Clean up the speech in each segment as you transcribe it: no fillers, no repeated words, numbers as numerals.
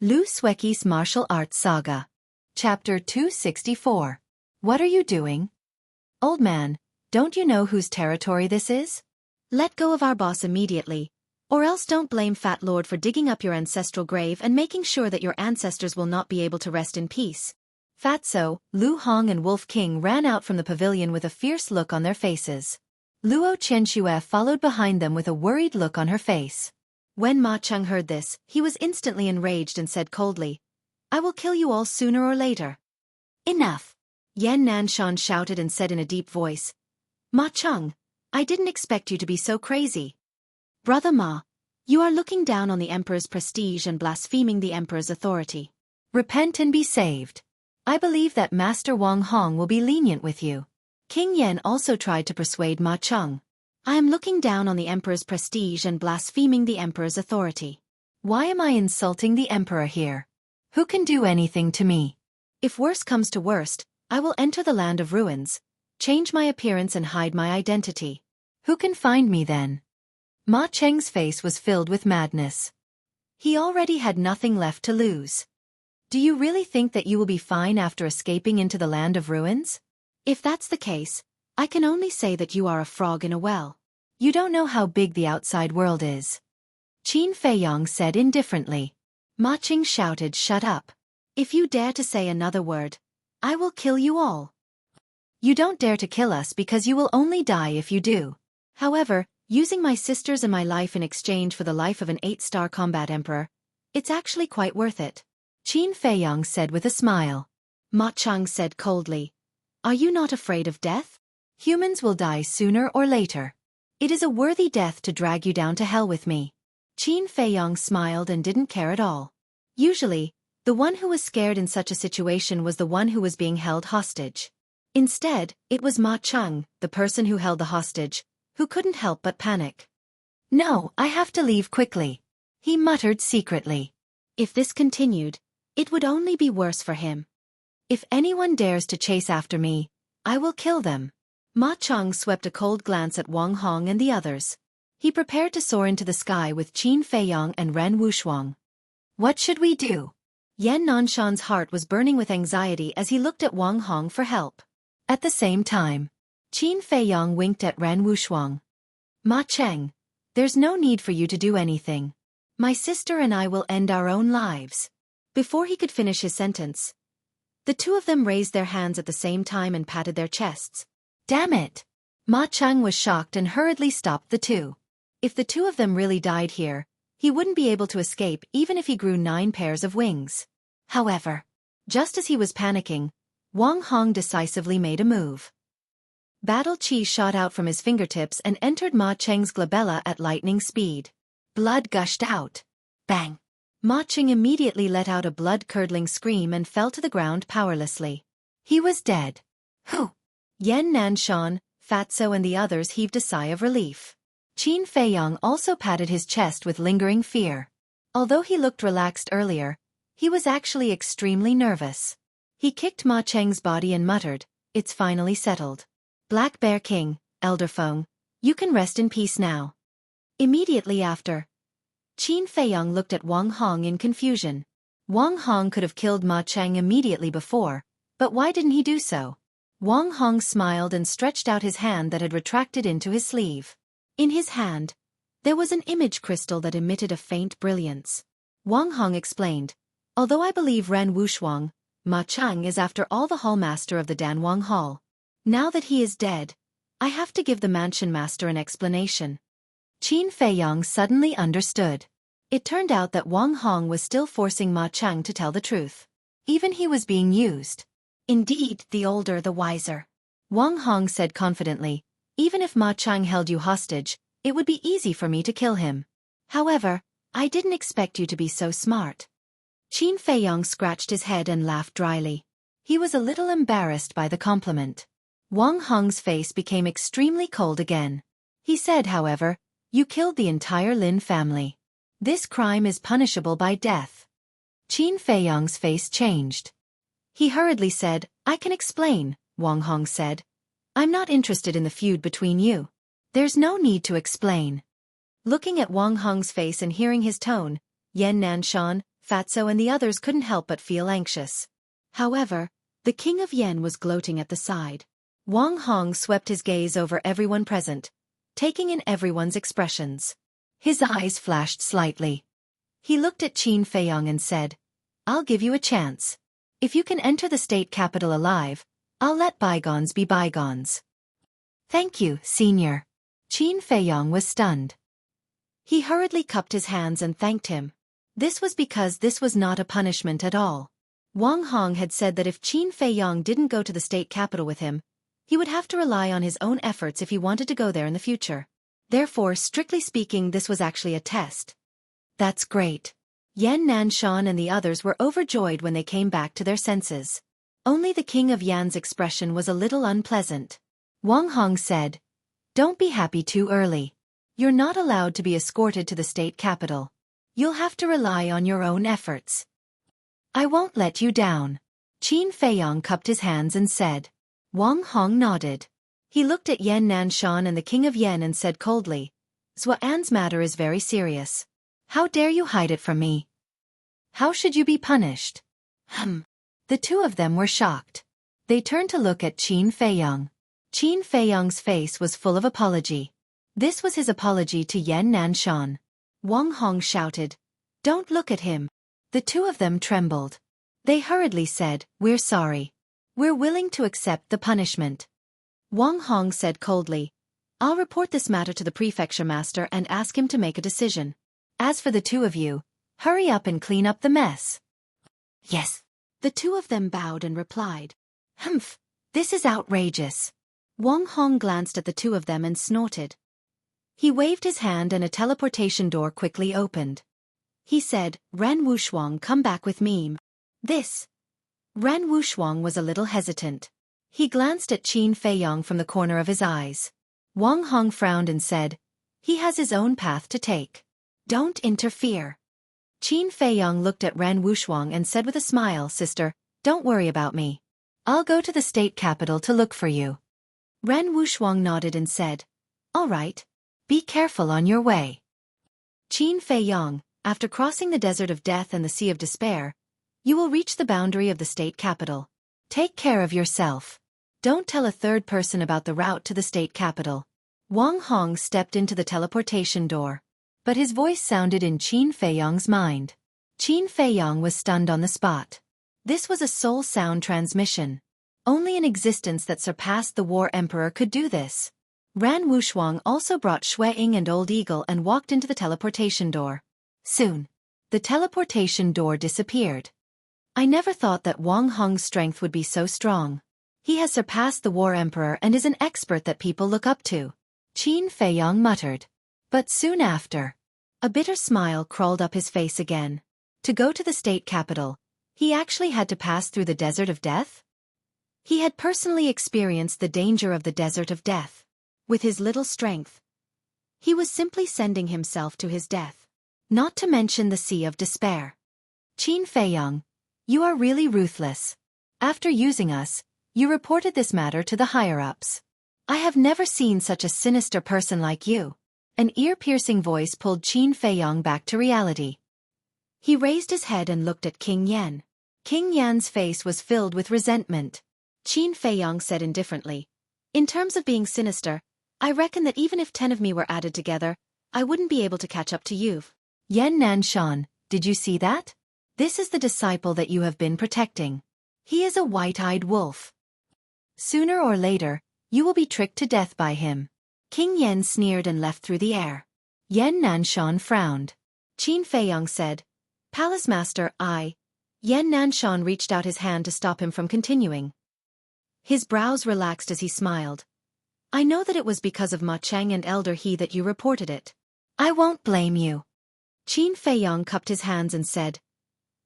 Xueqi's Martial Arts Saga. Chapter 264. What are you doing? Old man, don't you know whose territory this is? Let go of our boss immediately, or else don't blame Fat Lord for digging up your ancestral grave and making sure that your ancestors will not be able to rest in peace. Fatso, Lu Hong and Wolf King ran out from the pavilion with a fierce look on their faces. Luo Qianxue followed behind them with a worried look on her face. When Ma Cheng heard this, he was instantly enraged and said coldly, "I will kill you all sooner or later." "Enough!" Yan Nanshan shouted and said in a deep voice. "Ma Cheng, I didn't expect you to be so crazy. Brother Ma, you are looking down on the Emperor's prestige and blaspheming the Emperor's authority. Repent and be saved. I believe that Master Wang Hong will be lenient with you." King Yan also tried to persuade Ma Cheng. "I am looking down on the Emperor's prestige and blaspheming the Emperor's authority. Why am I insulting the Emperor here? Who can do anything to me? If worse comes to worst, I will enter the land of ruins, change my appearance and hide my identity. Who can find me then?" Ma Cheng's face was filled with madness. He already had nothing left to lose. "Do you really think that you will be fine after escaping into the land of ruins? If that's the case, I can only say that you are a frog in a well. You don't know how big the outside world is." Qin Feiyong said indifferently. Ma Cheng shouted, "Shut up. If you dare to say another word, I will kill you all." "You don't dare to kill us because you will only die if you do. However, using my sisters and my life in exchange for the life of an 8-star combat emperor, it's actually quite worth it," Qin Feiyong said with a smile. Ma Cheng said coldly, "Are you not afraid of death? Humans will die sooner or later. It is a worthy death to drag you down to hell with me." Qin Feiyong smiled and didn't care at all. Usually, the one who was scared in such a situation was the one who was being held hostage. Instead, it was Ma Cheng, the person who held the hostage, who couldn't help but panic. "No, I have to leave quickly," he muttered secretly. If this continued, it would only be worse for him. "If anyone dares to chase after me, I will kill them." Ma Cheng swept a cold glance at Wang Hong and the others. He prepared to soar into the sky with Qin Feiyong and Ren Wushuang. "What should we do?" Yan Nanshan's heart was burning with anxiety as he looked at Wang Hong for help. At the same time, Qin Feiyong winked at Ren Wushuang. "Ma Cheng, there's no need for you to do anything. My sister and I will end our own lives." Before he could finish his sentence, the two of them raised their hands at the same time and patted their chests. "Damn it!" Ma Cheng was shocked and hurriedly stopped the two. If the two of them really died here, he wouldn't be able to escape even if he grew 9 pairs of wings. However, just as he was panicking, Wang Hong decisively made a move. Battle Chi shot out from his fingertips and entered Ma Cheng's glabella at lightning speed. Blood gushed out. Bang! Ma Cheng immediately let out a blood-curdling scream and fell to the ground powerlessly. He was dead. Whew! Yan Nanshan, Fatso and the others heaved a sigh of relief. Qin Feiyong also patted his chest with lingering fear. Although he looked relaxed earlier, he was actually extremely nervous. He kicked Ma Cheng's body and muttered, "It's finally settled. Black Bear King, Elder Feng, you can rest in peace now." Immediately after, Qin Feiyong looked at Wang Hong in confusion. Wang Hong could have killed Ma Cheng immediately before, but why didn't he do so? Wang Hong smiled and stretched out his hand that had retracted into his sleeve. In his hand, there was an image crystal that emitted a faint brilliance. Wang Hong explained, "Although I believe Ren Wushuang, Ma Cheng is after all the hallmaster of the Danwang Hall. Now that he is dead, I have to give the mansion master an explanation." Qin Feiyong suddenly understood. It turned out that Wang Hong was still forcing Ma Cheng to tell the truth. Even he was being used. "Indeed, the older the wiser," Wang Hong said confidently. "Even if Ma Cheng held you hostage, it would be easy for me to kill him. However, I didn't expect you to be so smart." Qin Feiyong scratched his head and laughed dryly. He was a little embarrassed by the compliment. Wang Hong's face became extremely cold again. He said, however, "You killed the entire Lin family. This crime is punishable by death." Qin Feiyong's face changed. He hurriedly said, "I can explain," Wang Hong said. "I'm not interested in the feud between you. There's no need to explain." Looking at Wang Hong's face and hearing his tone, Yan Nanshan, Fatso and the others couldn't help but feel anxious. However, the King of Yen was gloating at the side. Wang Hong swept his gaze over everyone present, taking in everyone's expressions. His eyes flashed slightly. He looked at Qin Feiyong and said, "I'll give you a chance. If you can enter the state capital alive, I'll let bygones be bygones." "Thank you, senior." Qin Feiyong was stunned. He hurriedly cupped his hands and thanked him. This was because this was not a punishment at all. Wang Hong had said that if Qin Feiyong didn't go to the state capital with him, he would have to rely on his own efforts if he wanted to go there in the future. Therefore, strictly speaking, this was actually a test. "That's great." Yan Nanshan and the others were overjoyed when they came back to their senses. Only the King of Yan's expression was a little unpleasant. Wang Hong said, "Don't be happy too early. You're not allowed to be escorted to the state capital. You'll have to rely on your own efforts." "I won't let you down." Qin Feiyong cupped his hands and said. Wang Hong nodded. He looked at Yan Nanshan and the King of Yen and said coldly, "Xuan's matter is very serious. How dare you hide it from me? How should you be punished?" The two of them were shocked. They turned to look at Qin Feiyong. Qin Feiyong's face was full of apology. This was his apology to Yan Nanshan. Wang Hong shouted, "Don't look at him." The two of them trembled. They hurriedly said, "We're sorry. We're willing to accept the punishment." Wang Hong said coldly, "I'll report this matter to the prefecture master and ask him to make a decision. As for the two of you, hurry up and clean up the mess." "Yes." The two of them bowed and replied, "Humph, this is outrageous." Wang Hong glanced at the two of them and snorted. He waved his hand and a teleportation door quickly opened. He said, "Ren Wushuang, come back with me." This. Ren Wushuang was a little hesitant. He glanced at Qin Feiyong from the corner of his eyes. Wang Hong frowned and said, "He has his own path to take. Don't interfere." Qin Feiyong looked at Ren Wushuang and said with a smile, "Sister, don't worry about me. I'll go to the state capital to look for you." Ren Wushuang nodded and said, "All right. Be careful on your way." Qin Feiyong, after crossing the desert of death and the sea of despair, you will reach the boundary of the state capital. Take care of yourself. Don't tell a third person about the route to the state capital. Wang Hong stepped into the teleportation door. But his voice sounded in Qin Feiyong's mind. Qin Feiyong was stunned on the spot. This was a soul sound transmission. Only an existence that surpassed the War Emperor could do this. Ran Wushuang also brought Xueqi and Old Eagle and walked into the teleportation door. Soon, the teleportation door disappeared. "I never thought that Wang Hong's strength would be so strong. He has surpassed the War Emperor and is an expert that people look up to," Qin Feiyong muttered. But soon after, a bitter smile crawled up his face again. To go to the state capital, he actually had to pass through the desert of death? He had personally experienced the danger of the desert of death. With his little strength, he was simply sending himself to his death. Not to mention the sea of despair. "Qin Feiyong, you are really ruthless. After using us, you reported this matter to the higher-ups. I have never seen such a sinister person like you." An ear-piercing voice pulled Qin Feiyong back to reality. He raised his head and looked at King Yan. King Yan's face was filled with resentment. Qin Feiyong said indifferently, "In terms of being sinister, I reckon that even if 10 of me were added together, I wouldn't be able to catch up to you." "Yan Nanshan, did you see that? This is the disciple that you have been protecting. He is a white-eyed wolf. Sooner or later, you will be tricked to death by him." King Yan sneered and left through the air. Yan Nanshan frowned. Qin Feiyong said, "Palace Master, I..." Yan Nanshan reached out his hand to stop him from continuing. His brows relaxed as he smiled. "I know that it was because of Ma Cheng and Elder He that you reported it. I won't blame you." Qin Feiyong cupped his hands and said,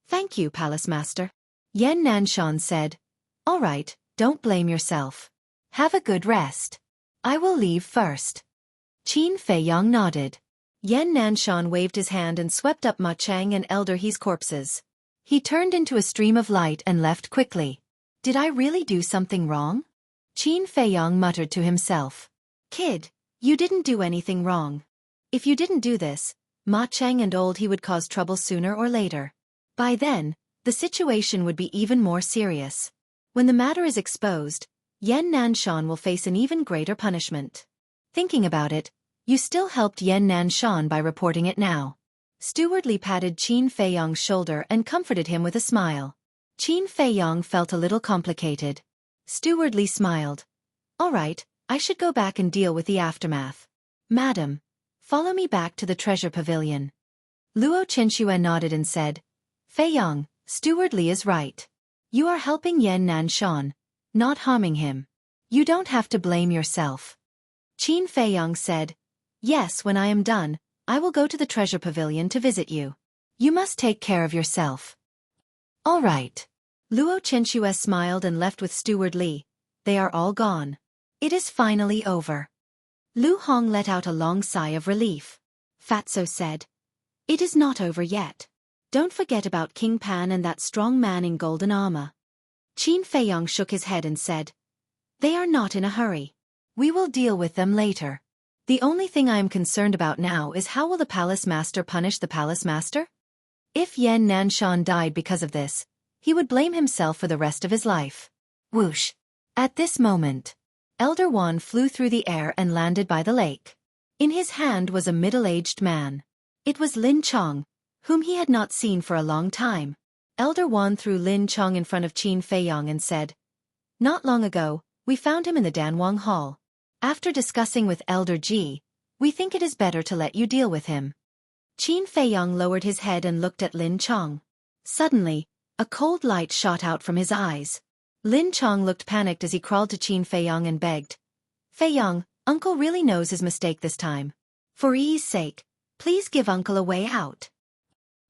"Thank you, Palace Master." Yan Nanshan said, "All right, don't blame yourself. Have a good rest. I will leave first." Qin Feiyong nodded. Yan Nanshan waved his hand and swept up Ma Cheng and Elder He's corpses. He turned into a stream of light and left quickly. "Did I really do something wrong?" Qin Feiyong muttered to himself. "Kid, you didn't do anything wrong. If you didn't do this, Ma Cheng and Old He would cause trouble sooner or later. By then, the situation would be even more serious. When the matter is exposed, Yan Nanshan will face an even greater punishment. Thinking about it, you still helped Yan Nanshan by reporting it now. Steward Li patted Qin Feiyong's shoulder and comforted him with a smile. Qin Feiyong felt a little complicated. Steward Li smiled. All right, I should go back and deal with the aftermath. Madam, follow me back to the treasure pavilion. Luo Qinxue nodded and said, Feiyong, Steward Li is right. You are helping Yan Nanshan, not harming him. You don't have to blame yourself. Qin Feiyong said, Yes, when I am done, I will go to the treasure pavilion to visit you. You must take care of yourself. All right. Luo Qinxue smiled and left with Steward Li. They are all gone. It is finally over. Lu Hong let out a long sigh of relief. Fatso said, It is not over yet. Don't forget about King Pan and that strong man in golden armor. Qin Feiyong shook his head and said, They are not in a hurry. We will deal with them later. The only thing I am concerned about now is how will the palace master punish the palace master? If Yan Nanshan died because of this, he would blame himself for the rest of his life. Whoosh! At this moment, Elder Wan flew through the air and landed by the lake. In his hand was a middle-aged man. It was Lin Chong, whom he had not seen for a long time. Elder Wan threw Lin Chong in front of Qin Feiyong and said, Not long ago, we found him in the Danwang Hall. After discussing with Elder Ji, we think it is better to let you deal with him. Qin Feiyong lowered his head and looked at Lin Chong. Suddenly, a cold light shot out from his eyes. Lin Chong looked panicked as he crawled to Qin Feiyong and begged, Feiyong, Uncle really knows his mistake this time. For Yi's sake, please give Uncle a way out.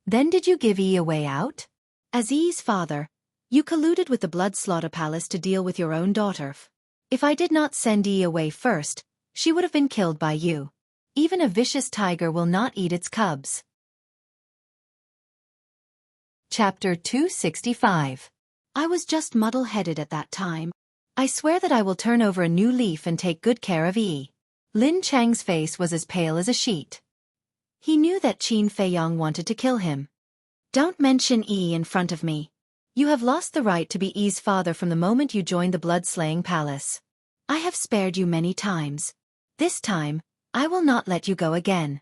Then did you give Yi a way out? As Yi's father, you colluded with the Blood Slaughter Palace to deal with your own daughter. If I did not send Yi away first, she would have been killed by you. Even a vicious tiger will not eat its cubs. Chapter 265. I was just muddle-headed at that time. I swear that I will turn over a new leaf and take good care of Yi. Lin Chang's face was as pale as a sheet. He knew that Qin Feiyong wanted to kill him. Don't mention Yi in front of me. You have lost the right to be Yi's father from the moment you joined the blood-slaying palace. I have spared you many times. This time, I will not let you go again.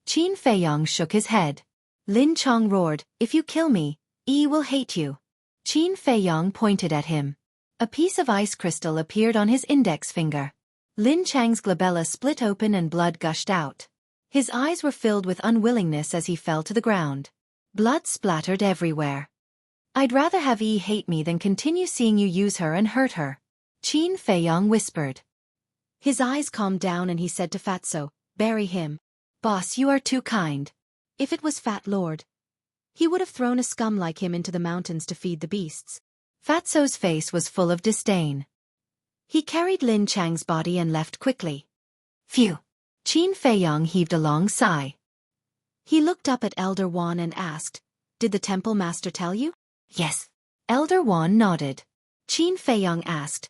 Qin Feiyong shook his head. Lin Chong roared, If you kill me, Yi will hate you. Qin Feiyong pointed at him. A piece of ice crystal appeared on his index finger. Lin Chang's glabella split open and blood gushed out. His eyes were filled with unwillingness as he fell to the ground. Blood splattered everywhere. I'd rather have Yi hate me than continue seeing you use her and hurt her. Qin Feiyong whispered. His eyes calmed down and he said to Fatso, Bury him. Boss, you are too kind. If it was Fat Lord, he would have thrown a scum like him into the mountains to feed the beasts. Fatso's face was full of disdain. He carried Lin Chang's body and left quickly. Phew! Qin Feiyong heaved a long sigh. He looked up at Elder Wan and asked, Did the temple master tell you? Yes. Elder Wan nodded. Qin Feiyong asked,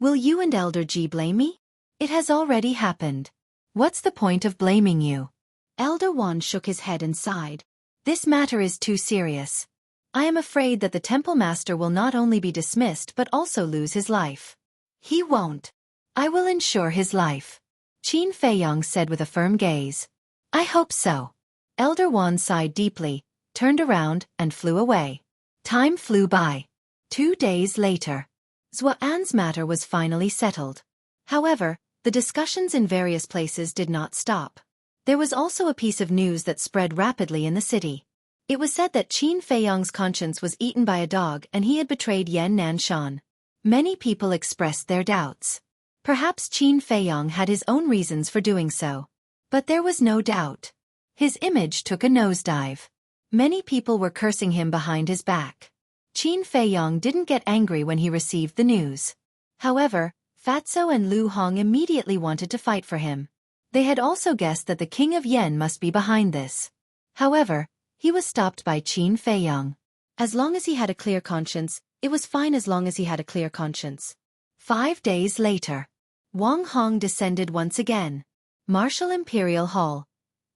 Will you and Elder Ji blame me? It has already happened. What's the point of blaming you? Elder Wan shook his head and sighed. This matter is too serious. I am afraid that the temple master will not only be dismissed but also lose his life. He won't. I will ensure his life. Qin Feiyong said with a firm gaze. I hope so. Elder Wan sighed deeply, turned around, and flew away. Time flew by. 2 days later. Xueqi's matter was finally settled. However, the discussions in various places did not stop. There was also a piece of news that spread rapidly in the city. It was said that Qin Feiyong's conscience was eaten by a dog and he had betrayed Yan Nanshan. Many people expressed their doubts. Perhaps Qin Feiyong had his own reasons for doing so. But there was no doubt. His image took a nosedive. Many people were cursing him behind his back. Qin Feiyong didn't get angry when he received the news. However, Fatso and Lu Hong immediately wanted to fight for him. They had also guessed that the King of Yen must be behind this. However, he was stopped by Qin Feiyong. As long as he had a clear conscience, it was fine as long as he had a clear conscience. 5 days later. Wang Hong descended once again. Martial Imperial Hall.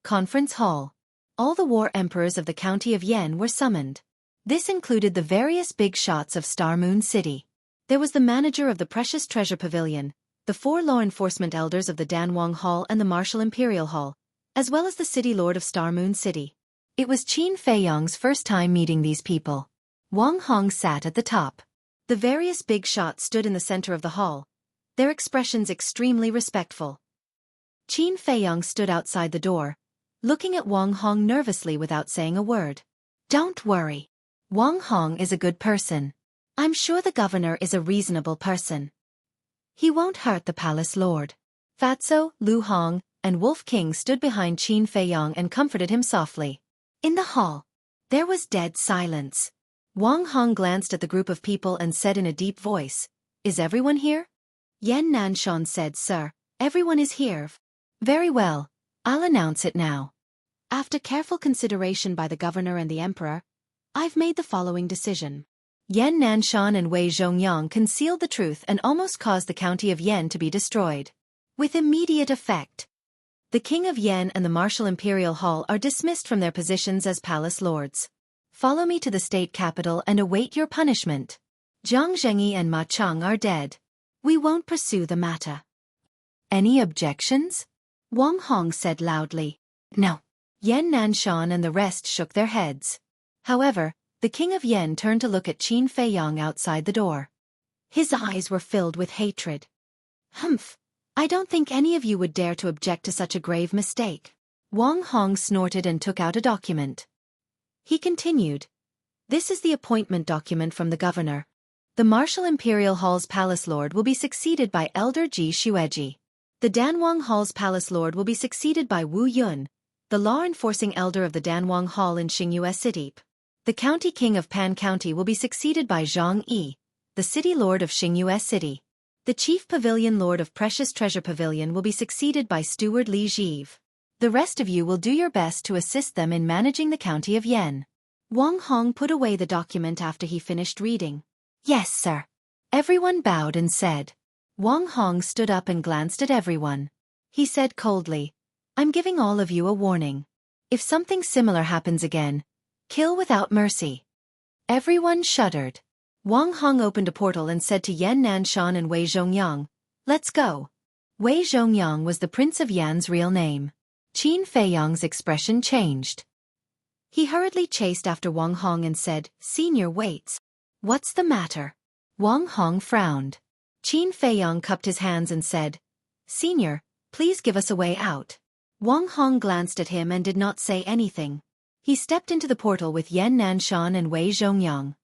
Conference Hall. All the war emperors of the county of Yen were summoned. This included the various big shots of Star Moon City. There was the manager of the Precious Treasure Pavilion, the 4 law enforcement elders of the Danwang Hall and the Martial Imperial Hall, as well as the City Lord of Star Moon City. It was Qin Feiyang's first time meeting these people. Wang Hong sat at the top. The various big shots stood in the center of the hall, their expressions extremely respectful. Qin Feiyang stood outside the door, looking at Wang Hong nervously without saying a word. Don't worry. Wang Hong is a good person. I'm sure the governor is a reasonable person. He won't hurt the palace lord. Fatso, Lu Hong, and Wolf King stood behind Qin Feiyang and comforted him softly. In the hall, there was dead silence. Wang Hong glanced at the group of people and said in a deep voice, "Is everyone here?" Yan Nanshan said, "Sir, everyone is here." "Very well, I'll announce it now. After careful consideration by the governor and the emperor, I've made the following decision." Yan Nanshan and Wei Zhongyang concealed the truth and almost caused the county of Yan to be destroyed. With immediate effect, the King of Yan and the Martial Imperial Hall are dismissed from their positions as palace lords. Follow me to the state capital and await your punishment. Jiang Zhengyi and Ma Cheng are dead. We won't pursue the matter. Any objections? Wang Hong said loudly. No. Yan Nanshan and the rest shook their heads. However, the King of Yan turned to look at Qin Feiyang outside the door. His eyes were filled with hatred. Humph. I don't think any of you would dare to object to such a grave mistake. Wang Hong snorted and took out a document. He continued. This is the appointment document from the governor. The Martial Imperial Hall's palace lord will be succeeded by Elder Ji Xueqi. The Danwang Hall's palace lord will be succeeded by Wu Yun, the law-enforcing elder of the Danwang Hall in Xingyue City. The county king of Pan County will be succeeded by Zhang Yi, the city lord of Xingyue City. The chief pavilion lord of Precious Treasure Pavilion will be succeeded by Steward Li Jive. The rest of you will do your best to assist them in managing the county of Yan. Wang Hong put away the document after he finished reading. Yes, sir. Everyone bowed and said. Wang Hong stood up and glanced at everyone. He said coldly, I'm giving all of you a warning. If something similar happens again, kill without mercy. Everyone shuddered. Wang Hong opened a portal and said to Yan Nanshan and Wei Zhongyang, Let's go. Wei Zhongyang was the Prince of Yan's real name. Qin Feiyang's expression changed. He hurriedly chased after Wang Hong and said, Senior waits. What's the matter? Wang Hong frowned. Qin Feiyang cupped his hands and said, Senior, please give us a way out. Wang Hong glanced at him and did not say anything. He stepped into the portal with Yan Nanshan and Wei Zhongyang.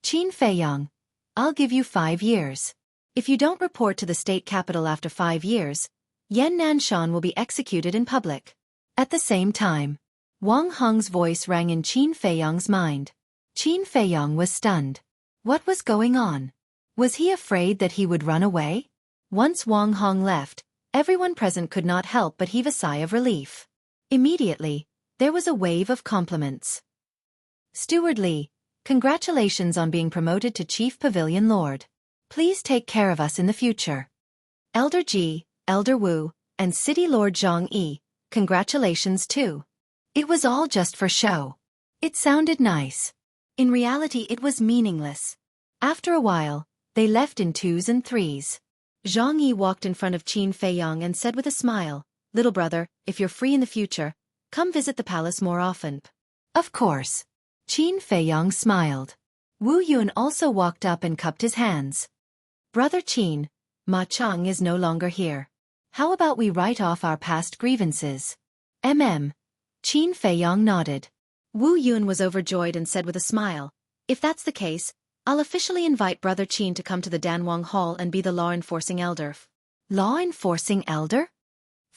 Qin Feiyang, I'll give you 5 years. If you don't report to the state capital after 5 years, Yan Nanshan will be executed in public. At the same time, Wang Hong's voice rang in Qin Feiyang's mind. Qin Feiyang was stunned. What was going on? Was he afraid that he would run away? Once Wang Hong left, everyone present could not help but heave a sigh of relief. Immediately, there was a wave of compliments. Steward Li, congratulations on being promoted to Chief Pavilion Lord. Please take care of us in the future. Elder Ji, Elder Wu, and City Lord Zhang Yi, congratulations too. It was all just for show. It sounded nice. In reality it was meaningless. After a while, they left in 2s and 3s. Zhang Yi walked in front of Qin Feiyang and said with a smile, Little brother, if you're free in the future, come visit the palace more often. Of course. Qin Feiyang smiled. Wu Yun also walked up and cupped his hands. Brother Qin, Ma Cheng is no longer here. How about we write off our past grievances? Qin Feiyang nodded. Wu Yun was overjoyed and said with a smile, If that's the case, I'll officially invite Brother Qin to come to the Danwang Hall and be the law-enforcing elder. Law-enforcing elder?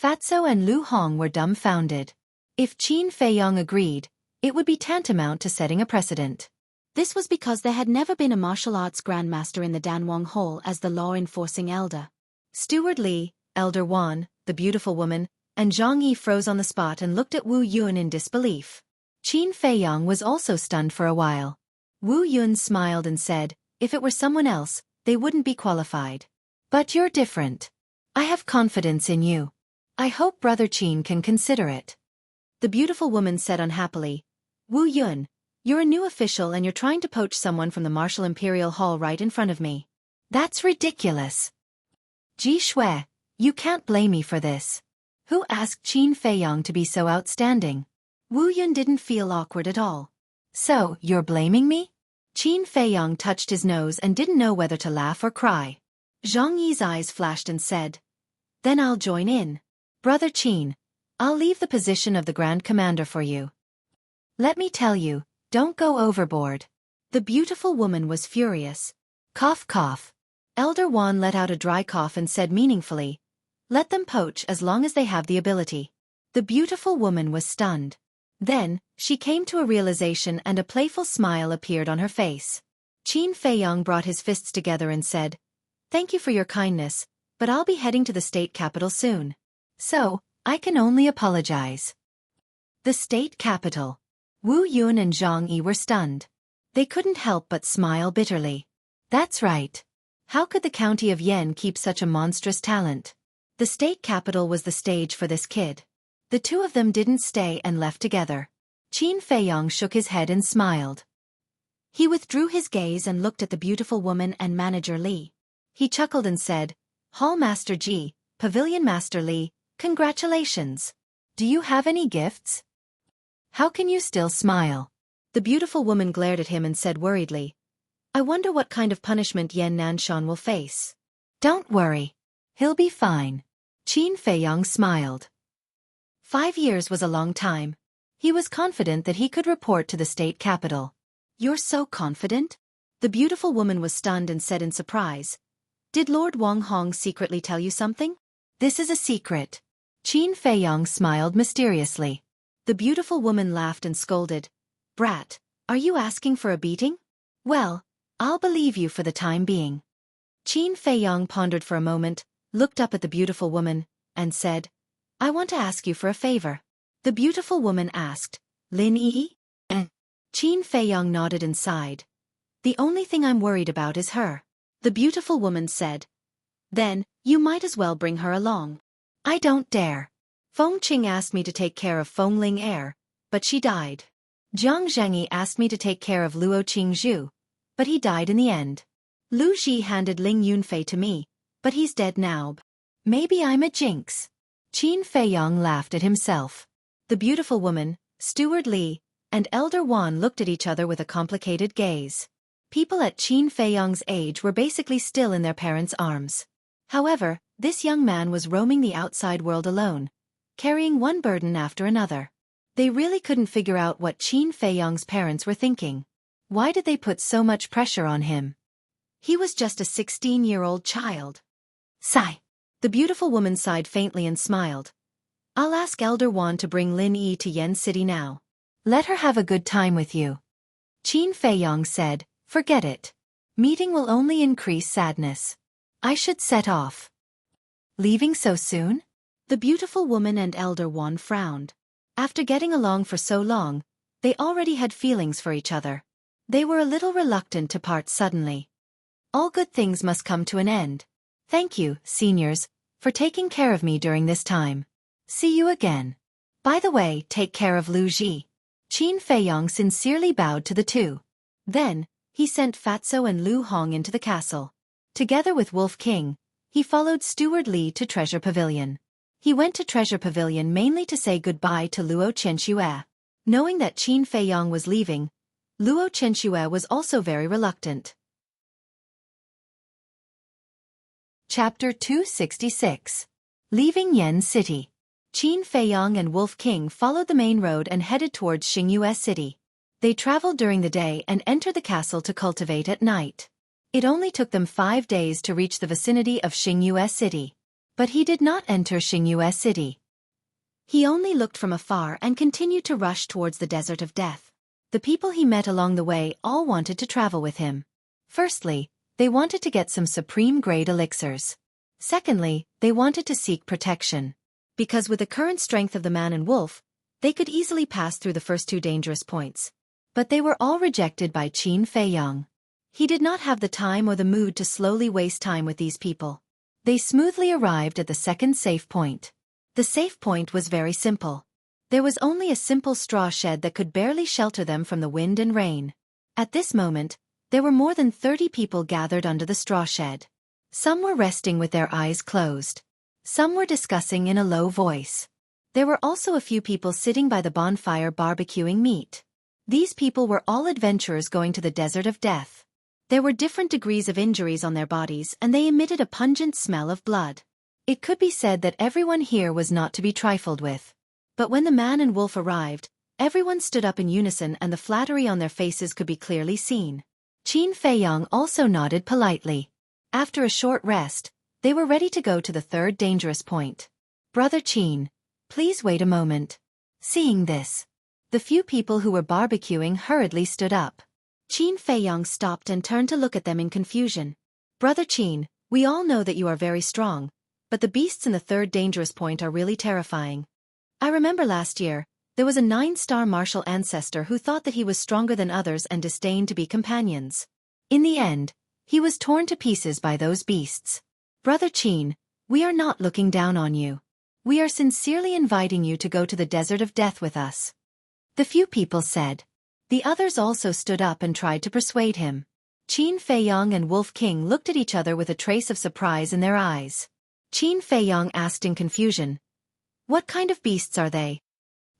Fatso and Lu Hong were dumbfounded. If Qin Feiyang agreed, it would be tantamount to setting a precedent. This was because there had never been a martial arts grandmaster in the Danwang Hall as the law-enforcing elder. Steward Li, Elder Wan, the beautiful woman, and Zhang Yi froze on the spot and looked at Wu Yun in disbelief. Qin Feiyang was also stunned for a while. Wu Yun smiled and said, If it were someone else, they wouldn't be qualified. But you're different. I have confidence in you. I hope Brother Qin can consider it. The beautiful woman said unhappily, Wu Yun, You're a new official and you're trying to poach someone from the Martial Imperial Hall right in front of me. That's ridiculous. Xueqi, you can't blame me for this. Who asked Qin Feiyong to be so outstanding? Wu Yun didn't feel awkward at all. So, you're blaming me? Qin Feiyong touched his nose and didn't know whether to laugh or cry. Zhang Yi's eyes flashed and said, "Then I'll join in. Brother Qin, I'll leave the position of the Grand Commander for you. Let me tell you, don't go overboard." The beautiful woman was furious. Cough cough. Elder Wan let out a dry cough and said meaningfully, "Let them poach as long as they have the ability." The beautiful woman was stunned. Then, she came to a realization and a playful smile appeared on her face. Qin Feiyong brought his fists together and said, "Thank you for your kindness, but I'll be heading to the state capital soon. So, I can only apologize." The state capital. Wu Yun and Zhang Yi were stunned. They couldn't help but smile bitterly. That's right. How could the county of Yen keep such a monstrous talent? The state capital was the stage for this kid. The two of them didn't stay and left together. Qin Feiyong shook his head and smiled. He withdrew his gaze and looked at the beautiful woman and Manager Li. He chuckled and said, "Hall Master Ji, Pavilion Master Li, congratulations. Do you have any gifts? How can you still smile?" The beautiful woman glared at him and said worriedly, "I wonder what kind of punishment Yan Nanshan will face." "Don't worry. He'll be fine." Qin Feiyong smiled. 5 years was a long time. He was confident that he could report to the state capital. "You're so confident?" The beautiful woman was stunned and said in surprise, "Did Lord Wang Hong secretly tell you something?" "This is a secret." Qin Feiyong smiled mysteriously. The beautiful woman laughed and scolded, "Brat, are you asking for a beating? Well, I'll believe you for the time being." Qin Feiyong pondered for a moment, looked up at the beautiful woman, and said, "I want to ask you for a favor." The beautiful woman asked, "Lin Yi?" Qin Feiyong nodded and sighed. "The only thing I'm worried about is her." The beautiful woman said, "Then, you might as well bring her along." "I don't dare. Feng Qing asked me to take care of Feng Ling Heir, but she died. Jiang Zhengyi asked me to take care of Luo Qingzhu, but he died in the end. Lu Ji handed Ling Yunfei to me, but he's dead now. Maybe I'm a jinx." Qin Feiyong laughed at himself. The beautiful woman, Steward Li, and Elder Wan looked at each other with a complicated gaze. People at Qin Feiyong's age were basically still in their parents' arms. However, this young man was roaming the outside world alone, carrying one burden after another. They really couldn't figure out what Qin Feiyong's parents were thinking. Why did they put so much pressure on him? He was just a 16-year-old child. Sigh. The beautiful woman sighed faintly and smiled. "I'll ask Elder Wan to bring Lin Yi to Yen City now. Let her have a good time with you." Qin Feiyong said, "Forget it. Meeting will only increase sadness. I should set off." "Leaving so soon?" The beautiful woman and Elder Wan frowned. After getting along for so long, they already had feelings for each other. They were a little reluctant to part suddenly. All good things must come to an end. Thank you, seniors, for taking care of me during this time. See you again. By the way, take care of Lu Ji." Qin Feiyong sincerely bowed to the two. Then, he sent Fatso and Lu Hong into the castle. Together with Wolf King, he followed Steward Li to Treasure Pavilion. He went to Treasure Pavilion mainly to say goodbye to Luo Chenxue. Knowing that Qin Feiyong was leaving, Luo Chenxue was also very reluctant. Chapter 266. Leaving Yen City. Qin Feiyong and Wolf King followed the main road and headed towards Xingyue City. They traveled during the day and entered the castle to cultivate at night. It only took them 5 days to reach the vicinity of Xingyue City. But he did not enter Xingyue City. He only looked from afar and continued to rush towards the desert of death. The people he met along the way all wanted to travel with him. Firstly, they wanted to get some supreme-grade elixirs. Secondly, they wanted to seek protection. Because with the current strength of the man and wolf, they could easily pass through the first 2 dangerous points. But they were all rejected by Qin Feiyong. He did not have the time or the mood to slowly waste time with these people. They smoothly arrived at the second safe point. The safe point was very simple. There was only a simple straw shed that could barely shelter them from the wind and rain. At this moment, there were more than 30 people gathered under the straw shed. Some were resting with their eyes closed. Some were discussing in a low voice. There were also a few people sitting by the bonfire barbecuing meat. These people were all adventurers going to the desert of death. There were different degrees of injuries on their bodies and they emitted a pungent smell of blood. It could be said that everyone here was not to be trifled with. But when the man and wolf arrived, everyone stood up in unison and the flattery on their faces could be clearly seen. Qin Feiyang also nodded politely. After a short rest, they were ready to go to the third dangerous point. Brother Qin, please wait a moment. Seeing this, the few people who were barbecuing hurriedly stood up. Qin Feiyang stopped and turned to look at them in confusion. Brother Qin, we all know that you are very strong, but the beasts in the third dangerous point are really terrifying. I remember last year, there was a 9-star martial ancestor who thought that he was stronger than others and disdained to be companions. In the end, he was torn to pieces by those beasts. Brother Qin, we are not looking down on you. We are sincerely inviting you to go to the desert of death with us. The few people said. The others also stood up and tried to persuade him. Qin Feiyang and Wolf King looked at each other with a trace of surprise in their eyes. Qin Feiyang asked in confusion, "What kind of beasts are they?"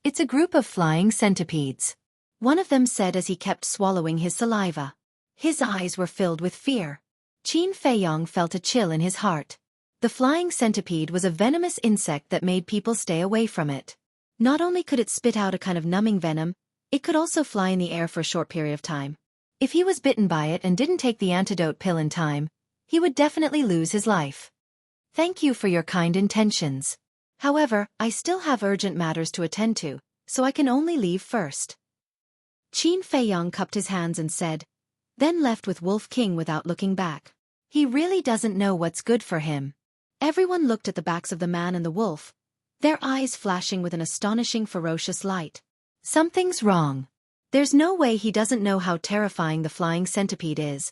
"It's a group of flying centipedes," one of them said as he kept swallowing his saliva. His eyes were filled with fear. Qin Feiyang felt a chill in his heart. The flying centipede was a venomous insect that made people stay away from it. Not only could it spit out a kind of numbing venom, it could also fly in the air for a short period of time. If he was bitten by it and didn't take the antidote pill in time, he would definitely lose his life. Thank you for your kind intentions. However, I still have urgent matters to attend to, so I can only leave first. Qin Feiyang cupped his hands and said, then left with Wolf King without looking back. He really doesn't know what's good for him. Everyone looked at the backs of the man and the wolf, their eyes flashing with an astonishing ferocious light. Something's wrong. There's no way he doesn't know how terrifying the flying centipede is.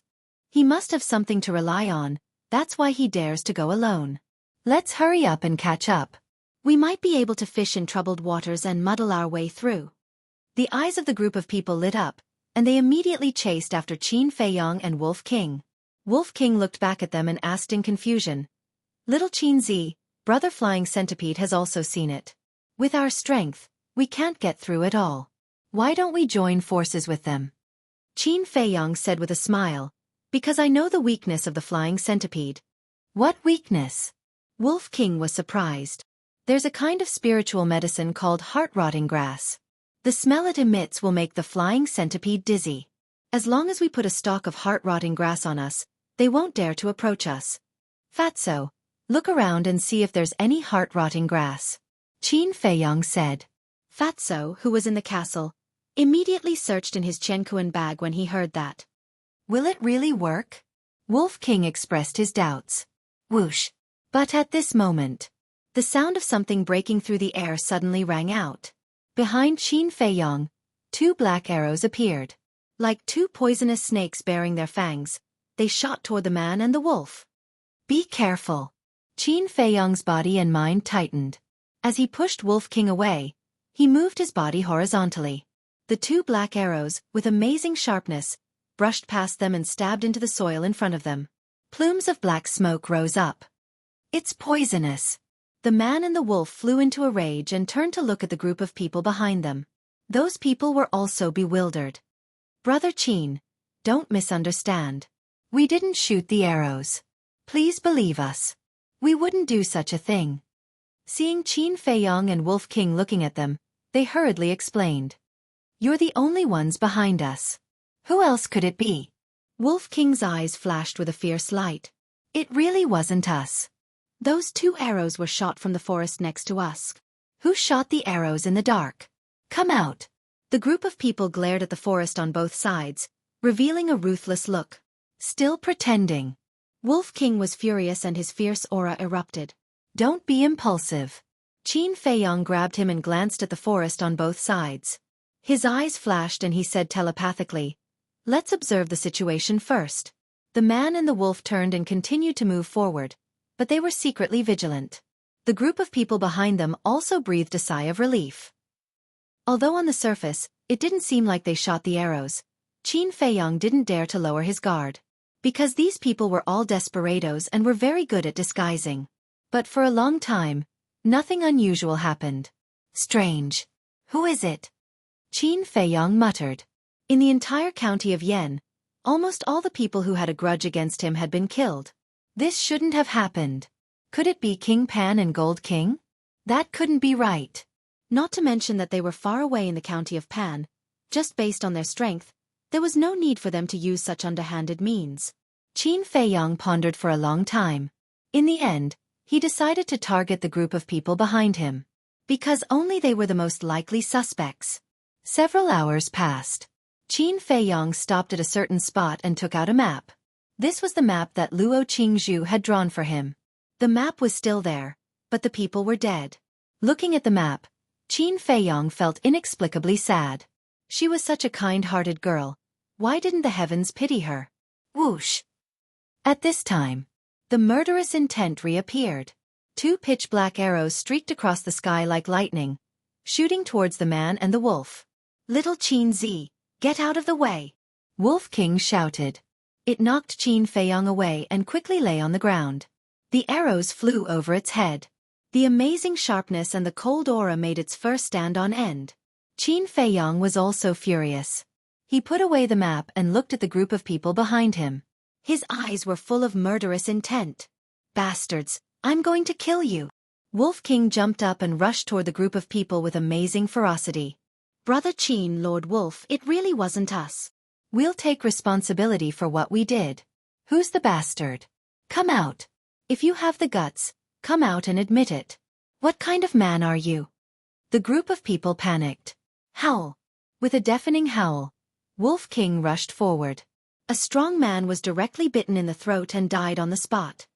He must have something to rely on, that's why he dares to go alone. Let's hurry up and catch up. We might be able to fish in troubled waters and muddle our way through. The eyes of the group of people lit up, and they immediately chased after Qin Feiyang and Wolf King. Wolf King looked back at them and asked in confusion, Little Qin Zi, brother flying centipede has also seen it. With our strength, we can't get through it all. Why don't we join forces with them? Qin Feiyang said with a smile, because I know the weakness of the flying centipede. What weakness? Wolf King was surprised. There's a kind of spiritual medicine called heart-rotting grass. The smell it emits will make the flying centipede dizzy. As long as we put a stalk of heart-rotting grass on us, they won't dare to approach us. Fatso, look around and see if there's any heart-rotting grass. Qin Feiyang said. Fatso, who was in the castle, immediately searched in his Qiankuan bag when he heard that. Will it really work? Wolf King expressed his doubts. Whoosh. But at this moment, the sound of something breaking through the air suddenly rang out. Behind Qin Feiyang, 2 black arrows appeared. Like 2 poisonous snakes bearing their fangs, they shot toward the man and the wolf. Be careful. Qin Feiyang's body and mind tightened. As he pushed Wolf King away, he moved his body horizontally. The 2 black arrows, with amazing sharpness, brushed past them and stabbed into the soil in front of them. Plumes of black smoke rose up. It's poisonous. The man and the wolf flew into a rage and turned to look at the group of people behind them. Those people were also bewildered. Brother Qin, don't misunderstand. We didn't shoot the arrows. Please believe us. We wouldn't do such a thing. Seeing Qin Feiyang and Wolf King looking at them, they hurriedly explained. You're the only ones behind us. Who else could it be? Wolf King's eyes flashed with a fierce light. It really wasn't us. Those 2 arrows were shot from the forest next to us. Who shot the arrows in the dark? Come out. The group of people glared at the forest on both sides, revealing a ruthless look. Still pretending. Wolf King was furious and his fierce aura erupted. Don't be impulsive. Qin Feiyang grabbed him and glanced at the forest on both sides. His eyes flashed and he said telepathically, Let's observe the situation first. The man and the wolf turned and continued to move forward, but they were secretly vigilant. The group of people behind them also breathed a sigh of relief. Although on the surface, it didn't seem like they shot the arrows, Qin Feiyong didn't dare to lower his guard. Because these people were all desperados and were very good at disguising. But for a long time, nothing unusual happened. Strange. Who is it? Qin Feiyong muttered. In the entire county of Yen, almost all the people who had a grudge against him had been killed. This shouldn't have happened. Could it be King Pan and Gold King? That couldn't be right. Not to mention that they were far away in the county of Pan. Just based on their strength, there was no need for them to use such underhanded means. Qin Feiyong pondered for a long time. In the end, he decided to target the group of people behind him. Because only they were the most likely suspects. Several hours passed. Qin Feiyong stopped at a certain spot and took out a map. This was the map that Luo Qingzhu had drawn for him. The map was still there, but the people were dead. Looking at the map, Qin Feiyong felt inexplicably sad. She was such a kind-hearted girl. Why didn't the heavens pity her? Whoosh! At this time, the murderous intent reappeared. 2 pitch-black arrows streaked across the sky like lightning, shooting towards the man and the wolf. Little Qin Zi, get out of the way! Wolf King shouted. It knocked Qin Feiyong away and quickly lay on the ground. The arrows flew over its head. The amazing sharpness and the cold aura made its fur stand on end. Qin Feiyong was also furious. He put away the map and looked at the group of people behind him. His eyes were full of murderous intent. Bastards, I'm going to kill you. Wolf King jumped up and rushed toward the group of people with amazing ferocity. Brother Qin, Lord Wolf, it really wasn't us. We'll take responsibility for what we did. Who's the bastard? Come out. If you have the guts, come out and admit it. What kind of man are you? The group of people panicked. Howl. With a deafening howl, Wolf King rushed forward. A strong man was directly bitten in the throat and died on the spot.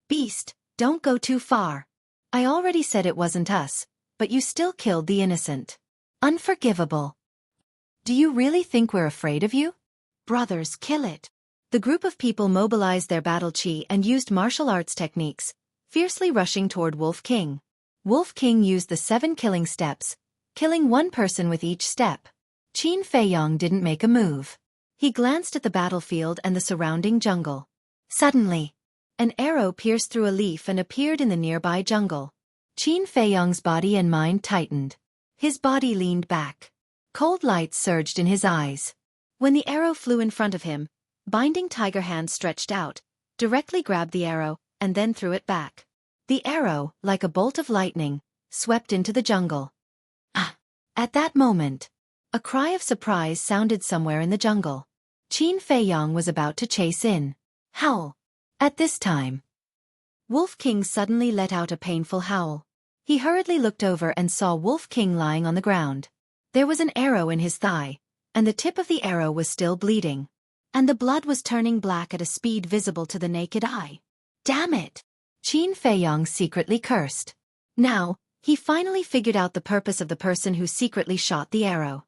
Beast, don't go too far. I already said it wasn't us, but you still killed the innocent. Unforgivable. Do you really think we're afraid of you? Brothers, kill it. The group of people mobilized their battle chi and used martial arts techniques, fiercely rushing toward Wolf King. Wolf King used the 7 killing steps, killing 1 person with each step. Qin Feiyong didn't make a move. He glanced at the battlefield and the surrounding jungle. Suddenly, an arrow pierced through a leaf and appeared in the nearby jungle. Qin Feiyong's body and mind tightened. His body leaned back. Cold light surged in his eyes. When the arrow flew in front of him, binding tiger hands stretched out, directly grabbed the arrow, and then threw it back. The arrow, like a bolt of lightning, swept into the jungle. Ah! At that moment, a cry of surprise sounded somewhere in the jungle. Qin Feiyong was about to chase in. Howl! At this time, Wolf King suddenly let out a painful howl. He hurriedly looked over and saw Wolf King lying on the ground. There was an arrow in his thigh, and the tip of the arrow was still bleeding. And the blood was turning black at a speed visible to the naked eye. Damn it! Qin Feiyong secretly cursed. Now, he finally figured out the purpose of the person who secretly shot the arrow.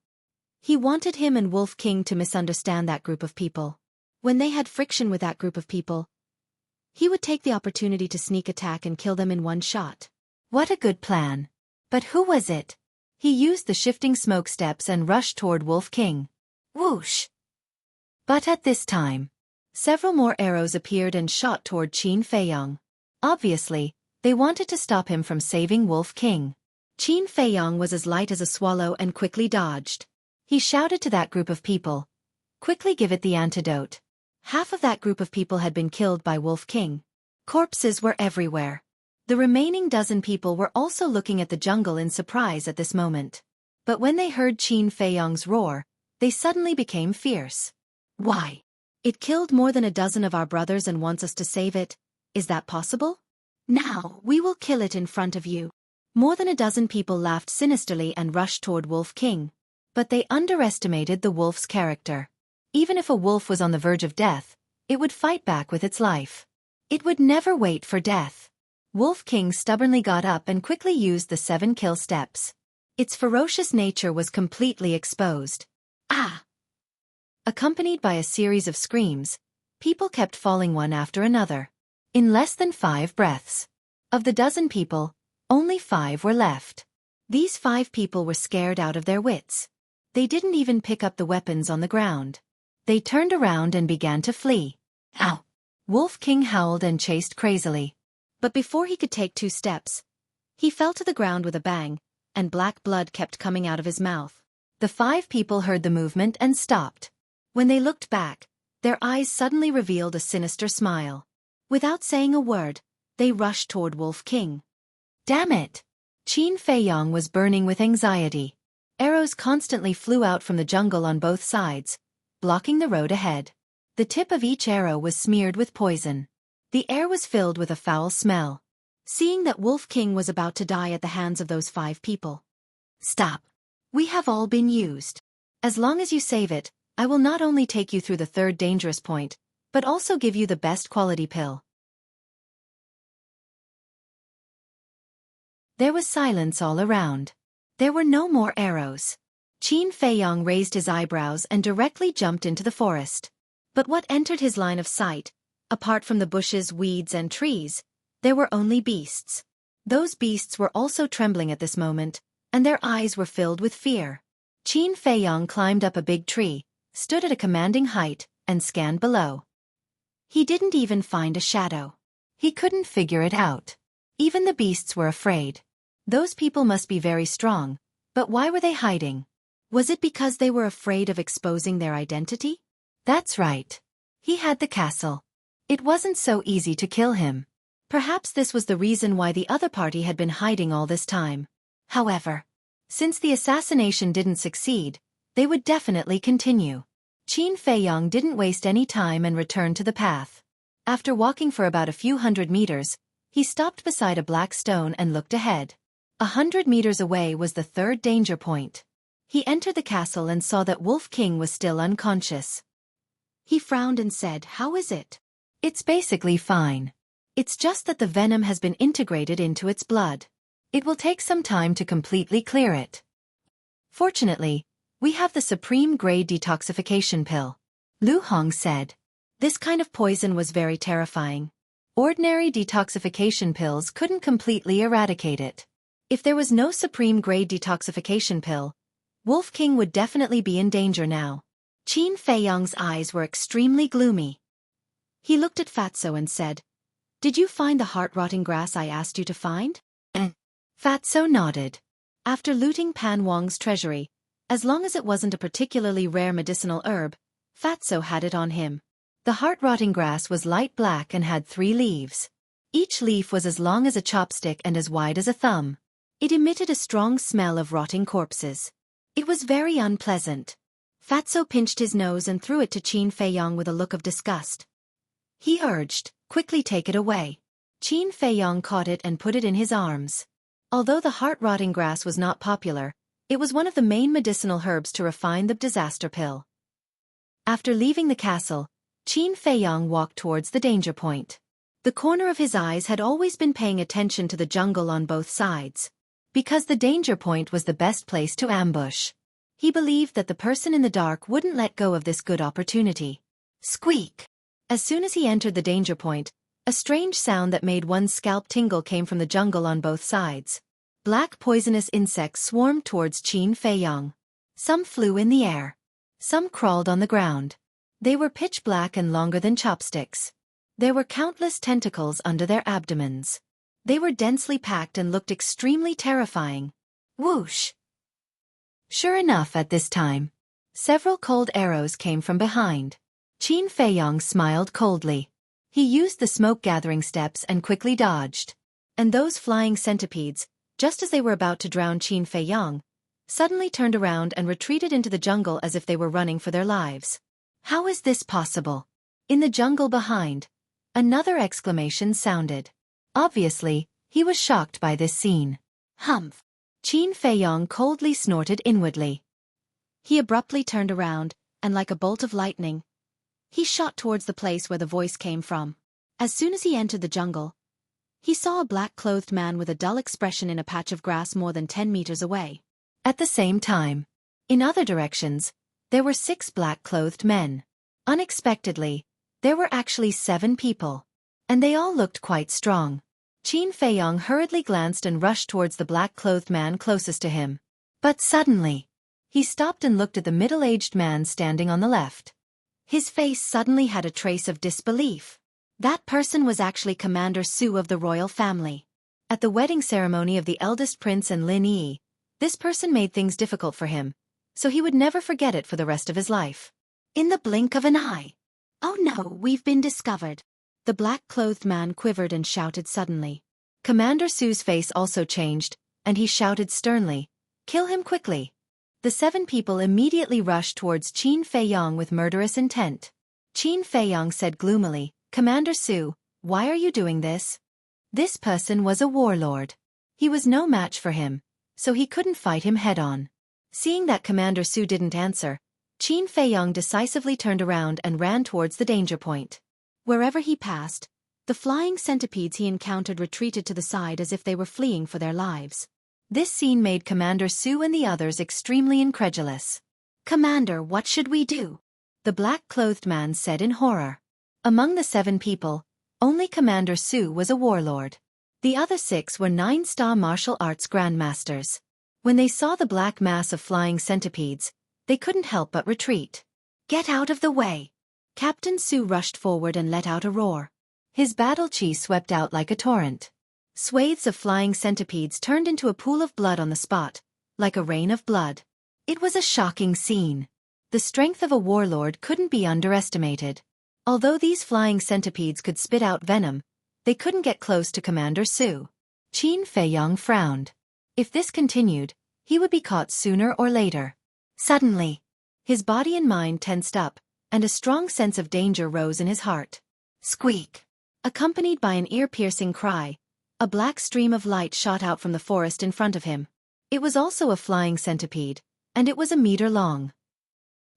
He wanted him and Wolf King to misunderstand that group of people. When they had friction with that group of people, he would take the opportunity to sneak attack and kill them in one shot. What a good plan. But who was it? He used the shifting smoke steps and rushed toward Wolf King. Whoosh! But at this time, several more arrows appeared and shot toward Qin Feiyong. Obviously, they wanted to stop him from saving Wolf King. Qin Feiyong was as light as a swallow and quickly dodged. He shouted to that group of people, "Quickly give it the antidote." Half of that group of people had been killed by Wolf King. Corpses were everywhere. The remaining dozen people were also looking at the jungle in surprise at this moment. But when they heard Qin Feiyong's roar, they suddenly became fierce. Why? It killed more than a dozen of our brothers and wants us to save it. Is that possible? Now, we will kill it in front of you. More than a dozen people laughed sinisterly and rushed toward Wolf King. But they underestimated the wolf's character. Even if a wolf was on the verge of death, it would fight back with its life. It would never wait for death. Wolf King stubbornly got up and quickly used the 7 kill steps. Its ferocious nature was completely exposed. Ah! Accompanied by a series of screams, people kept falling one after another. In less than 5 breaths. Of the dozen people, only 5 were left. These 5 people were scared out of their wits. They didn't even pick up the weapons on the ground. They turned around and began to flee. Ow! Wolf King howled and chased crazily. But before he could take 2 steps, he fell to the ground with a bang, and black blood kept coming out of his mouth. The 5 people heard the movement and stopped. When they looked back, their eyes suddenly revealed a sinister smile. Without saying a word, they rushed toward Wolf King. Damn it! Qin Feiyong was burning with anxiety. Arrows constantly flew out from the jungle on both sides, blocking the road ahead. The tip of each arrow was smeared with poison. The air was filled with a foul smell. Seeing that Wolf King was about to die at the hands of those 5 people. Stop. We have all been used. As long as you save it, I will not only take you through the 3rd dangerous point, but also give you the best quality pill. There was silence all around. There were no more arrows. Qin Feiyong raised his eyebrows and directly jumped into the forest. But what entered his line of sight, apart from the bushes, weeds, and trees, there were only beasts. Those beasts were also trembling at this moment, and their eyes were filled with fear. Qin Feiyong climbed up a big tree, stood at a commanding height, and scanned below. He didn't even find a shadow. He couldn't figure it out. Even the beasts were afraid. Those people must be very strong, but why were they hiding? Was it because they were afraid of exposing their identity? That's right. He had the castle. It wasn't so easy to kill him. Perhaps this was the reason why the other party had been hiding all this time. However, since the assassination didn't succeed, they would definitely continue. Qin Feiyong didn't waste any time and returned to the path. After walking for about a few hundred meters, he stopped beside a black stone and looked ahead. 100 meters away was the 3rd danger point. He entered the castle and saw that Wolf King was still unconscious. He frowned and said, "How is it?" "It's basically fine. It's just that the venom has been integrated into its blood. It will take some time to completely clear it. Fortunately, we have the supreme grade detoxification pill," Lu Hong said. This kind of poison was very terrifying. Ordinary detoxification pills couldn't completely eradicate it. If there was no supreme grade detoxification pill, Wolf King would definitely be in danger now. Qin Feiyong's eyes were extremely gloomy. He looked at Fatso and said, "Did you find the heart-rotting grass I asked you to find?" Fatso nodded. After looting Pan Wang's treasury, as long as it wasn't a particularly rare medicinal herb, Fatso had it on him. The heart-rotting grass was light black and had 3 leaves. Each leaf was as long as a chopstick and as wide as a thumb. It emitted a strong smell of rotting corpses. It was very unpleasant. Fatso pinched his nose and threw it to Qin Feiyong with a look of disgust. He urged, "Quickly take it away." Qin Feiyong caught it and put it in his arms. Although the heart-rotting grass was not popular, it was one of the main medicinal herbs to refine the disaster pill. After leaving the castle, Qin Feiyong walked towards the danger point. The corner of his eyes had always been paying attention to the jungle on both sides. Because the danger point was the best place to ambush. He believed that the person in the dark wouldn't let go of this good opportunity. Squeak! As soon as he entered the danger point, a strange sound that made one's scalp tingle came from the jungle on both sides. Black poisonous insects swarmed towards Qin Feiyong. Some flew in the air. Some crawled on the ground. They were pitch black and longer than chopsticks. There were countless tentacles under their abdomens. They were densely packed and looked extremely terrifying. Whoosh! Sure enough, at this time, several cold arrows came from behind. Qin Feiyong smiled coldly. He used the smoke-gathering steps and quickly dodged. And those flying centipedes, just as they were about to drown Qin Feiyong, suddenly turned around and retreated into the jungle as if they were running for their lives. How is this possible? In the jungle behind, another exclamation sounded. Obviously, he was shocked by this scene. Humph! Qin Feiyong coldly snorted inwardly. He abruptly turned around, and like a bolt of lightning, he shot towards the place where the voice came from. As soon as he entered the jungle, he saw a black-clothed man with a dull expression in a patch of grass more than 10 meters away. At the same time, in other directions, there were 6 black-clothed men. Unexpectedly, there were actually 7 people. And they all looked quite strong. Qin Feiyong hurriedly glanced and rushed towards the black-clothed man closest to him. But suddenly, he stopped and looked at the middle-aged man standing on the left. His face suddenly had a trace of disbelief. That person was actually Commander Su of the royal family. At the wedding ceremony of the eldest prince and Lin Yi, this person made things difficult for him, so he would never forget it for the rest of his life. In the blink of an eye. "Oh no, we've been discovered." The black-clothed man quivered and shouted suddenly. Commander Su's face also changed, and he shouted sternly, "Kill him quickly." The 7 people immediately rushed towards Qin Feiyong with murderous intent. Qin Feiyong said gloomily, "Commander Su, why are you doing this?" This person was a warlord. He was no match for him, so he couldn't fight him head-on. Seeing that Commander Su didn't answer, Qin Feiyong decisively turned around and ran towards the danger point. Wherever he passed, the flying centipedes he encountered retreated to the side as if they were fleeing for their lives. This scene made Commander Su and the others extremely incredulous. "Commander, what should we do?" the black-clothed man said in horror. Among the 7 people, only Commander Su was a warlord. The other 6 were 9-star martial arts grandmasters. When they saw the black mass of flying centipedes, they couldn't help but retreat. "Get out of the way!" Captain Su rushed forward and let out a roar. His battle chi swept out like a torrent. Swathes of flying centipedes turned into a pool of blood on the spot, like a rain of blood. It was a shocking scene. The strength of a warlord couldn't be underestimated. Although these flying centipedes could spit out venom, they couldn't get close to Commander Su. Qin Feiyong frowned. If this continued, he would be caught sooner or later. Suddenly, his body and mind tensed up, and a strong sense of danger rose in his heart. Squeak! Accompanied by an ear-piercing cry, a black stream of light shot out from the forest in front of him. It was also a flying centipede, and it was a meter long.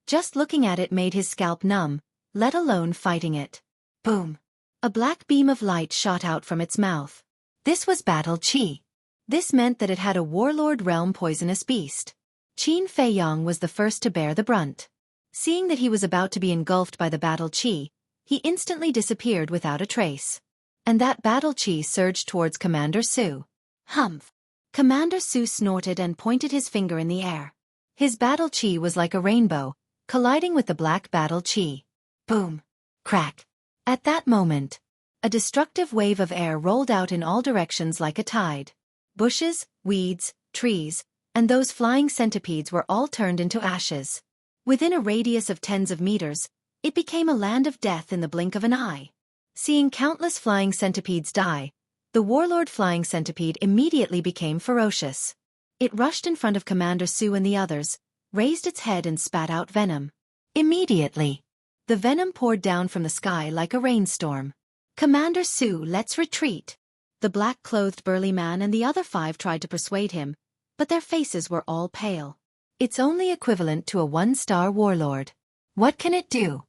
Just looking at it made his scalp numb, let alone fighting it. Boom! A black beam of light shot out from its mouth. This was battle chi. This meant that it had a warlord realm poisonous beast. Qin Feiyong was the first to bear the brunt. Seeing that he was about to be engulfed by the battle chi, he instantly disappeared without a trace. And that battle chi surged towards Commander Su. Humph! Commander Su snorted and pointed his finger in the air. His battle chi was like a rainbow, colliding with the black battle chi. Boom! Crack! At that moment, a destructive wave of air rolled out in all directions like a tide. Bushes, weeds, trees, and those flying centipedes were all turned into ashes. Within a radius of tens of meters, it became a land of death in the blink of an eye. Seeing countless flying centipedes die, the warlord flying centipede immediately became ferocious. It rushed in front of Commander Su and the others, raised its head and spat out venom. Immediately, the venom poured down from the sky like a rainstorm. "Commander Su, let's retreat." The black-clothed burly man and the other 5 tried to persuade him, but their faces were all pale. It's only equivalent to a 1-star warlord. What can it do?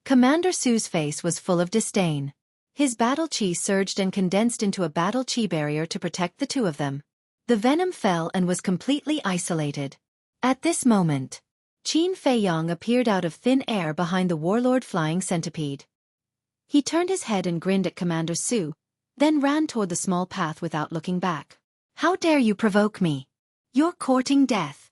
Commander Su's face was full of disdain. His battle chi surged and condensed into a battle chi barrier to protect the 2 of them. The venom fell and was completely isolated. At this moment, Qin Feiyong appeared out of thin air behind the warlord flying centipede. He turned his head and grinned at Commander Su, then ran toward the small path without looking back. "How dare you provoke me? You're courting death."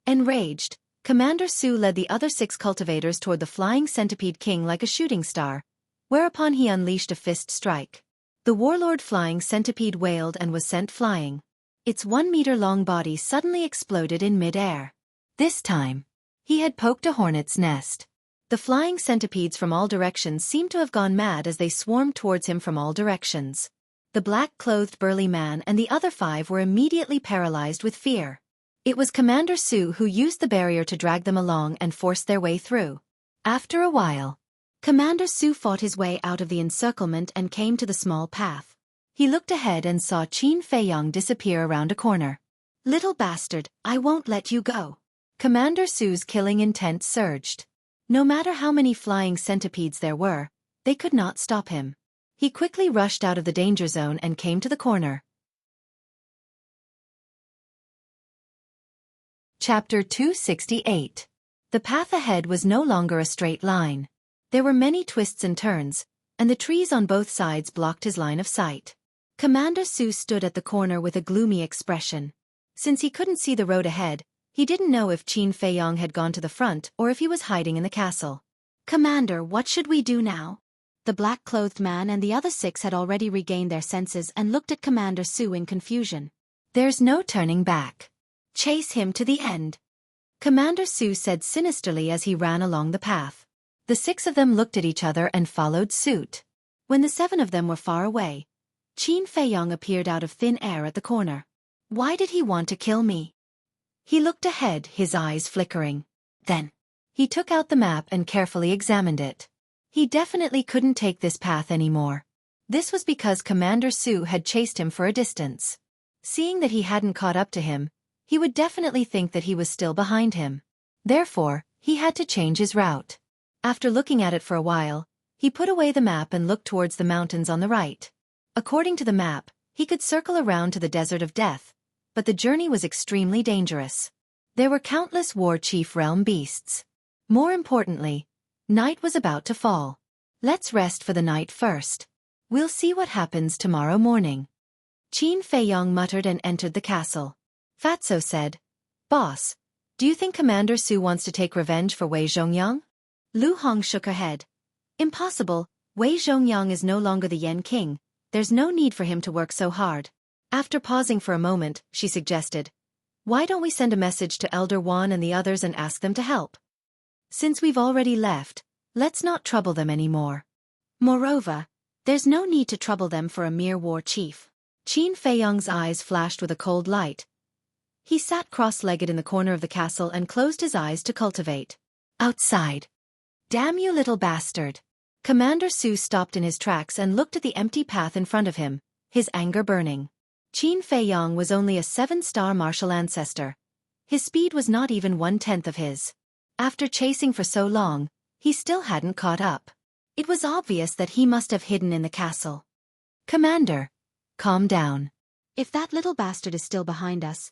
Enraged, Commander Su led the other 6 cultivators toward the flying centipede king like a shooting star, whereupon he unleashed a fist strike. The warlord flying centipede wailed and was sent flying. Its 1-meter-long body suddenly exploded in mid-air. This time, he had poked a hornet's nest. The flying centipedes from all directions seemed to have gone mad as they swarmed towards him from all directions. The black-clothed burly man and the other 5 were immediately paralyzed with fear. It was Commander Su who used the barrier to drag them along and force their way through. After a while, Commander Su fought his way out of the encirclement and came to the small path. He looked ahead and saw Qin Feiyong disappear around a corner. "Little bastard, I won't let you go." Commander Su's killing intent surged. No matter how many flying centipedes there were, they could not stop him. He quickly rushed out of the danger zone and came to the corner. Chapter 268. The path ahead was no longer a straight line. There were many twists and turns, and the trees on both sides blocked his line of sight. Commander Su stood at the corner with a gloomy expression. Since he couldn't see the road ahead, he didn't know if Qin Feiyong had gone to the front or if he was hiding in the castle. "Commander, what should we do now?" The black-clothed man and the other 6 had already regained their senses and looked at Commander Su in confusion. "There's no turning back. Chase him to the end," Commander Su said sinisterly as he ran along the path. The 6 of them looked at each other and followed suit. When the 7 of them were far away, Qin Feiyong appeared out of thin air at the corner. Why did he want to kill me? He looked ahead, his eyes flickering. Then, he took out the map and carefully examined it. He definitely couldn't take this path anymore. This was because Commander Su had chased him for a distance. Seeing that he hadn't caught up to him, he would definitely think that he was still behind him. Therefore, he had to change his route. After looking at it for a while, he put away the map and looked towards the mountains on the right. According to the map, he could circle around to the Desert of Death, but the journey was extremely dangerous. There were countless war chief realm beasts. More importantly, night was about to fall. "Let's rest for the night first. We'll see what happens tomorrow morning," Qin Feiyong muttered and entered the castle. Fatso said, "Boss, do you think Commander Su wants to take revenge for Wei Zhongyang?" Lu Hong shook her head. "Impossible, Wei Zhongyang is no longer the Yen King. There's no need for him to work so hard." After pausing for a moment, she suggested, "Why don't we send a message to Elder Wan and the others and ask them to help? Since we've already left, let's not trouble them anymore. Moreover, there's no need to trouble them for a mere war chief." Qin Feiyong's eyes flashed with a cold light. He sat cross-legged in the corner of the castle and closed his eyes to cultivate. "Outside. Damn you little bastard." Commander Su stopped in his tracks and looked at the empty path in front of him, his anger burning. Qin Feiyong was only a 7-star martial ancestor. His speed was not even 1/10 of his. After chasing for so long, he still hadn't caught up. It was obvious that he must have hidden in the castle. "Commander, calm down. If that little bastard is still behind us,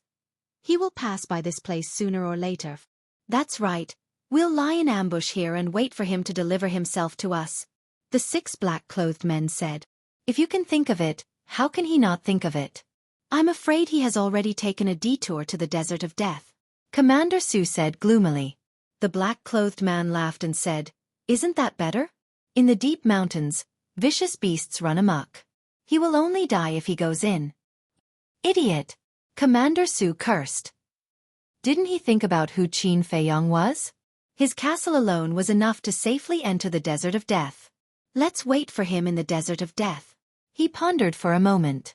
he will pass by this place sooner or later. That's right, we'll lie in ambush here and wait for him to deliver himself to us," the 6 black-clothed men said. "If you can think of it, how can he not think of it? I'm afraid he has already taken a detour to the Desert of Death," Commander Su said gloomily. The black-clothed man laughed and said, "Isn't that better? In the deep mountains, vicious beasts run amok. He will only die if he goes in." "Idiot!" Commander Su cursed. Didn't he think about who Qin Feiyong was? His castle alone was enough to safely enter the Desert of Death. "Let's wait for him in the Desert of Death." He pondered for a moment.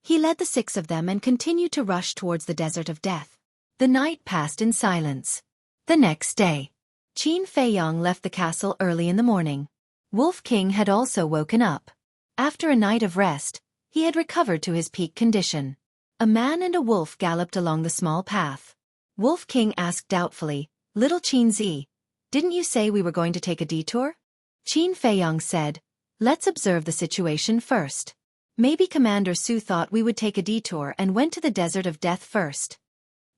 He led the 6 of them and continued to rush towards the Desert of Death. The night passed in silence. The next day, Qin Feiyong left the castle early in the morning. Wolf King had also woken up. After a night of rest, he had recovered to his peak condition. A man and a wolf galloped along the small path. Wolf King asked doubtfully, "Little Qin Zi, didn't you say we were going to take a detour?" Qin Feiyong said, "Let's observe the situation first. Maybe Commander Su thought we would take a detour and went to the Desert of Death first.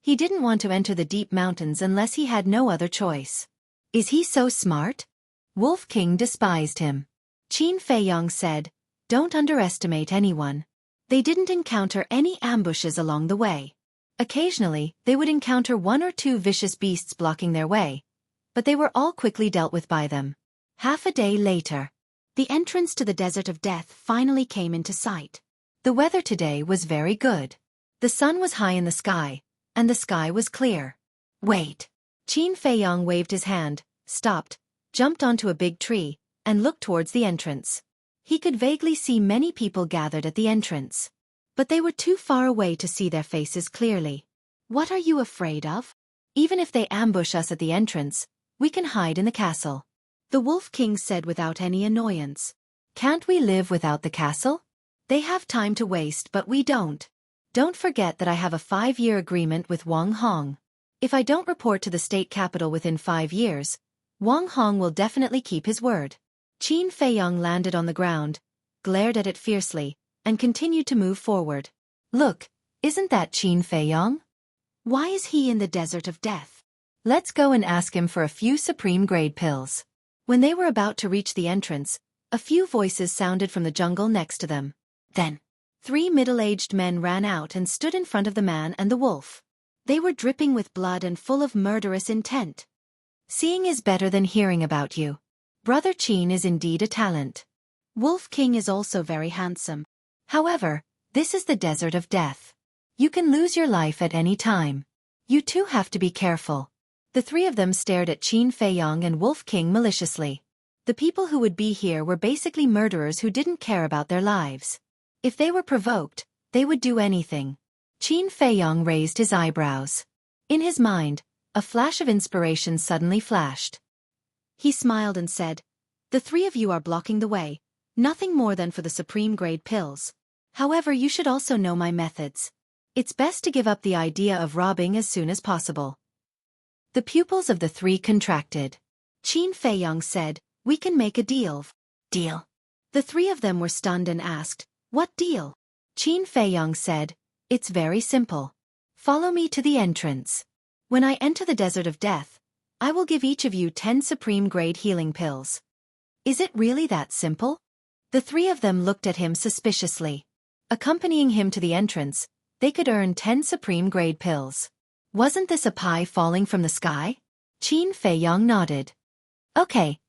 He didn't want to enter the deep mountains unless he had no other choice. Is he so smart?" Wolf King despised him. Qin Feiyong said, "Don't underestimate anyone. They didn't encounter any ambushes along the way. Occasionally, they would encounter 1 or 2 vicious beasts blocking their way, but they were all quickly dealt with by them." Half a day later, the entrance to the Desert of Death finally came into sight. The weather today was very good. The sun was high in the sky, and the sky was clear. "Wait." Qin Feiyong waved his hand, stopped, jumped onto a big tree, and looked towards the entrance. He could vaguely see many people gathered at the entrance, but they were too far away to see their faces clearly. "What are you afraid of? Even if they ambush us at the entrance, we can hide in the castle," the Wolf King said without any annoyance. "Can't we live without the castle? They have time to waste but we don't. Don't forget that I have a 5-year agreement with Wang Hong. If I don't report to the state capital within 5 years, Wang Hong will definitely keep his word." Qin Feiyong landed on the ground, glared at it fiercely, and continued to move forward. "Look, isn't that Qin Feiyong? Why is he in the Desert of Death? Let's go and ask him for a few supreme-grade pills." When they were about to reach the entrance, a few voices sounded from the jungle next to them. Then, 3 middle-aged men ran out and stood in front of the man and the wolf. They were dripping with blood and full of murderous intent. Seeing is better than hearing about you. Brother Qin is indeed a talent. Wolf King is also very handsome. However, this is the desert of death. You can lose your life at any time. You too have to be careful. The three of them stared at Qin Feiyong and Wolf King maliciously. The people who would be here were basically murderers who didn't care about their lives. If they were provoked, they would do anything. Qin Feiyong raised his eyebrows. In his mind, a flash of inspiration suddenly flashed. He smiled and said, "The three of you are blocking the way, nothing more than for the supreme-grade pills. However, you should also know my methods. It's best to give up the idea of robbing as soon as possible." The pupils of the three contracted. Qin Feiyong said, "We can make a deal." "Deal?" The three of them were stunned and asked, "What deal?" Qin Feiyong said, "It's very simple. Follow me to the entrance. When I enter the desert of death, I will give each of you 10 supreme-grade healing pills." "Is it really that simple?" The three of them looked at him suspiciously. Accompanying him to the entrance, they could earn 10 supreme-grade pills. Wasn't this a pie falling from the sky? Qin Feiyong nodded. Okay.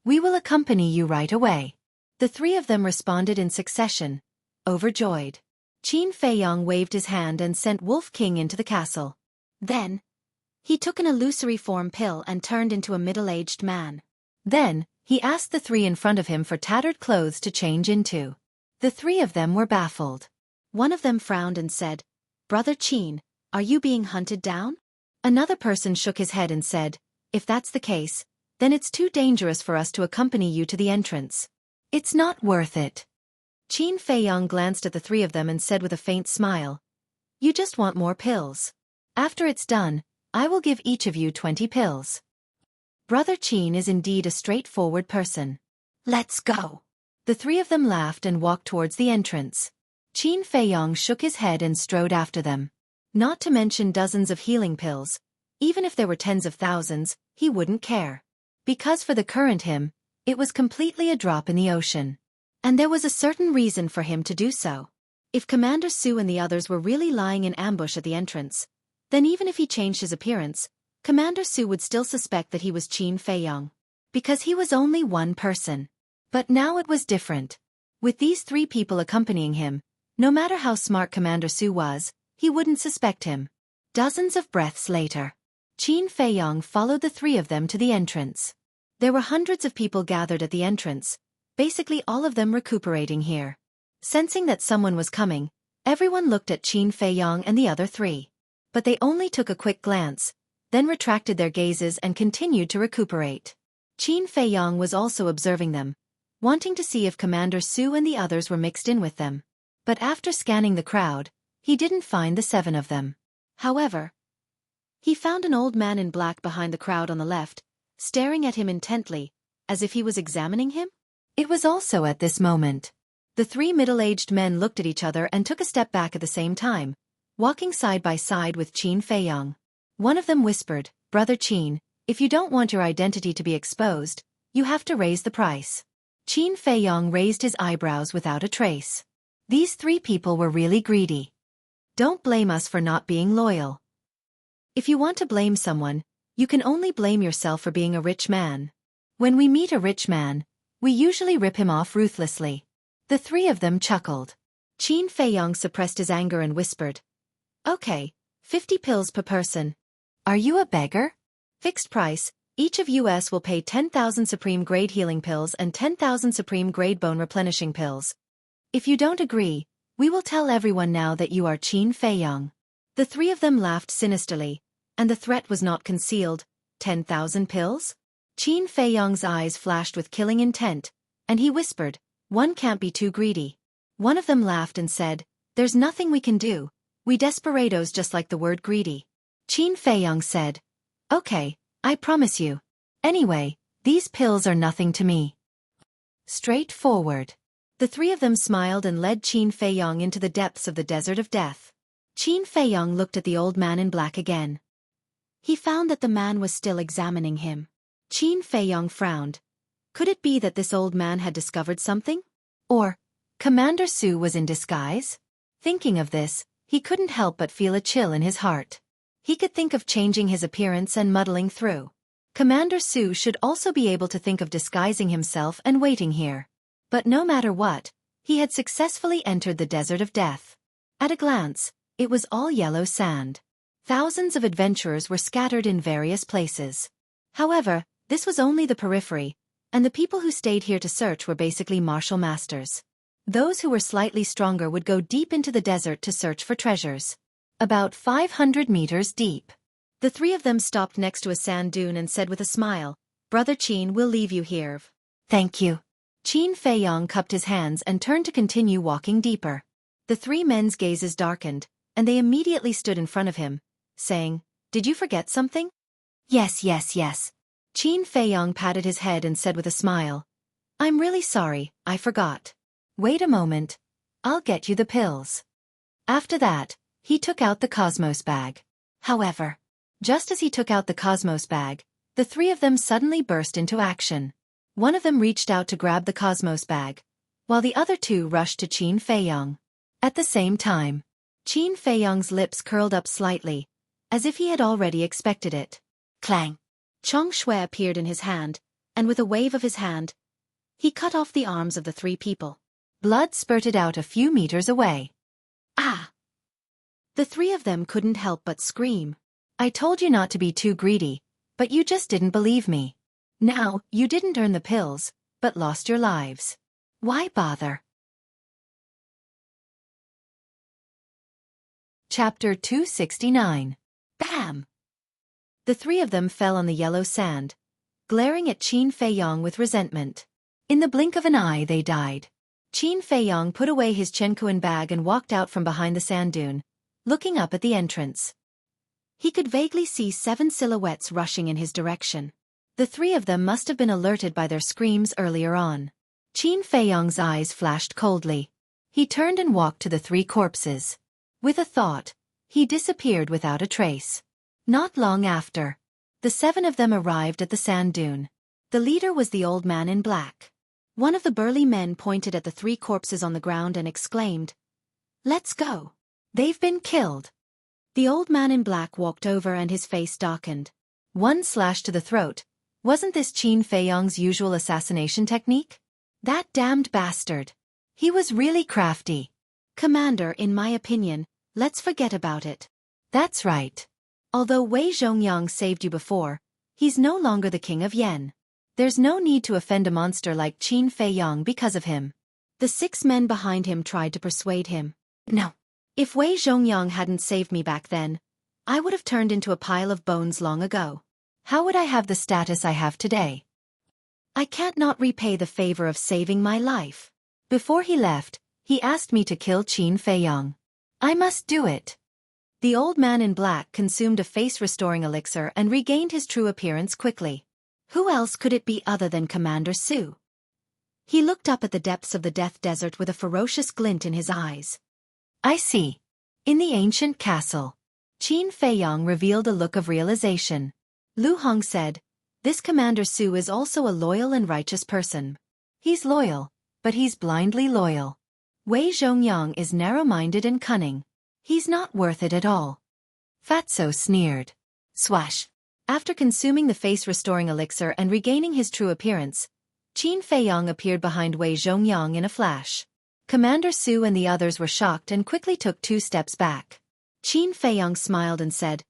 We will accompany you right away." The three of them responded in succession, overjoyed. Qin Feiyong waved his hand and sent Wolf King into the castle. Then, he took an illusory form pill and turned into a middle-aged man. Then, he asked the three in front of him for tattered clothes to change into. The three of them were baffled. One of them frowned and said, "Brother Qin, are you being hunted down?" Another person shook his head and said, "If that's the case, then it's too dangerous for us to accompany you to the entrance. It's not worth it." Qin Feiyong glanced at the three of them and said with a faint smile, "You just want more pills. After it's done, I will give each of you 20 pills." Brother Qin is indeed a straightforward person. "Let's go." The three of them laughed and walked towards the entrance. Qin Feiyong shook his head and strode after them. Not to mention dozens of healing pills. Even if there were tens of thousands, he wouldn't care. Because for the current him, it was completely a drop in the ocean. And there was a certain reason for him to do so. If Commander Su and the others were really lying in ambush at the entrance, then even if he changed his appearance, Commander Su would still suspect that he was Qin Feiyong. Because he was only one person. But now it was different. With these three people accompanying him, no matter how smart Commander Su was, he wouldn't suspect him. Dozens of breaths later, Qin Feiyong followed the three of them to the entrance. There were hundreds of people gathered at the entrance, basically all of them recuperating here. Sensing that someone was coming, everyone looked at Qin Feiyong and the other three. But they only took a quick glance, then retracted their gazes and continued to recuperate. Qin Feiyong was also observing them, wanting to see if Commander Su and the others were mixed in with them. But after scanning the crowd, he didn't find the 7 of them. However, he found an old man in black behind the crowd on the left, staring at him intently, as if he was examining him. It was also at this moment. The three middle-aged men looked at each other and took a step back at the same time, walking side by side with Qin Feiyong. One of them whispered, "Brother Qin, if you don't want your identity to be exposed, you have to raise the price." Qin Feiyong raised his eyebrows without a trace. These three people were really greedy. Don't blame us for not being loyal. If you want to blame someone, you can only blame yourself for being a rich man. When we meet a rich man, we usually rip him off ruthlessly. The three of them chuckled. Qin Feiyong suppressed his anger and whispered, "Okay, 50 pills per person. Are you a beggar? Fixed price, each of us will pay 10,000 supreme-grade healing pills and 10,000 supreme-grade bone-replenishing pills. If you don't agree, we will tell everyone now that you are Qin Feiyong." The three of them laughed sinisterly, and the threat was not concealed. 10,000 pills? Qin Feiyong's eyes flashed with killing intent, and he whispered, "One can't be too greedy." One of them laughed and said, "There's nothing we can do. We desperados just like the word greedy." Qin Feiyong said, "Okay, I promise you. Anyway, these pills are nothing to me." Straightforward. The three of them smiled and led Qin Feiyong into the depths of the desert of death. Qin Feiyong looked at the old man in black again. He found that the man was still examining him. Qin Feiyong frowned. Could it be that this old man had discovered something? Or, Commander Su was in disguise? Thinking of this, he couldn't help but feel a chill in his heart. He could think of changing his appearance and muddling through. Commander Su should also be able to think of disguising himself and waiting here. But no matter what, he had successfully entered the desert of death. At a glance, it was all yellow sand. Thousands of adventurers were scattered in various places. However, this was only the periphery, and the people who stayed here to search were basically martial masters. Those who were slightly stronger would go deep into the desert to search for treasures. About 500 meters deep. The three of them stopped next to a sand dune and said with a smile, "Brother Qin, we'll leave you here." "Thank you." Qin Feiyong cupped his hands and turned to continue walking deeper. The three men's gazes darkened, and they immediately stood in front of him, saying, "Did you forget something?" Yes. Qin Feiyong patted his head and said with a smile, "I'm really sorry, I forgot. Wait a moment. I'll get you the pills." After that, he took out the Cosmos bag. However, just as he took out the Cosmos bag, the three of them suddenly burst into action. One of them reached out to grab the Cosmos bag, while the other two rushed to Qin Feiyong. At the same time, Qin Feiyong's lips curled up slightly, as if he had already expected it. Clang! Chong Shui appeared in his hand, and with a wave of his hand, he cut off the arms of the three people. Blood spurted out a few meters away. Ah! The three of them couldn't help but scream. I told you not to be too greedy, but you just didn't believe me. Now, you didn't earn the pills, but lost your lives. Why bother? Chapter 269. Bam! The three of them fell on the yellow sand, glaring at Qin Feiyong with resentment. In the blink of an eye they died. Qin Feiyong put away his Chenkuan bag and walked out from behind the sand dune, looking up at the entrance. He could vaguely see 7 silhouettes rushing in his direction. The three of them must have been alerted by their screams earlier on. Qin Feiyong's eyes flashed coldly. He turned and walked to the 3 corpses. With a thought, he disappeared without a trace. Not long after, the 7 of them arrived at the sand dune. The leader was the old man in black. One of the burly men pointed at the 3 corpses on the ground and exclaimed, "Let's go. They've been killed." The old man in black walked over and his face darkened. One slash to the throat. Wasn't this Qin Feiyong's usual assassination technique? That damned bastard. He was really crafty. Commander, in my opinion, let's forget about it. That's right. Although Wei Zhongyang saved you before, he's no longer the king of Yen. There's no need to offend a monster like Qin Feiyong because of him. The 6 men behind him tried to persuade him. No. If Wei Zhongyang hadn't saved me back then, I would have turned into a pile of bones long ago. How would I have the status I have today? I can't not repay the favor of saving my life. Before he left, he asked me to kill Qin Feiyong. I must do it. The old man in black consumed a face-restoring elixir and regained his true appearance quickly. Who else could it be other than Commander Su? He looked up at the depths of the Death Desert with a ferocious glint in his eyes. I see. In the ancient castle. Qin Feiyong revealed a look of realization. Lu Hong said, "This Commander Su is also a loyal and righteous person. He's loyal, but he's blindly loyal. Wei Zhongyang is narrow-minded and cunning. He's not worth it at all." Fatso sneered. Swash. After consuming the face-restoring elixir and regaining his true appearance, Qin Feiyong appeared behind Wei Zhongyang in a flash. Commander Su and the others were shocked and quickly took 2 steps back. Qin Feiyong smiled and said,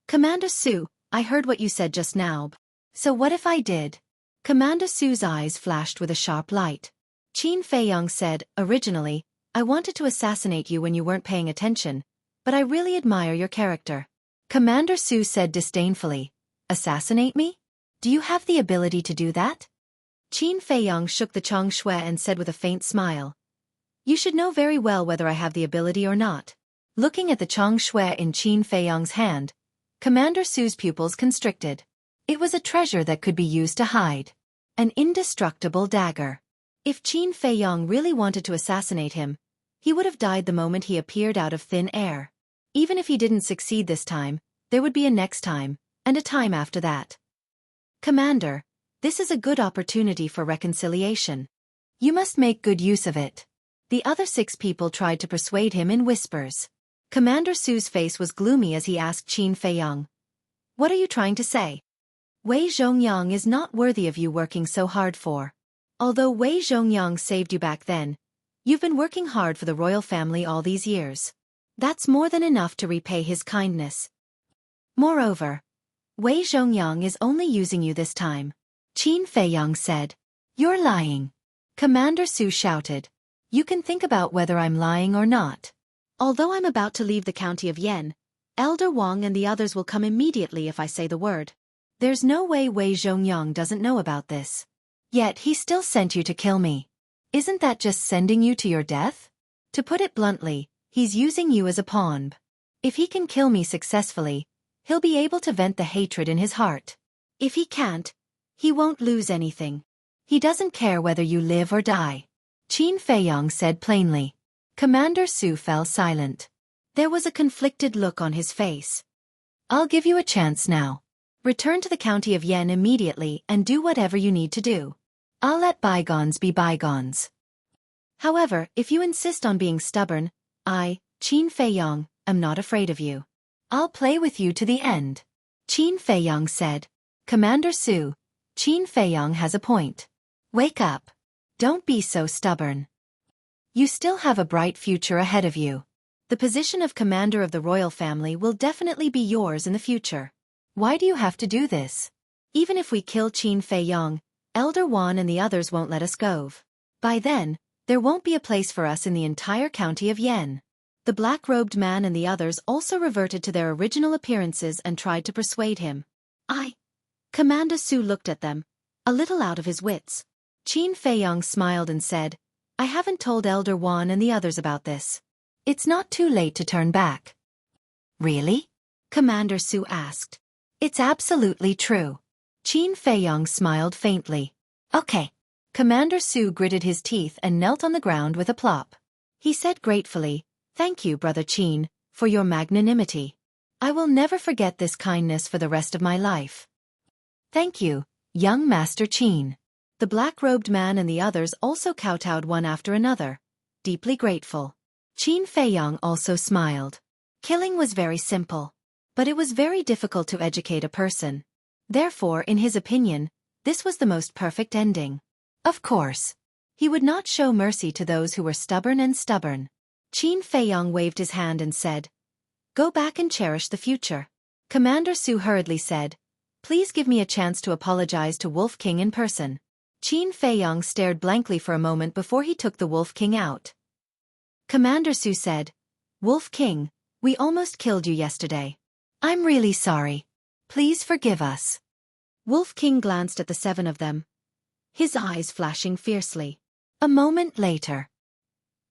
"Commander Su, I heard what you said just now. So what if I did?" Commander Su's eyes flashed with a sharp light. Qin Feiyong said, "Originally, I wanted to assassinate you when you weren't paying attention, but I really admire your character." Commander Su said disdainfully, "Assassinate me? Do you have the ability to do that?" Qin Feiyong shook the Chong Shui and said with a faint smile, "You should know very well whether I have the ability or not." Looking at the Chong Shui in Qin Feiyong's hand, Commander Su's pupils constricted. It was a treasure that could be used to hide. An indestructible dagger. If Qin Feiyong really wanted to assassinate him, he would have died the moment he appeared out of thin air. Even if he didn't succeed this time, there would be a next time, and a time after that. Commander, this is a good opportunity for reconciliation. You must make good use of it. The other 6 people tried to persuade him in whispers. Commander Su's face was gloomy as he asked Qin Feiyang, "What are you trying to say? Wei Zhongyang is not worthy of you working so hard for. Although Wei Zhongyang saved you back then, you've been working hard for the royal family all these years. That's more than enough to repay his kindness. Moreover, Wei Zhongyang is only using you this time." Qin Feiyang said. "You're lying." Commander Su shouted. "You can think about whether I'm lying or not. Although I'm about to leave the county of Yen, Elder Wang and the others will come immediately if I say the word. There's no way Wei Zhongyang doesn't know about this. Yet he still sent you to kill me. Isn't that just sending you to your death? To put it bluntly, he's using you as a pawn. If he can kill me successfully, he'll be able to vent the hatred in his heart. If he can't, he won't lose anything. He doesn't care whether you live or die." Qin Feiyang said plainly. Commander Su fell silent. There was a conflicted look on his face. "I'll give you a chance now. Return to the county of Yen immediately and do whatever you need to do. I'll let bygones be bygones. However, if you insist on being stubborn, I, Qin Feiyang, am not afraid of you. I'll play with you to the end." Qin Feiyang said. "Commander Su, Qin Feiyang has a point. Wake up. Don't be so stubborn. You still have a bright future ahead of you. The position of commander of the royal family will definitely be yours in the future. Why do you have to do this? Even if we kill Qin Feiyang, Elder Wan and the others won't let us go. By then, there won't be a place for us in the entire county of Yen." The black-robed man and the others also reverted to their original appearances and tried to persuade him. Commander Su looked at them, a little out of his wits. Qin Feiyang smiled and said, "I haven't told Elder Wan and the others about this. It's not too late to turn back." "Really?" Commander Su asked. "It's absolutely true." Qin Feiyang smiled faintly. "Okay." Commander Su gritted his teeth and knelt on the ground with a plop. He said gratefully, "Thank you, Brother Qin, for your magnanimity. I will never forget this kindness for the rest of my life." "Thank you, young Master Qin." The black-robed man and the others also kowtowed one after another, deeply grateful. Qin Feiyang also smiled. Killing was very simple, but it was very difficult to educate a person. Therefore, in his opinion, this was the most perfect ending. Of course, he would not show mercy to those who were stubborn. Qin Feiyang waved his hand and said, "Go back and cherish the future." Commander Su hurriedly said, "Please give me a chance to apologize to Wolf King in person." Qin Feiyang stared blankly for a moment before he took the Wolf King out. Commander Su said, "Wolf King, we almost killed you yesterday. I'm really sorry. Please forgive us." Wolf King glanced at the 7 of them, his eyes flashing fiercely. A moment later,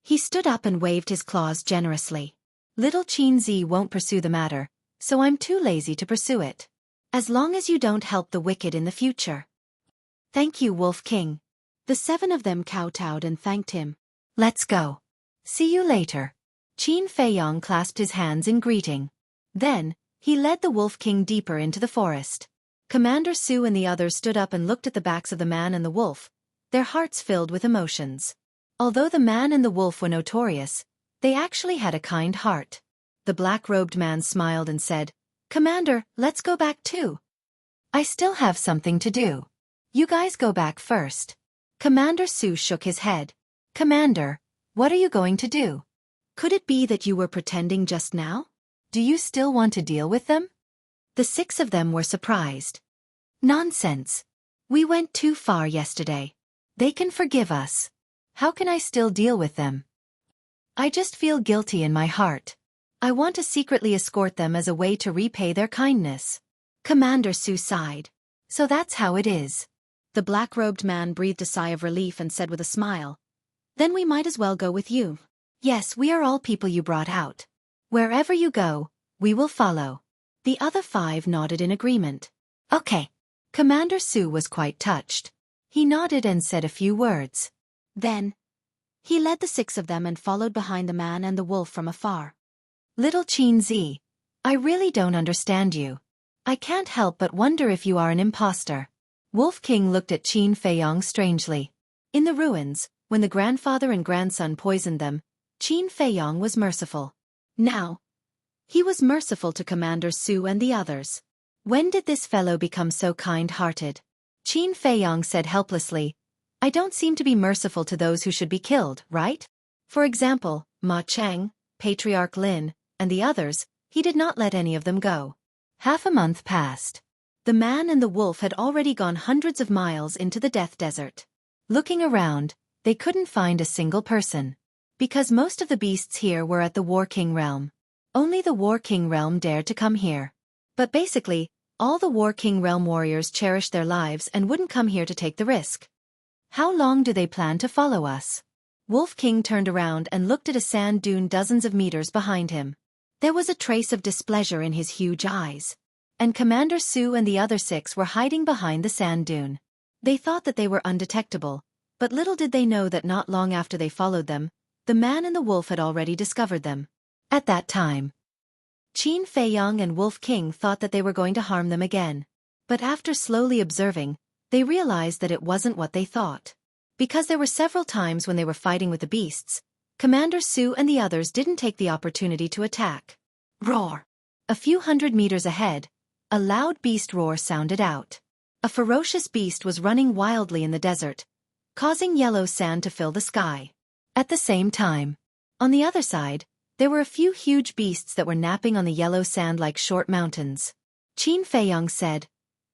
he stood up and waved his claws generously. "Little Qin Zi won't pursue the matter, so I'm too lazy to pursue it. As long as you don't help the wicked in the future." "Thank you, Wolf King." The 7 of them kowtowed and thanked him. "Let's go. See you later." Qin Feiyang clasped his hands in greeting. Then, he led the Wolf King deeper into the forest. Commander Su and the others stood up and looked at the backs of the man and the wolf, their hearts filled with emotions. Although the man and the wolf were notorious, they actually had a kind heart. The black-robed man smiled and said, "Commander, let's go back too. I still have something to do. You guys go back first." Commander Su shook his head. "Commander, what are you going to do? Could it be that you were pretending just now? Do you still want to deal with them?" The 6 of them were surprised. "Nonsense. We went too far yesterday. They can forgive us. How can I still deal with them? I just feel guilty in my heart. I want to secretly escort them as a way to repay their kindness." Commander Su sighed. "So that's how it is." The black-robed man breathed a sigh of relief and said with a smile, "Then we might as well go with you. Yes, we are all people you brought out. Wherever you go, we will follow." The other 5 nodded in agreement. "Okay." Commander Su was quite touched. He nodded and said a few words. Then, he led the 6 of them and followed behind the man and the wolf from afar. "Little Qin Zi, I really don't understand you. I can't help but wonder if you are an imposter." Wolf King looked at Qin Feiyang strangely. In the ruins, when the grandfather and grandson poisoned them, Qin Feiyong was merciful. Now, he was merciful to Commander Su and the others. When did this fellow become so kind-hearted? Qin Feiyong said helplessly, I don't seem to be merciful to those who should be killed, right? For example, Ma Cheng, Patriarch Lin, and the others, he did not let any of them go. Half a month passed. The man and the wolf had already gone hundreds of miles into the death desert. Looking around, they couldn't find a single person. Because most of the beasts here were at the War King realm. Only the War King realm dared to come here. But basically, all the War King realm warriors cherished their lives and wouldn't come here to take the risk. How long do they plan to follow us? Wolf King turned around and looked at a sand dune dozens of meters behind him. There was a trace of displeasure in his huge eyes. And Commander Su and the other 6 were hiding behind the sand dune. They thought that they were undetectable, but little did they know that not long after they followed them, the man and the wolf had already discovered them. At that time, Qin Feiyong and Wolf King thought that they were going to harm them again. But after slowly observing, they realized that it wasn't what they thought. Because there were several times when they were fighting with the beasts, Commander Su and the others didn't take the opportunity to attack. Roar! A few hundred meters ahead, a loud beast roar sounded out. A ferocious beast was running wildly in the desert, causing yellow sand to fill the sky. At the same time, on the other side, there were a few huge beasts that were napping on the yellow sand like short mountains. Qin Feiyong said,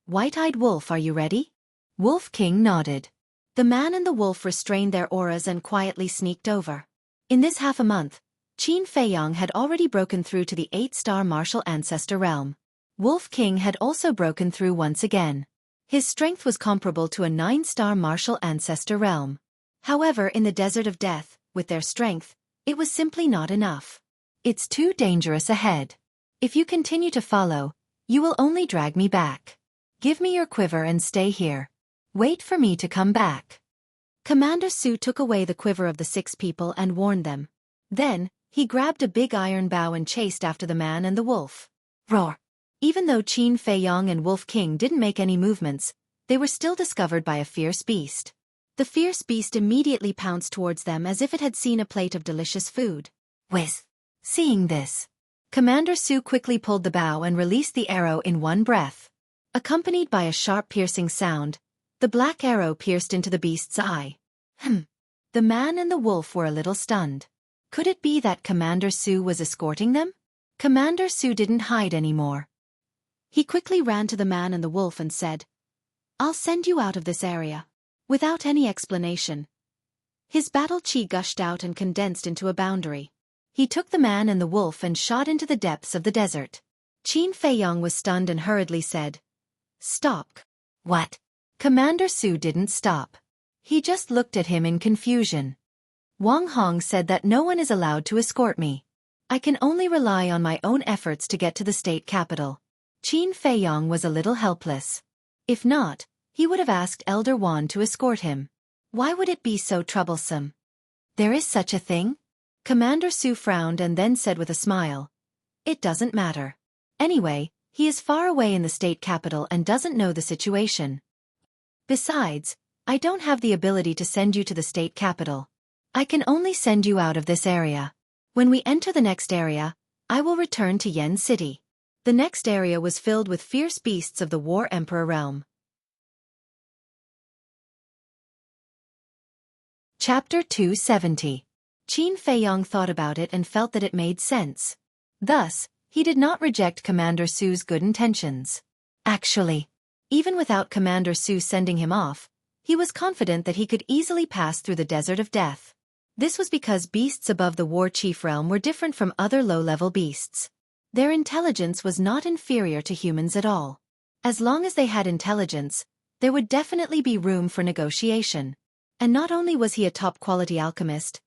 White-eyed wolf, are you ready? Wolf King nodded. The man and the wolf restrained their auras and quietly sneaked over. In this half a month, Qin Feiyong had already broken through to the 8-star martial ancestor realm. Wolf King had also broken through once again. His strength was comparable to a 9-star martial ancestor realm. However, in the desert of death, with their strength, it was simply not enough. It's too dangerous ahead. If you continue to follow, you will only drag me back. Give me your quiver and stay here. Wait for me to come back. Commander Su took away the quiver of the 6 people and warned them. Then, he grabbed a big iron bow and chased after the man and the wolf. Roar! Even though Qin Feiyong and Wolf King didn't make any movements, they were still discovered by a fierce beast. The fierce beast immediately pounced towards them as if it had seen a plate of delicious food. Whiz! Seeing this, Commander Su quickly pulled the bow and released the arrow in one breath. Accompanied by a sharp piercing sound, the black arrow pierced into the beast's eye. The man and the wolf were a little stunned. Could it be that Commander Su was escorting them? Commander Su didn't hide anymore. He quickly ran to the man and the wolf and said, I'll send you out of this area. Without any explanation. His battle chi gushed out and condensed into a boundary. He took the man and the wolf and shot into the depths of the desert. Qin Feiyong was stunned and hurriedly said, Stop. What? Commander Su didn't stop. He just looked at him in confusion. Wang Hong said that no one is allowed to escort me. I can only rely on my own efforts to get to the state capital. Qin Feiyong was a little helpless. If not, he would have asked Elder Wan to escort him. Why would it be so troublesome? There is such a thing? Commander Su frowned and then said with a smile, It doesn't matter. Anyway, he is far away in the state capital and doesn't know the situation. Besides, I don't have the ability to send you to the state capital. I can only send you out of this area. When we enter the next area, I will return to Yen City. The next area was filled with fierce beasts of the War Emperor realm. Chapter 270. Qin Feiyong thought about it and felt that it made sense. Thus, he did not reject Commander Su's good intentions. Actually, even without Commander Su sending him off, he was confident that he could easily pass through the desert of death. This was because beasts above the War Chief realm were different from other low-level beasts. Their intelligence was not inferior to humans at all. As long as they had intelligence, there would definitely be room for negotiation. And not only was he a top-quality alchemist,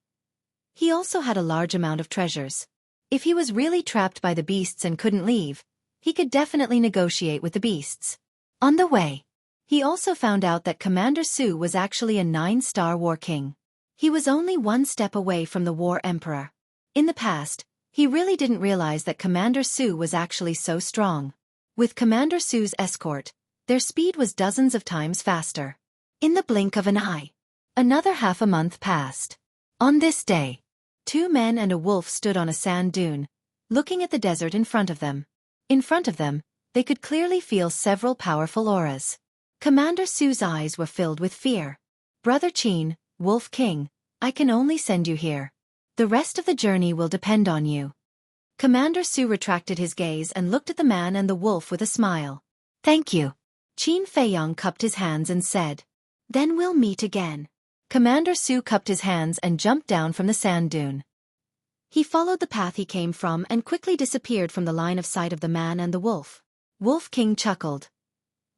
he also had a large amount of treasures. If he was really trapped by the beasts and couldn't leave, he could definitely negotiate with the beasts. On the way, he also found out that Commander Su was actually a 9-star war king. He was only one step away from the War Emperor. In the past, he really didn't realize that Commander Su was actually so strong. With Commander Su's escort, their speed was dozens of times faster. In the blink of an eye, Another half a month passed. On this day, 2 men and a wolf stood on a sand dune, looking at the desert in front of them. In front of them, they could clearly feel several powerful auras. Commander Su's eyes were filled with fear. Brother Qin, Wolf King, I can only send you here. The rest of the journey will depend on you. Commander Su retracted his gaze and looked at the man and the wolf with a smile. Thank you. Qin Feiyong cupped his hands and said, Then we'll meet again. Commander Su cupped his hands and jumped down from the sand dune. He followed the path he came from and quickly disappeared from the line of sight of the man and the wolf. Wolf King chuckled.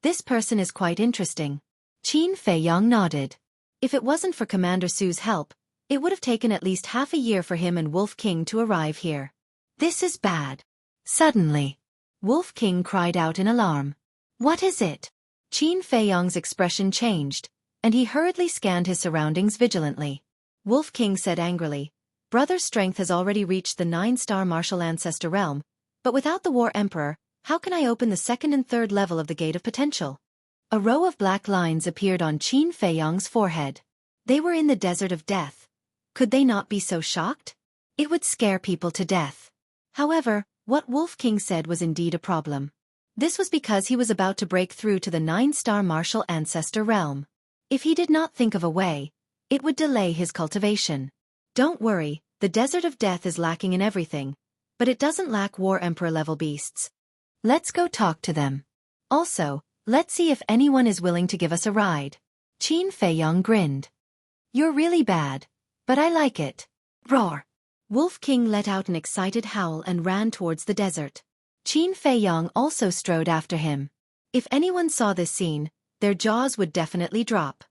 This person is quite interesting. Qin Feiyong nodded. If it wasn't for Commander Su's help, it would have taken at least half a year for him and Wolf King to arrive here. This is bad. Suddenly, Wolf King cried out in alarm. What is it? Qin Feiyong's expression changed, and he hurriedly scanned his surroundings vigilantly. Wolf King said angrily, Brother's strength has already reached the 9-star martial ancestor realm, but without the War Emperor, how can I open the 2nd and 3rd level of the Gate of Potential? A row of black lines appeared on Qin Feiyong's forehead. They were in the Desert of Death. Could they not be so shocked? It would scare people to death. However, what Wolf King said was indeed a problem. This was because he was about to break through to the 9-star martial ancestor realm. If he did not think of a way, it would delay his cultivation. Don't worry, the Desert of Death is lacking in everything, but it doesn't lack War Emperor level beasts. Let's go talk to them. Also, let's see if anyone is willing to give us a ride. Qin Feiyong grinned. You're really bad, but I like it. Roar! Wolf King let out an excited howl and ran towards the desert. Qin Feiyong also strode after him. If anyone saw this scene, their jaws would definitely drop.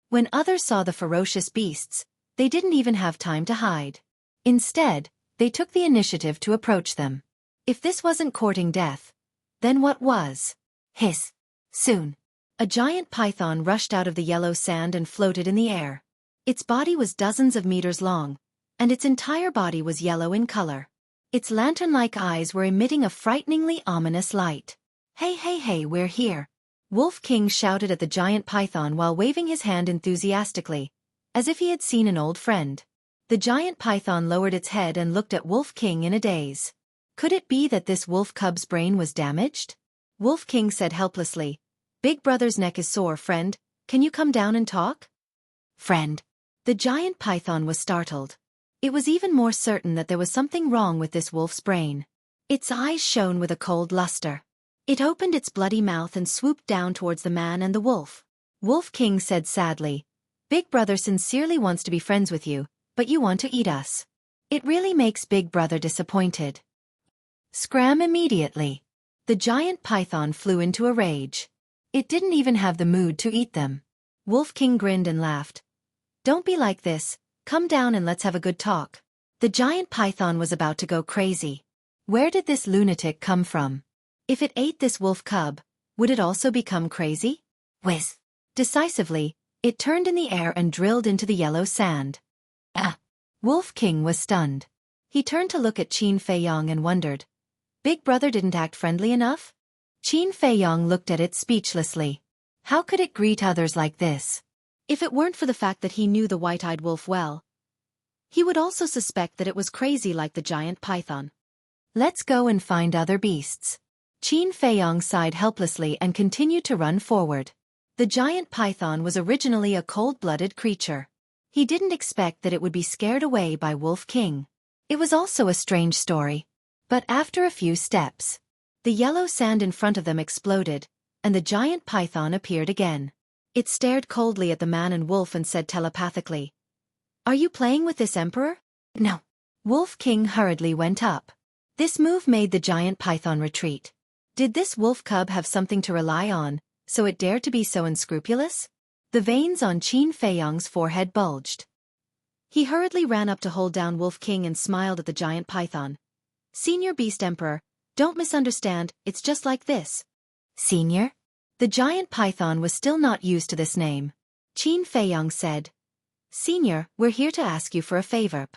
When others saw the ferocious beasts, they didn't even have time to hide. Instead, they took the initiative to approach them. If this wasn't courting death, then what was? Hiss! Soon, a giant python rushed out of the yellow sand and floated in the air. Its body was dozens of meters long, and its entire body was yellow in color. Its lantern-like eyes were emitting a frighteningly ominous light. Hey hey hey, we're here! Wolf King shouted at the giant python while waving his hand enthusiastically, as if he had seen an old friend. The giant python lowered its head and looked at Wolf King in a daze. Could it be that this wolf cub's brain was damaged? Wolf King said helplessly, Big Brother's neck is sore, friend, can you come down and talk? Friend. The giant python was startled. It was even more certain that there was something wrong with this wolf's brain. Its eyes shone with a cold luster. It opened its bloody mouth and swooped down towards the man and the wolf. Wolf King said sadly, Big Brother sincerely wants to be friends with you, but you want to eat us. It really makes Big Brother disappointed. Scram immediately. The giant python flew into a rage. It didn't even have the mood to eat them. Wolf King grinned and laughed. Don't be like this, come down and let's have a good talk. The giant python was about to go crazy. Where did this lunatic come from? If it ate this wolf cub, would it also become crazy? Whiz! Decisively, it turned in the air and drilled into the yellow sand. Ah! Wolf King was stunned. He turned to look at Qin Feiyong and wondered, Big Brother didn't act friendly enough? Qin Feiyong looked at it speechlessly. How could it greet others like this? If it weren't for the fact that he knew the white-eyed wolf well, he would also suspect that it was crazy like the giant python. Let's go and find other beasts. Qin Feiyong sighed helplessly and continued to run forward. The giant python was originally a cold-blooded creature. He didn't expect that it would be scared away by Wolf King. It was also a strange story. But after a few steps, the yellow sand in front of them exploded, and the giant python appeared again. It stared coldly at the man and wolf and said telepathically, Are you playing with this emperor? No. Wolf King hurriedly went up. This move made the giant python retreat. Did this wolf cub have something to rely on, so it dared to be so unscrupulous? The veins on Qin Feiyong's forehead bulged. He hurriedly ran up to hold down Wolf King and smiled at the giant python. Senior Beast Emperor, don't misunderstand, it's just like this. Senior? The giant python was still not used to this name. Qin Feiyong said, Senior, we're here to ask you for a favor.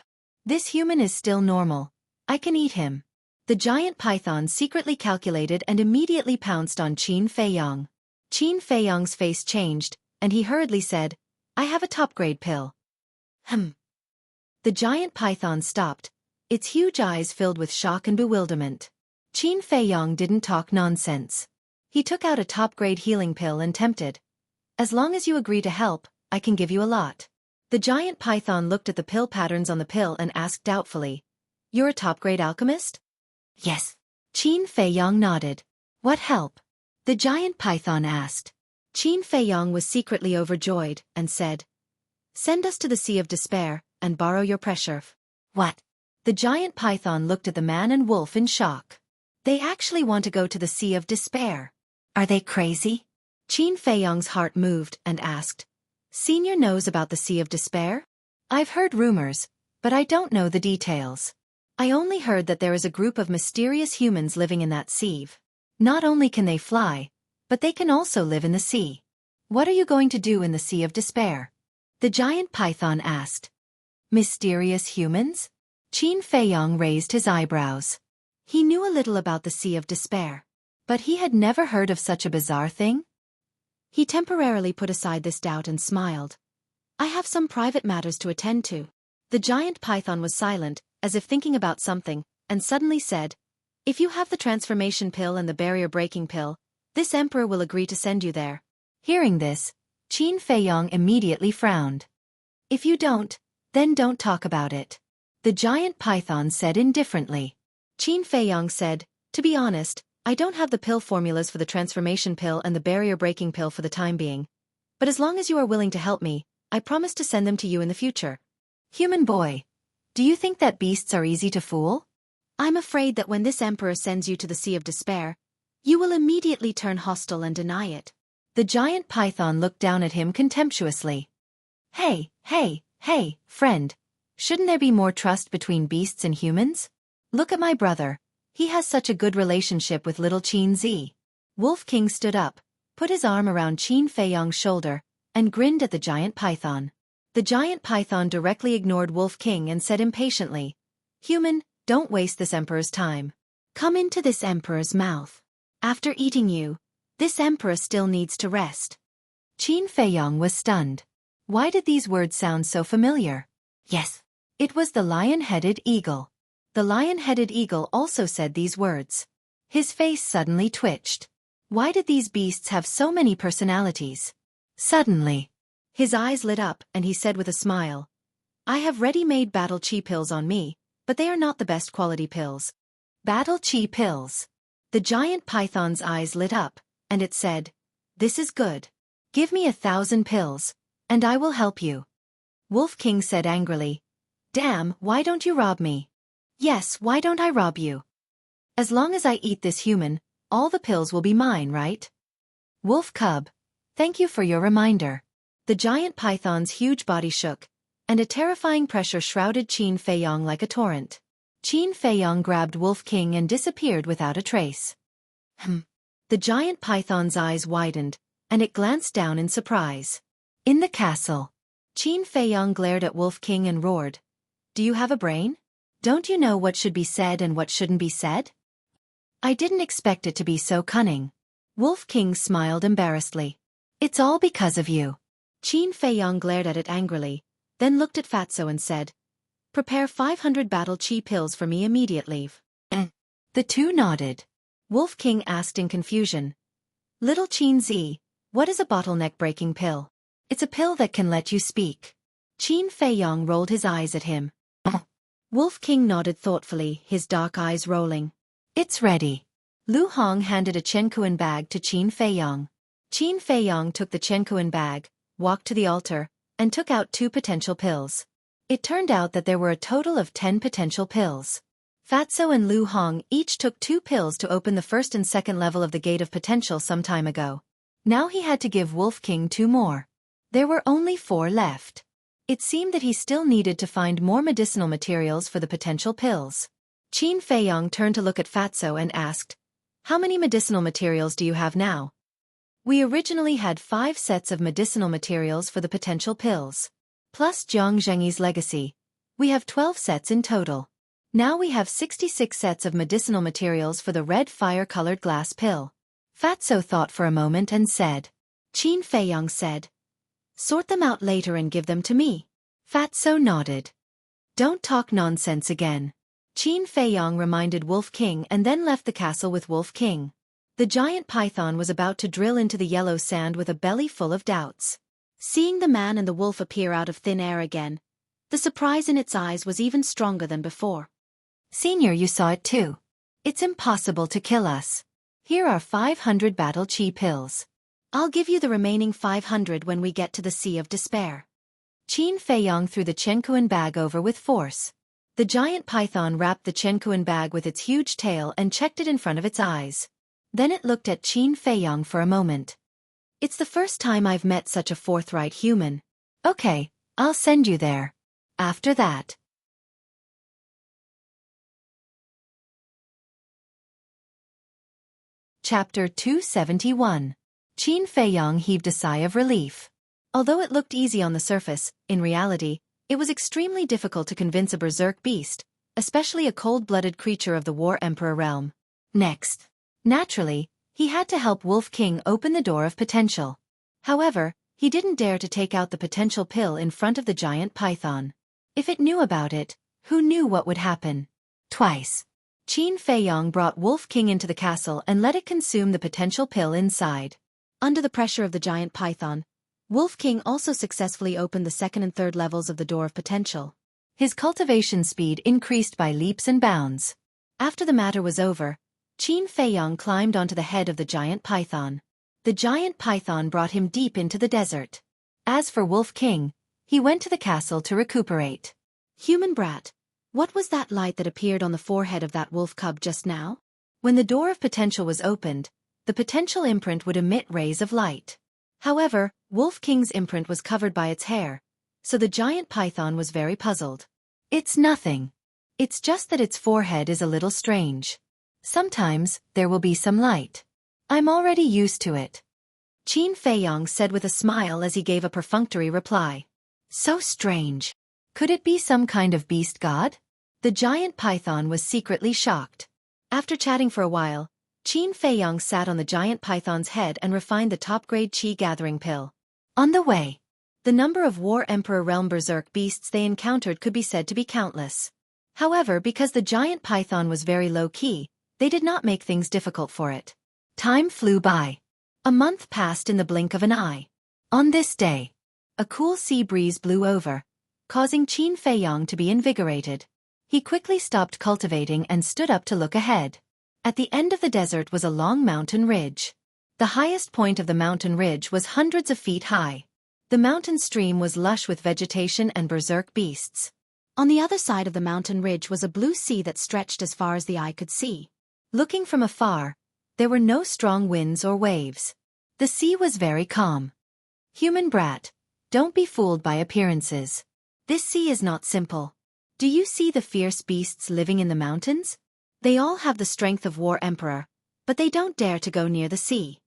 This human is still normal. I can eat him. The giant python secretly calculated and immediately pounced on Qin Feiyong. Qin Feiyong's face changed, and he hurriedly said, I have a top-grade pill. The giant python stopped, its huge eyes filled with shock and bewilderment. Qin Feiyong didn't talk nonsense. He took out a top-grade healing pill and tempted. As long as you agree to help, I can give you a lot. The giant python looked at the pill patterns on the pill and asked doubtfully, You're a top-grade alchemist? Yes. Qin Feiyong nodded. What help? The giant python asked. Qin Feiyong was secretly overjoyed and said, Send us to the Sea of Despair and borrow your pressure. What? The giant python looked at the man and wolf in shock. They actually want to go to the Sea of Despair. Are they crazy? Qin Feiyong's heart moved and asked, Senior knows about the Sea of Despair? I've heard rumors, but I don't know the details. I only heard that there is a group of mysterious humans living in that sea. Not only can they fly, but they can also live in the sea. What are you going to do in the Sea of Despair? The giant python asked. Mysterious humans? Qin Feiyong raised his eyebrows. He knew a little about the Sea of Despair, but he had never heard of such a bizarre thing. He temporarily put aside this doubt and smiled. I have some private matters to attend to. The giant python was silent, as if thinking about something, and suddenly said, If you have the transformation pill and the barrier-breaking pill, this emperor will agree to send you there. Hearing this, Qin Feiyong immediately frowned. If you don't, then don't talk about it. The giant python said indifferently. Qin Feiyong said, To be honest, I don't have the pill formulas for the transformation pill and the barrier-breaking pill for the time being. But as long as you are willing to help me, I promise to send them to you in the future. Human boy, do you think that beasts are easy to fool? I'm afraid that when this emperor sends you to the Sea of Despair, you will immediately turn hostile and deny it. The giant python looked down at him contemptuously. Hey, friend. Shouldn't there be more trust between beasts and humans? Look at my brother. He has such a good relationship with little Qin Zi. Wolf King stood up, put his arm around Qin Feiyong's shoulder, and grinned at the giant python. The giant python directly ignored Wolf King and said impatiently, Human, don't waste this emperor's time. Come into this emperor's mouth. After eating you, this emperor still needs to rest. Qin Feiyong was stunned. Why did these words sound so familiar? Yes, it was the lion-headed eagle. The lion-headed eagle also said these words. His face suddenly twitched. Why did these beasts have so many personalities? Suddenly, his eyes lit up and he said with a smile, I have ready-made battle chi pills on me, but they are not the best quality pills. Battle chi pills. The giant python's eyes lit up, and it said, This is good. Give me 1,000 pills, and I will help you. Wolf King said angrily, Damn, why don't you rob me? Yes, why don't I rob you? As long as I eat this human, all the pills will be mine, right? Wolf Cub, thank you for your reminder. The giant python's huge body shook, and a terrifying pressure shrouded Qin Feiyong like a torrent. Qin Feiyong grabbed Wolf King and disappeared without a trace. The giant python's eyes widened, and it glanced down in surprise. In the castle, Qin Feiyong glared at Wolf King and roared, Do you have a brain? Don't you know what should be said and what shouldn't be said? I didn't expect it to be so cunning. Wolf King smiled embarrassedly. It's all because of you. Qin Feiyong glared at it angrily, then looked at Fatso and said, Prepare 500 battle chi pills for me immediately. The two nodded. Wolf King asked in confusion, Little Qin Zi, what is a bottleneck-breaking pill? It's a pill that can let you speak. Qin Feiyong rolled his eyes at him. Wolf King nodded thoughtfully, his dark eyes rolling. It's ready. Lu Hong handed a Chenkuan bag to Qin Feiyong. Qin Feiyong took the Chenkuan bag, walked to the altar, and took out 2 potential pills. It turned out that there were a total of 10 potential pills. Fatso and Lu Hong each took 2 pills to open the first and second level of the Gate of Potential some time ago. Now he had to give Wolf King 2 more. There were only 4 left. It seemed that he still needed to find more medicinal materials for the potential pills. Qin Feiyong turned to look at Fatso and asked, How many medicinal materials do you have now? We originally had 5 sets of medicinal materials for the potential pills. Plus Jiang Zhengyi's legacy. We have 12 sets in total. Now we have 66 sets of medicinal materials for the red fire-colored glass pill. Fatso thought for a moment and said. Qin Feiyong said, Sort them out later and give them to me. Fatso nodded. Don't talk nonsense again. Qin Feiyong reminded Wolf King and then left the castle with Wolf King. The giant python was about to drill into the yellow sand with a belly full of doubts. Seeing the man and the wolf appear out of thin air again, the surprise in its eyes was even stronger than before. Senior, you saw it too. It's impossible to kill us. Here are 500 battle chi pills. I'll give you the remaining 500 when we get to the Sea of Despair. Qin Feiyong threw the Chenkuan bag over with force. The giant python wrapped the Chenkuan bag with its huge tail and checked it in front of its eyes. Then it looked at Qin Feiyong for a moment. It's the first time I've met such a forthright human. Okay, I'll send you there. After that. Chapter 271. Qin Feiyong heaved a sigh of relief. Although it looked easy on the surface, in reality, it was extremely difficult to convince a berserk beast, especially a cold-blooded creature of the War Emperor realm. Next. Naturally, he had to help Wolf King open the door of potential. However, he didn't dare to take out the potential pill in front of the giant python. If it knew about it, who knew what would happen? Twice. Qin Feiyong brought Wolf King into the castle and let it consume the potential pill inside. Under the pressure of the giant python, Wolf King also successfully opened the second and third levels of the door of potential. His cultivation speed increased by leaps and bounds. After the matter was over, Qin Feiyong climbed onto the head of the giant python. The giant python brought him deep into the desert. As for Wolf King, he went to the castle to recuperate. Human brat, what was that light that appeared on the forehead of that wolf cub just now? When the door of potential was opened, the potential imprint would emit rays of light. However, Wolf King's imprint was covered by its hair, so the giant python was very puzzled. It's nothing. It's just that its forehead is a little strange. Sometimes, there will be some light. I'm already used to it. Qin Feiyong said with a smile as he gave a perfunctory reply. So strange. Could it be some kind of beast god? The giant python was secretly shocked. After chatting for a while, Qin Feiyong sat on the giant python's head and refined the top-grade chi gathering pill. On the way, the number of War Emperor realm berserk beasts they encountered could be said to be countless. However, because the giant python was very low-key, they did not make things difficult for it. Time flew by. A month passed in the blink of an eye. On this day, a cool sea breeze blew over, causing Qin Feiyong to be invigorated. He quickly stopped cultivating and stood up to look ahead. At the end of the desert was a long mountain ridge. The highest point of the mountain ridge was hundreds of feet high. The mountain stream was lush with vegetation and berserk beasts. On the other side of the mountain ridge was a blue sea that stretched as far as the eye could see. Looking from afar, there were no strong winds or waves. The sea was very calm. Human brat, don't be fooled by appearances. This sea is not simple. Do you see the fierce beasts living in the mountains? They all have the strength of War Emperor, but they don't dare to go near the sea.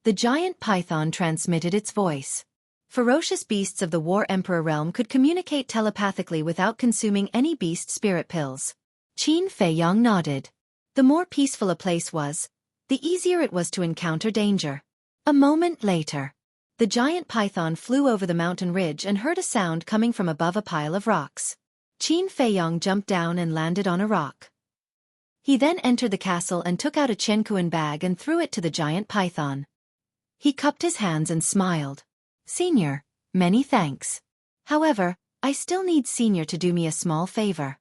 The giant python transmitted its voice. Ferocious beasts of the War Emperor realm could communicate telepathically without consuming any beast spirit pills. Qin Feiyong nodded. The more peaceful a place was, the easier it was to encounter danger. A moment later, the giant python flew over the mountain ridge and heard a sound coming from above a pile of rocks. Qin Feiyong jumped down and landed on a rock. He then entered the castle and took out a Chenkuan bag and threw it to the giant python. He cupped his hands and smiled. Senior, many thanks. However, I still need Senior to do me a small favor.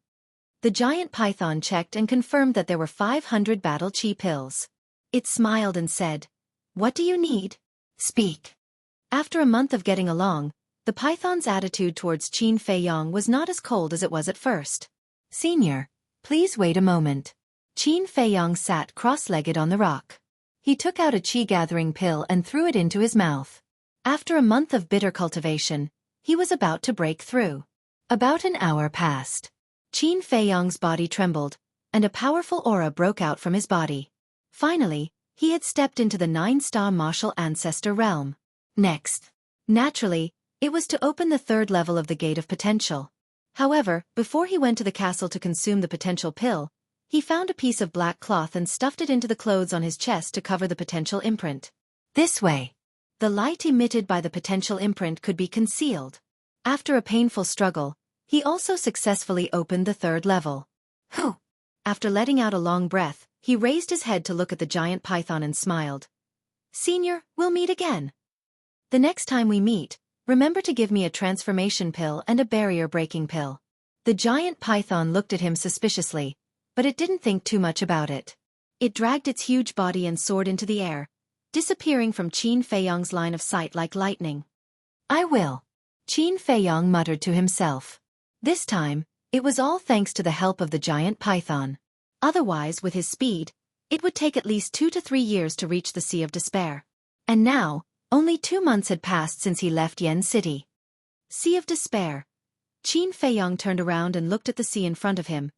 The giant python checked and confirmed that there were 500 battle chi pills. It smiled and said, What do you need? Speak. After a month of getting along, the python's attitude towards Qin Feiyong was not as cold as it was at first. Senior, please wait a moment. Qin Feiyong sat cross-legged on the rock. He took out a chi-gathering pill and threw it into his mouth. After a month of bitter cultivation, he was about to break through. About an hour passed. Qin Feiyong's body trembled, and a powerful aura broke out from his body. Finally, he had stepped into the 9-star martial ancestor realm. Next, naturally, it was to open the third level of the Gate of Potential. However, before he went to the castle to consume the potential pill, he found a piece of black cloth and stuffed it into the clothes on his chest to cover the potential imprint. This way. The light emitted by the potential imprint could be concealed. After a painful struggle, he also successfully opened the third level. Whew! After letting out a long breath, he raised his head to look at the giant python and smiled. Senior, we'll meet again. The next time we meet, remember to give me a transformation pill and a barrier-breaking pill. The giant python looked at him suspiciously, but it didn't think too much about it. It dragged its huge body and soared into the air, disappearing from Qin Feiyong's line of sight like lightning. I will. Qin Feiyong muttered to himself. This time, it was all thanks to the help of the giant python. Otherwise, with his speed, it would take at least 2 to 3 years to reach the Sea of Despair. And now, only 2 months had passed since he left Yen City. Sea of Despair. Qin Feiyong turned around and looked at the sea in front of him,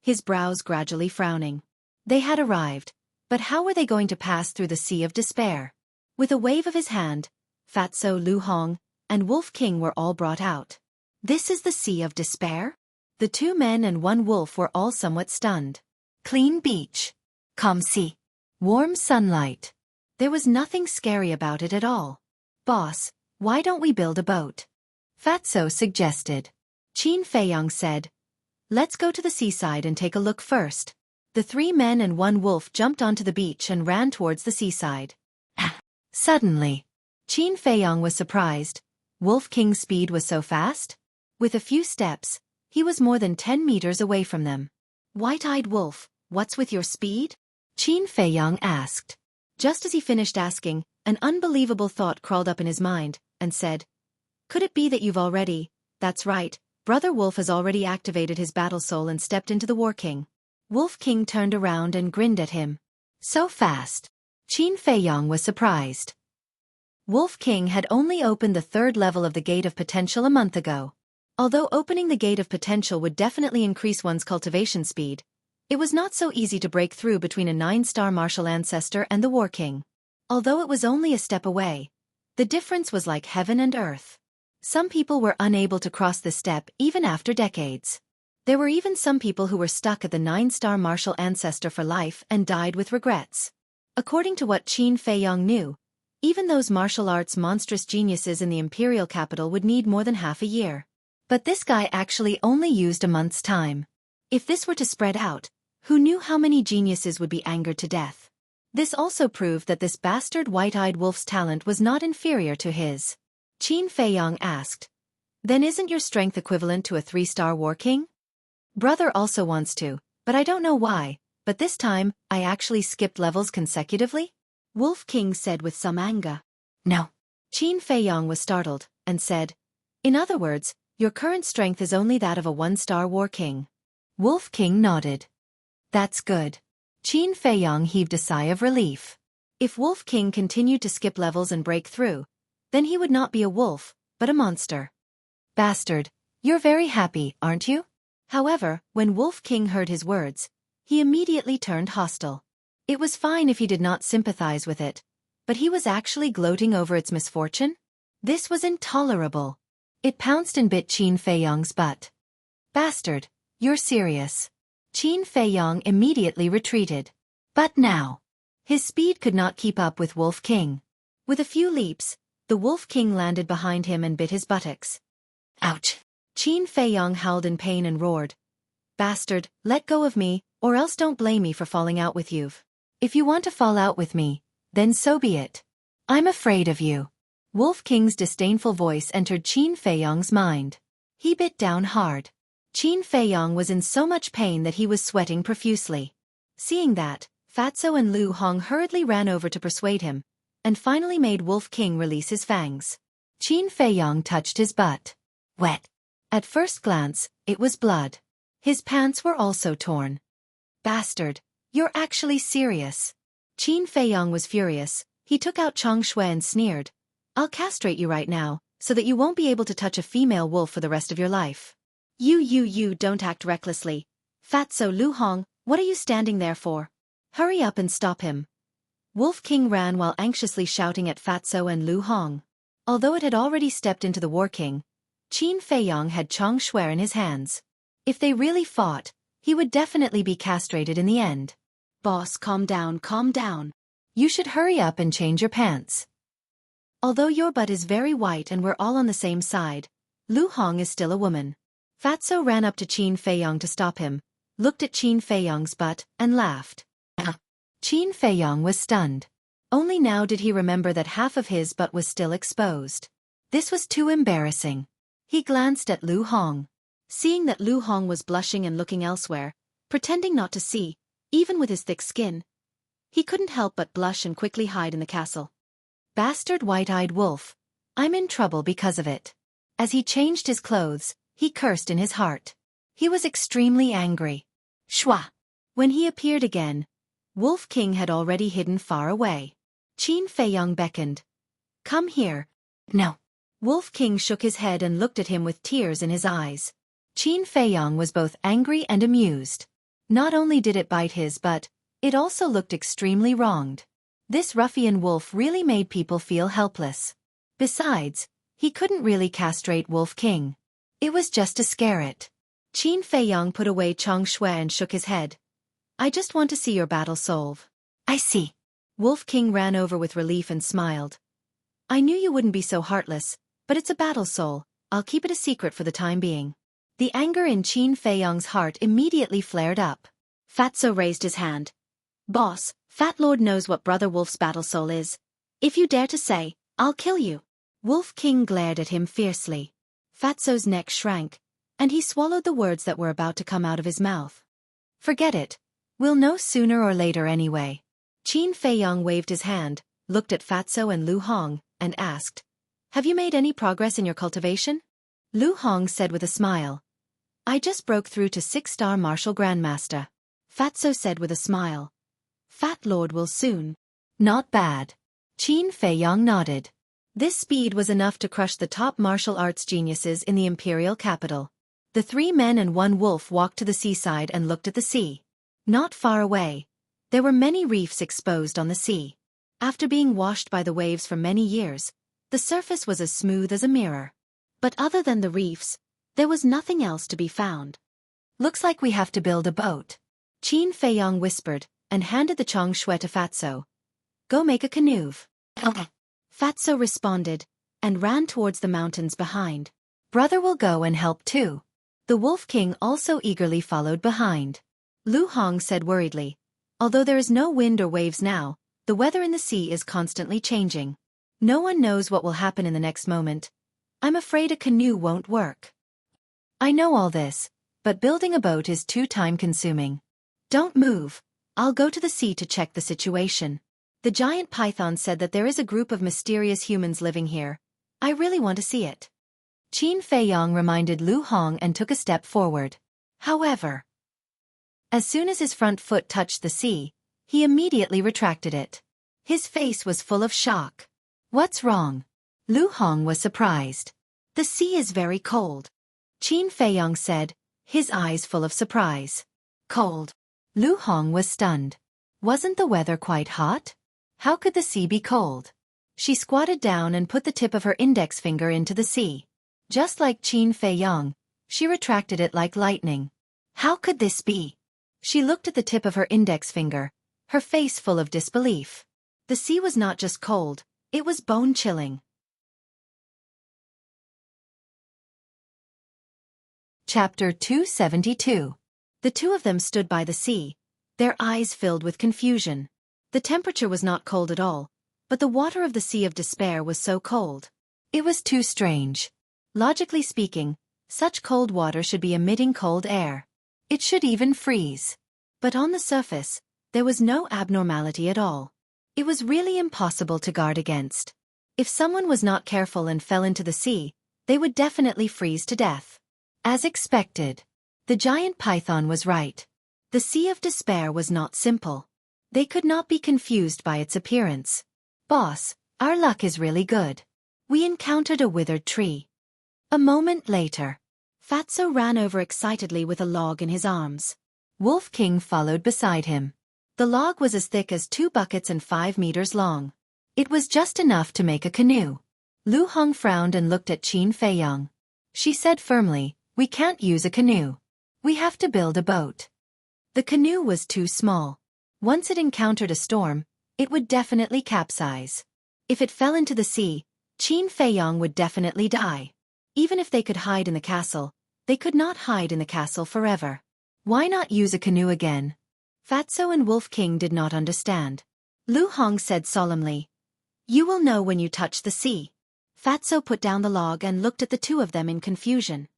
his brows gradually frowning. They had arrived, but how were they going to pass through the Sea of Despair? With a wave of his hand, Fatso, Lu Hong, and Wolf King were all brought out. This is the Sea of Despair? The 2 men and 1 wolf were all somewhat stunned. Clean beach. Calm sea. Warm sunlight. There was nothing scary about it at all. Boss, why don't we build a boat? Fatso suggested. Qin Feiyong said, let's go to the seaside and take a look first. The 3 men and 1 wolf jumped onto the beach and ran towards the seaside. Suddenly, Qin Feiyong was surprised. Wolf King's speed was so fast? With a few steps, he was more than 10 meters away from them. White-eyed wolf, what's with your speed? Qin Feiyong asked. Just as he finished asking, an unbelievable thought crawled up in his mind, and said, could it be that you've already... That's right, Brother Wolf has already activated his battle soul and stepped into the War King. Wolf King turned around and grinned at him. So fast. Qin Feiyong was surprised. Wolf King had only opened the 3rd level of the Gate of Potential a month ago. Although opening the Gate of Potential would definitely increase one's cultivation speed, it was not so easy to break through between a 9-star martial ancestor and the War King. Although it was only a step away, the difference was like heaven and earth. Some people were unable to cross this step even after decades. There were even some people who were stuck at the 9-star martial ancestor for life and died with regrets. According to what Qin Feiyong knew, even those martial arts monstrous geniuses in the imperial capital would need more than half a year. But this guy actually only used a month's time. If this were to spread out, who knew how many geniuses would be angered to death? This also proved that this bastard white-eyed wolf's talent was not inferior to his. Qin Feiyong asked, then isn't your strength equivalent to a 3-star War King? Brother also wants to, but I don't know why, but this time, I actually skipped levels consecutively? Wolf King said with some anger. No. Qin Feiyong was startled, and said, in other words, your current strength is only that of a 1-star War King. Wolf King nodded. That's good. Qin Feiyong heaved a sigh of relief. If Wolf King continued to skip levels and break through, then he would not be a wolf, but a monster. Bastard, you're very happy, aren't you? However, when Wolf King heard his words, he immediately turned hostile. It was fine if he did not sympathize with it, but he was actually gloating over its misfortune? This was intolerable. It pounced and bit Qin Feiyong's butt. Bastard, you're serious. Qin Feiyong immediately retreated. But now, his speed could not keep up with Wolf King. With a few leaps, the Wolf King landed behind him and bit his buttocks. Ouch! Qin Feiyong howled in pain and roared. Bastard, let go of me, or else don't blame me for falling out with you. If you want to fall out with me, then so be it. I'm afraid of you. Wolf King's disdainful voice entered Qin Feiyong's mind. He bit down hard. Qin Feiyong was in so much pain that he was sweating profusely. Seeing that, Fatso and Lu Hong hurriedly ran over to persuade him, and finally made Wolf King release his fangs. Qin Feiyong touched his butt. Wet. At first glance, it was blood. His pants were also torn. Bastard, you're actually serious. Qin Feiyong was furious. He took out Chong Shui and sneered. I'll castrate you right now, so that you won't be able to touch a female wolf for the rest of your life. You don't act recklessly. Fatso Lu Hong, what are you standing there for? Hurry up and stop him. Wolf King ran while anxiously shouting at Fatso and Lu Hong. Although it had already stepped into the War King, Qin Feiyong had Chong Shui in his hands. If they really fought, he would definitely be castrated in the end. Boss, calm down, calm down. You should hurry up and change your pants. Although your butt is very white and we're all on the same side, Lu Hong is still a woman. Fatso ran up to Qin Feiyong to stop him, looked at Qin Feiyong's butt, and laughed. Qin Feiyong was stunned. Only now did he remember that half of his butt was still exposed. This was too embarrassing. He glanced at Lu Hong. Seeing that Lu Hong was blushing and looking elsewhere, pretending not to see, even with his thick skin, he couldn't help but blush and quickly hide in the castle. Bastard white-eyed wolf, I'm in trouble because of it. As he changed his clothes, he cursed in his heart. He was extremely angry. Shwa! When he appeared again, Wolf King had already hidden far away. Qin Feiyong beckoned. Come here. No. Wolf King shook his head and looked at him with tears in his eyes. Qin Feiyong was both angry and amused. Not only did it bite his butt, it also looked extremely wronged. This ruffian wolf really made people feel helpless. Besides, he couldn't really castrate Wolf King. It was just to scare it. Qin Feiyong put away Chong Shui and shook his head. I just want to see your battle solve. I see. Wolf King ran over with relief and smiled. I knew you wouldn't be so heartless, but it's a battle soul. I'll keep it a secret for the time being. The anger in Qin Feiyong's heart immediately flared up. Fatso raised his hand. Boss, Fat Lord knows what Brother Wolf's battle soul is. If you dare to say, I'll kill you. Wolf King glared at him fiercely. Fatso's neck shrank, and he swallowed the words that were about to come out of his mouth. Forget it. We'll know sooner or later anyway. Qin Feiyong waved his hand, looked at Fatso and Lu Hong, and asked, Have you made any progress in your cultivation? Lu Hong said with a smile. I just broke through to 6-star Martial Grandmaster. Fatso said with a smile. Fat Lord will soon. Not bad. Qin Feiyong nodded. This speed was enough to crush the top martial arts geniuses in the imperial capital. The 3 men and 1 wolf walked to the seaside and looked at the sea. Not far away, there were many reefs exposed on the sea. After being washed by the waves for many years, the surface was as smooth as a mirror. But other than the reefs, there was nothing else to be found. Looks like we have to build a boat. Qin Feiyong whispered, and handed the Chong Shui to Fatso. Go make a canoe. Fatso responded, and ran towards the mountains behind. Brother will go and help too. The Wolf King also eagerly followed behind. Lu Hong said worriedly, although there is no wind or waves now, the weather in the sea is constantly changing. No one knows what will happen in the next moment. I'm afraid a canoe won't work. I know all this, but building a boat is too time-consuming. Don't move. I'll go to the sea to check the situation. The giant python said that there is a group of mysterious humans living here. I really want to see it. Qin Feiyong reminded Lu Hong and took a step forward. However, as soon as his front foot touched the sea, he immediately retracted it. His face was full of shock. What's wrong? Lu Hong was surprised. The sea is very cold. Qin Feiyong said, his eyes full of surprise. Cold. Lu Hong was stunned. Wasn't the weather quite hot? How could the sea be cold? She squatted down and put the tip of her index finger into the sea. Just like Qin Feiyong, she retracted it like lightning. How could this be? She looked at the tip of her index finger, her face full of disbelief. The sea was not just cold, it was bone-chilling. Chapter 272. The 2 of them stood by the sea, their eyes filled with confusion. The temperature was not cold at all, but the water of the Sea of Despair was so cold. It was too strange. Logically speaking, such cold water should be emitting cold air. It should even freeze. But on the surface, there was no abnormality at all. It was really impossible to guard against. If someone was not careful and fell into the sea, they would definitely freeze to death. As expected, the giant python was right. The Sea of Despair was not simple. They could not be confused by its appearance. Boss, our luck is really good. We encountered a withered tree. A moment later, Fatso ran over excitedly with a log in his arms. Wolf King followed beside him. The log was as thick as 2 buckets and 5 meters long. It was just enough to make a canoe. Lu Hong frowned and looked at Qin Feiyong. She said firmly, we can't use a canoe. We have to build a boat. The canoe was too small. Once it encountered a storm, it would definitely capsize. If it fell into the sea, Qin Feiyong would definitely die. Even if they could hide in the castle, they could not hide in the castle forever. Why not use a canoe again? Fatso and Wolf King did not understand. Lu Hong said solemnly, "You will know when you touch the sea." Fatso put down the log and looked at the two of them in confusion.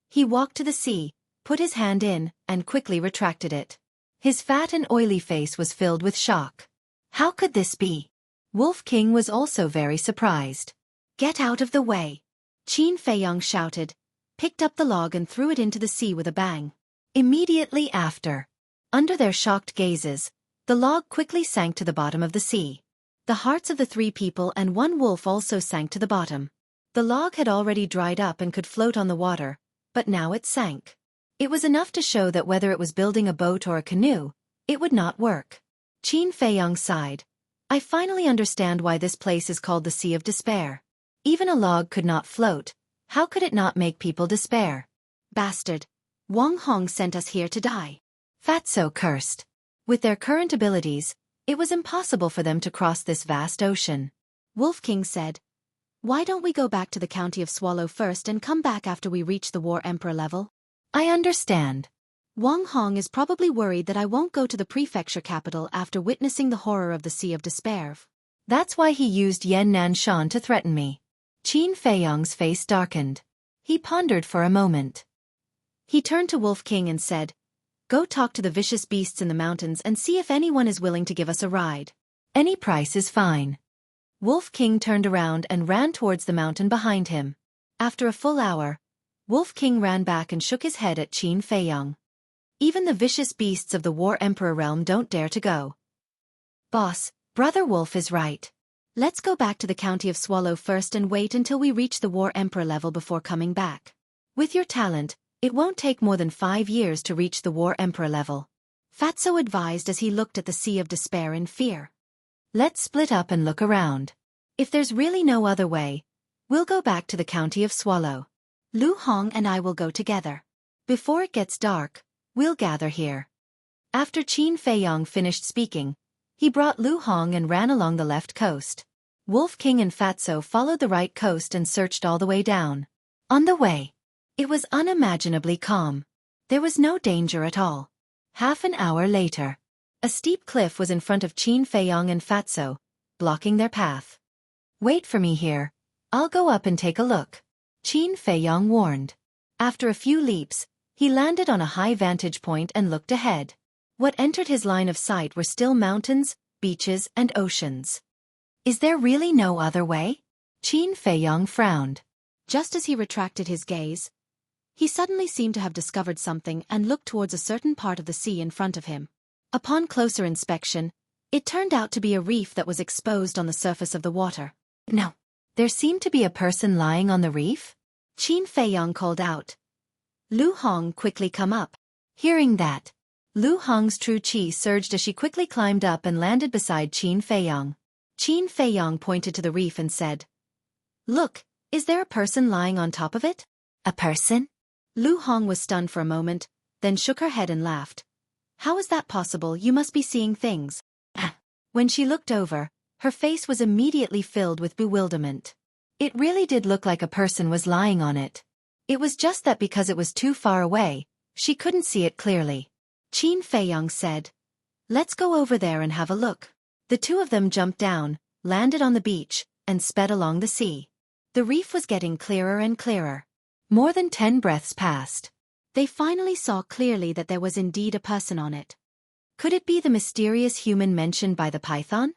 He walked to the sea, put his hand in, and quickly retracted it. His fat and oily face was filled with shock. How could this be? Wolf King was also very surprised. "Get out of the way!" Qin Feiyong shouted, picked up the log and threw it into the sea with a bang. Immediately after, under their shocked gazes, the log quickly sank to the bottom of the sea. The hearts of the three people and one wolf also sank to the bottom. The log had already dried up and could float on the water, but now it sank. It was enough to show that whether it was building a boat or a canoe, it would not work. Qin Feiyong sighed. "I finally understand why this place is called the Sea of Despair. Even a log could not float. How could it not make people despair? Bastard! Wang Hong sent us here to die." Fatso cursed. With their current abilities, it was impossible for them to cross this vast ocean. Wolf King said, "Why don't we go back to the county of Swallow first and come back after we reach the War Emperor level?" "I understand. Wang Hong is probably worried that I won't go to the prefecture capital after witnessing the horror of the Sea of Despair. That's why he used Yan Nanshan to threaten me." Qin Feiyong's face darkened. He pondered for a moment. He turned to Wolf King and said, "Go talk to the vicious beasts in the mountains and see if anyone is willing to give us a ride. Any price is fine." Wolf King turned around and ran towards the mountain behind him. After a full hour, Wolf King ran back and shook his head at Qin Feiyong. "Even the vicious beasts of the War Emperor realm don't dare to go." "Boss, Brother Wolf is right. Let's go back to the county of Swallow first and wait until we reach the War Emperor level before coming back. With your talent, it won't take more than 5 years to reach the War Emperor level," Fatso advised as he looked at the Sea of Despair in fear. "Let's split up and look around. If there's really no other way, we'll go back to the county of Swallow. Lu Hong and I will go together. Before it gets dark, we'll gather here." After Qin Feiyong finished speaking, he brought Lu Hong and ran along the left coast. Wolf King and Fatso followed the right coast and searched all the way down. On the way, it was unimaginably calm. There was no danger at all. Half an hour later, a steep cliff was in front of Qin Feiyong and Fatso, blocking their path. "Wait for me here. I'll go up and take a look," Qin Feiyong warned. After a few leaps, he landed on a high vantage point and looked ahead. What entered his line of sight were still mountains, beaches, and oceans. "Is there really no other way?" Qin Feiyong frowned. Just as he retracted his gaze, he suddenly seemed to have discovered something and looked towards a certain part of the sea in front of him. Upon closer inspection, it turned out to be a reef that was exposed on the surface of the water. "No, there seemed to be a person lying on the reef?" Qin Feiyong called out. Lu Hong quickly come up. Hearing that, Lu Hong's true qi surged as she quickly climbed up and landed beside Qin Feiyong. Qin Feiyong pointed to the reef and said, "Look, is there a person lying on top of it?" "A person?" Lu Hong was stunned for a moment, then shook her head and laughed. "How is that possible? You must be seeing things." When she looked over, her face was immediately filled with bewilderment. It really did look like a person was lying on it. It was just that because it was too far away, she couldn't see it clearly. Qin Feiyong said, "Let's go over there and have a look." The two of them jumped down, landed on the beach, and sped along the sea. The reef was getting clearer and clearer. More than 10 breaths passed. They finally saw clearly that there was indeed a person on it. Could it be the mysterious human mentioned by the python?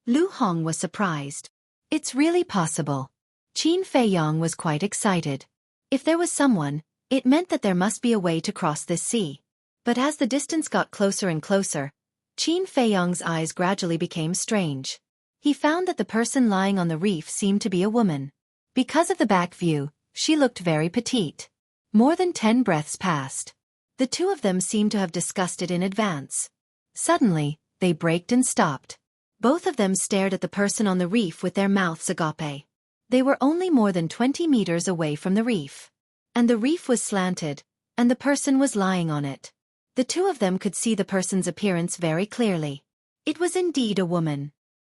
Lu Hong was surprised. "It's really possible." Qin Feiyong was quite excited. If there was someone, it meant that there must be a way to cross this sea. But as the distance got closer and closer, Qin Feiyong's eyes gradually became strange. He found that the person lying on the reef seemed to be a woman. Because of the back view, she looked very petite. More than 10 breaths passed. The two of them seemed to have discussed it in advance. Suddenly, they braked and stopped. Both of them stared at the person on the reef with their mouths agape. They were only more than 20 meters away from the reef. And the reef was slanted, and the person was lying on it. The two of them could see the person's appearance very clearly. It was indeed a woman.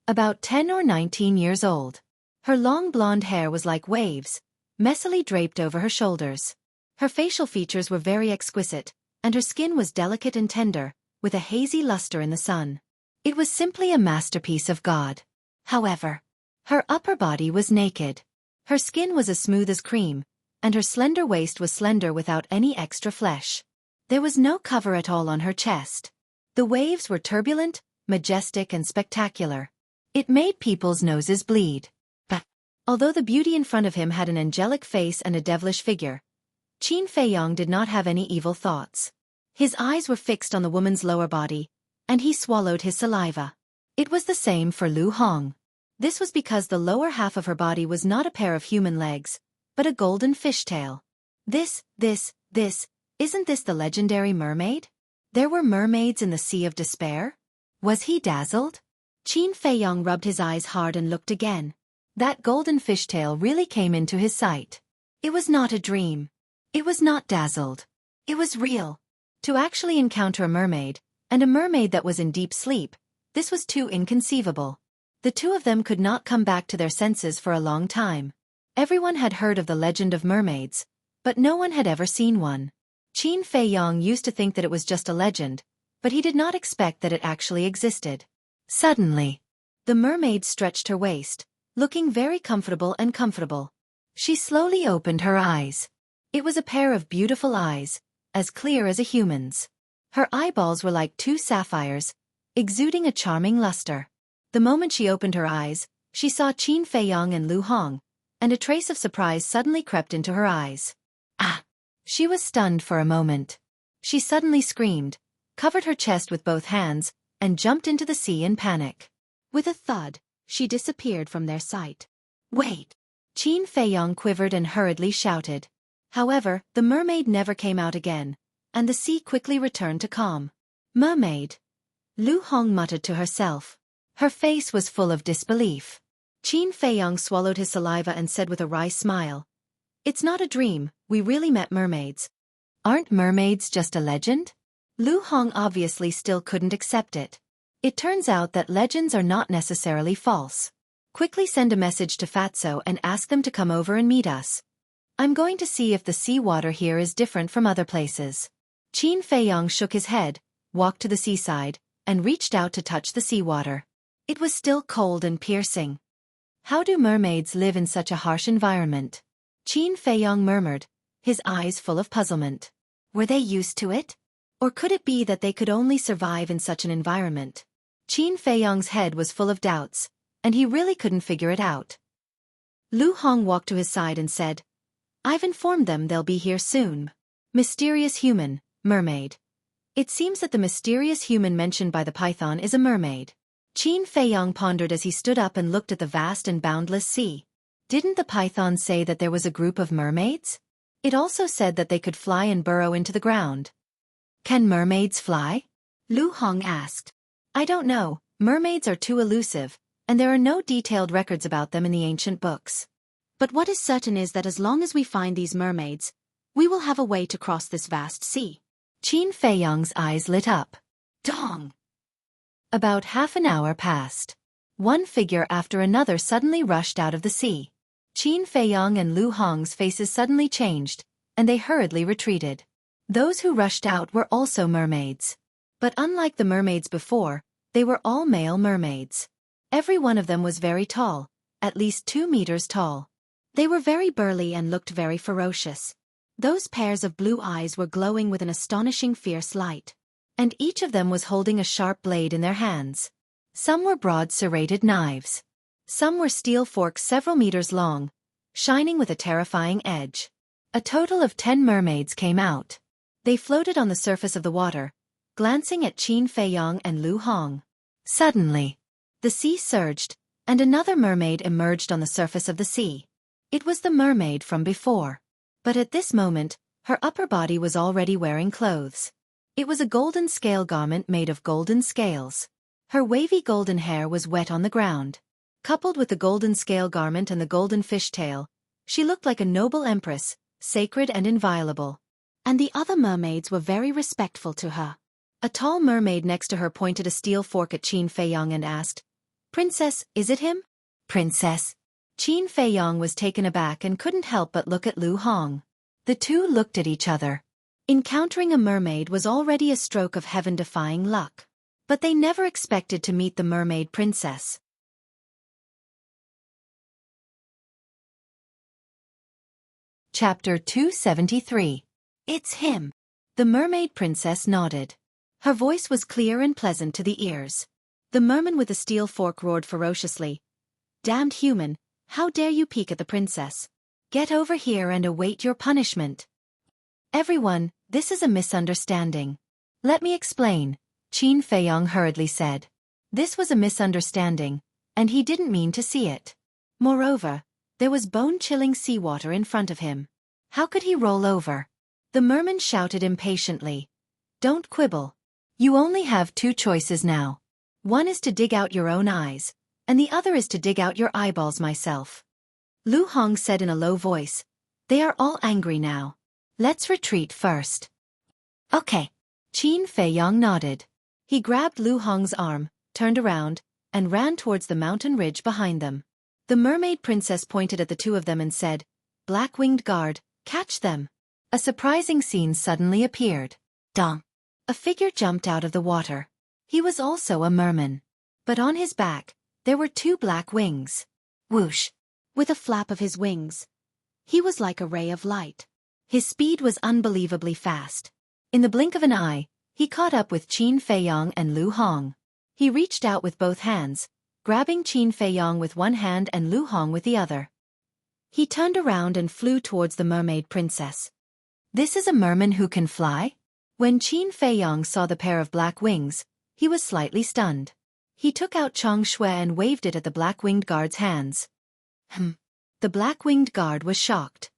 About 10 or 19 years old. Her long blonde hair was like waves, messily draped over her shoulders. Her facial features were very exquisite, and her skin was delicate and tender, with a hazy luster in the sun. It was simply a masterpiece of God. However, her upper body was naked. Her skin was as smooth as cream, and her slender waist was slender without any extra flesh. There was no cover at all on her chest. The waves were turbulent, majestic and spectacular. It made people's noses bleed. But, although the beauty in front of him had an angelic face and a devilish figure, Qin Feiyong did not have any evil thoughts. His eyes were fixed on the woman's lower body, and he swallowed his saliva. It was the same for Lu Hong. This was because the lower half of her body was not a pair of human legs, but a golden fishtail. Isn't this the legendary mermaid? There were mermaids in the Sea of Despair? Was he dazzled? Qin Feiyong rubbed his eyes hard and looked again. That golden fishtail really came into his sight. It was not a dream. It was not dazzled. It was real. To actually encounter a mermaid, and a mermaid that was in deep sleep, this was too inconceivable. The two of them could not come back to their senses for a long time. Everyone had heard of the legend of mermaids, but no one had ever seen one. Qin Feiyong used to think that it was just a legend, but he did not expect that it actually existed. Suddenly, the mermaid stretched her waist, looking very comfortable. She slowly opened her eyes. It was a pair of beautiful eyes, as clear as a human's. Her eyeballs were like two sapphires, exuding a charming luster. The moment she opened her eyes, she saw Qin Feiyong and Lu Hong, and a trace of surprise suddenly crept into her eyes. Ah! She was stunned for a moment. She suddenly screamed, covered her chest with both hands, and jumped into the sea in panic. With a thud, she disappeared from their sight. Wait! Qin Feiyong quivered and hurriedly shouted. However, the mermaid never came out again, and the sea quickly returned to calm. Mermaid! Lu Hong muttered to herself. Her face was full of disbelief. Qin Feiyong swallowed his saliva and said with a wry smile, "It's not a dream, we really met mermaids." Aren't mermaids just a legend? Lu Hong obviously still couldn't accept it. It turns out that legends are not necessarily false. Quickly send a message to Fatso and ask them to come over and meet us. I'm going to see if the seawater here is different from other places. Qin Feiyong shook his head, walked to the seaside, and reached out to touch the seawater. It was still cold and piercing. How do mermaids live in such a harsh environment? Qin Feiyong murmured, his eyes full of puzzlement. Were they used to it? Or could it be that they could only survive in such an environment? Qin Feiyong's head was full of doubts, and he really couldn't figure it out. Lu Hong walked to his side and said, "I've informed them they'll be here soon." Mysterious human, mermaid. It seems that the mysterious human mentioned by the python is a mermaid. Qin Feiyong pondered as he stood up and looked at the vast and boundless sea. Didn't the python say that there was a group of mermaids? It also said that they could fly and burrow into the ground. Can mermaids fly? Lu Hong asked. I don't know, mermaids are too elusive, and there are no detailed records about them in the ancient books. But what is certain is that as long as we find these mermaids, we will have a way to cross this vast sea. Qin Feiyong's eyes lit up. Dong! About half an hour passed. One figure after another suddenly rushed out of the sea. Qin Feiyong and Lu Hong's faces suddenly changed, and they hurriedly retreated. Those who rushed out were also mermaids. But unlike the mermaids before, they were all male mermaids. Every one of them was very tall, at least 2 meters tall. They were very burly and looked very ferocious. Those pairs of blue eyes were glowing with an astonishing fierce light. And each of them was holding a sharp blade in their hands. Some were broad serrated knives. Some were steel forks several meters long, shining with a terrifying edge. A total of 10 mermaids came out. They floated on the surface of the water, glancing at Qin Feiyong and Lu Hong. Suddenly, the sea surged, and another mermaid emerged on the surface of the sea. It was the mermaid from before. But at this moment, her upper body was already wearing clothes. It was a golden scale garment made of golden scales. Her wavy golden hair was wet on the ground. Coupled with the golden scale garment and the golden fishtail, she looked like a noble empress, sacred and inviolable. And the other mermaids were very respectful to her. A tall mermaid next to her pointed a steel fork at Qin Feiyong and asked, "Princess, is it him?" "Princess? Qin Feiyong was taken aback and couldn't help but look at Lu Hong. The two looked at each other. Encountering a mermaid was already a stroke of heaven-defying luck. But they never expected to meet the mermaid princess. Chapter 273. It's him. The mermaid princess nodded. Her voice was clear and pleasant to the ears. The merman with the steel fork roared ferociously. Damned human, how dare you peek at the princess? Get over here and await your punishment. Everyone, this is a misunderstanding. Let me explain, Qin Feiyong hurriedly said. This was a misunderstanding, and he didn't mean to see it. Moreover, there was bone-chilling seawater in front of him. How could he roll over? The merman shouted impatiently. Don't quibble. You only have two choices now. One is to dig out your own eyes, and the other is to dig out your eyeballs myself. Lu Hong said in a low voice. They are all angry now. Let's retreat first. Okay. Qin Feiyong nodded. He grabbed Lu Hong's arm, turned around, and ran towards the mountain ridge behind them. The mermaid princess pointed at the two of them and said, Black-winged guard, catch them. A surprising scene suddenly appeared. Dong. A figure jumped out of the water. He was also a merman. But on his back, there were two black wings. Whoosh. With a flap of his wings. He was like a ray of light. His speed was unbelievably fast. In the blink of an eye, he caught up with Qin Feiyong and Lu Hong. He reached out with both hands, grabbing Qin Feiyong with one hand and Lu Hong with the other. He turned around and flew towards the mermaid princess. This is a merman who can fly? When Qin Feiyong saw the pair of black wings, he was slightly stunned. He took out Xueqi and waved it at the black-winged guard's hands. The black-winged guard was shocked.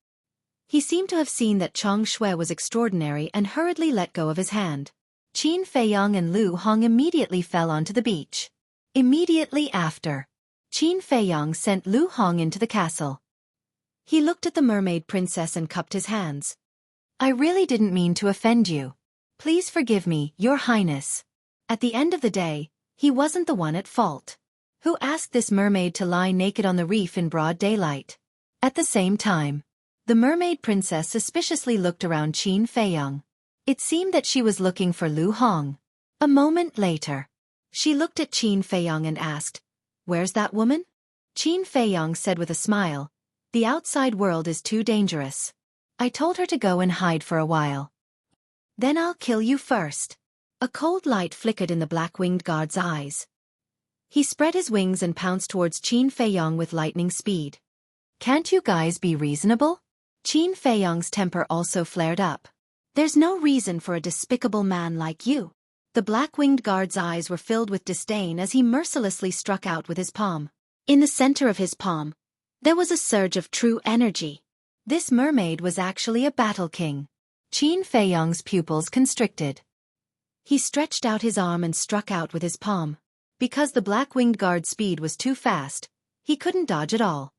He seemed to have seen that Xueqi was extraordinary and hurriedly let go of his hand. Qin Feiyong and Lu Hong immediately fell onto the beach. Immediately after, Qin Feiyong sent Lu Hong into the castle. He looked at the mermaid princess and cupped his hands. I really didn't mean to offend you. Please forgive me, Your Highness. At the end of the day, he wasn't the one at fault. Who asked this mermaid to lie naked on the reef in broad daylight? At the same time, the mermaid princess suspiciously looked around Qin Feiyong. It seemed that she was looking for Lu Hong. A moment later, she looked at Qin Feiyong and asked, Where's that woman? Qin Feiyong said with a smile, The outside world is too dangerous. I told her to go and hide for a while. Then I'll kill you first. A cold light flickered in the black-winged guard's eyes. He spread his wings and pounced towards Qin Feiyong with lightning speed. Can't you guys be reasonable? Qin Feiyong's temper also flared up. There's no reason for a despicable man like you. The black-winged guard's eyes were filled with disdain as he mercilessly struck out with his palm. In the center of his palm, there was a surge of true energy. This mermaid was actually a battle king. Qin Feiyong's pupils constricted. He stretched out his arm and struck out with his palm. Because the black-winged guard's speed was too fast, he couldn't dodge at all.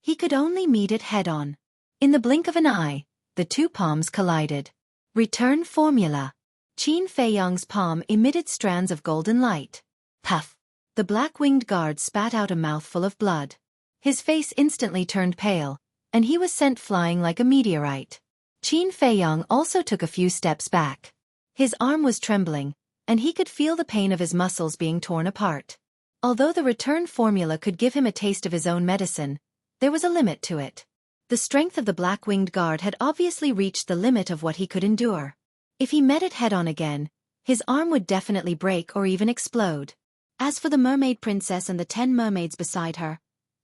He could only meet it head-on. In the blink of an eye, the two palms collided. Return formula. Qin Feiyong's palm emitted strands of golden light. Puff! The black-winged guard spat out a mouthful of blood. His face instantly turned pale, and he was sent flying like a meteorite. Qin Feiyong also took a few steps back. His arm was trembling, and he could feel the pain of his muscles being torn apart. Although the return formula could give him a taste of his own medicine, there was a limit to it. The strength of the black-winged guard had obviously reached the limit of what he could endure. If he met it head-on again, his arm would definitely break or even explode. As for the mermaid princess and the 10 mermaids beside her,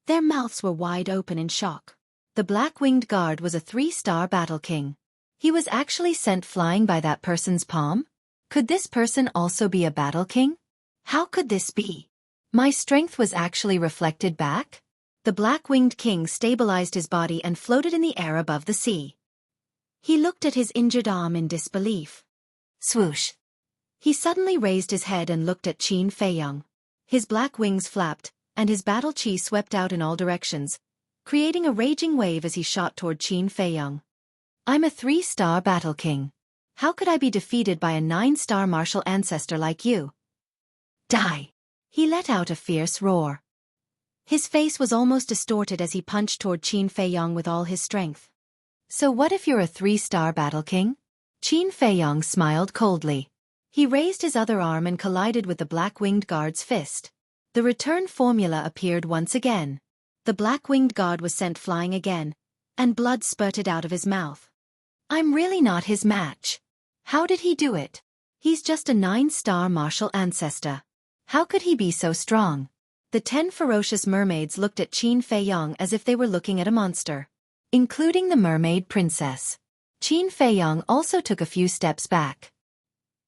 their mouths were wide open in shock. The black-winged guard was a 3-star battle king. He was actually sent flying by that person's palm? Could this person also be a battle king? How could this be? My strength was actually reflected back? The black-winged king stabilized his body and floated in the air above the sea. He looked at his injured arm in disbelief. Swoosh! He suddenly raised his head and looked at Qin Feiyong. His black wings flapped, and his battle chi swept out in all directions, creating a raging wave as he shot toward Qin Feiyong. I'm a 3-star battle king. How could I be defeated by a 9-star martial ancestor like you? Die! He let out a fierce roar. His face was almost distorted as he punched toward Qin Feiyong with all his strength. So what if you're a 3-star battle king? Qin Feiyong smiled coldly. He raised his other arm and collided with the black-winged guard's fist. The return formula appeared once again. The black-winged guard was sent flying again, and blood spurted out of his mouth. I'm really not his match. How did he do it? He's just a 9-star martial ancestor. How could he be so strong? The 10 ferocious mermaids looked at Qin Feiyong as if they were looking at a monster, including the mermaid princess. Qin Feiyong also took a few steps back.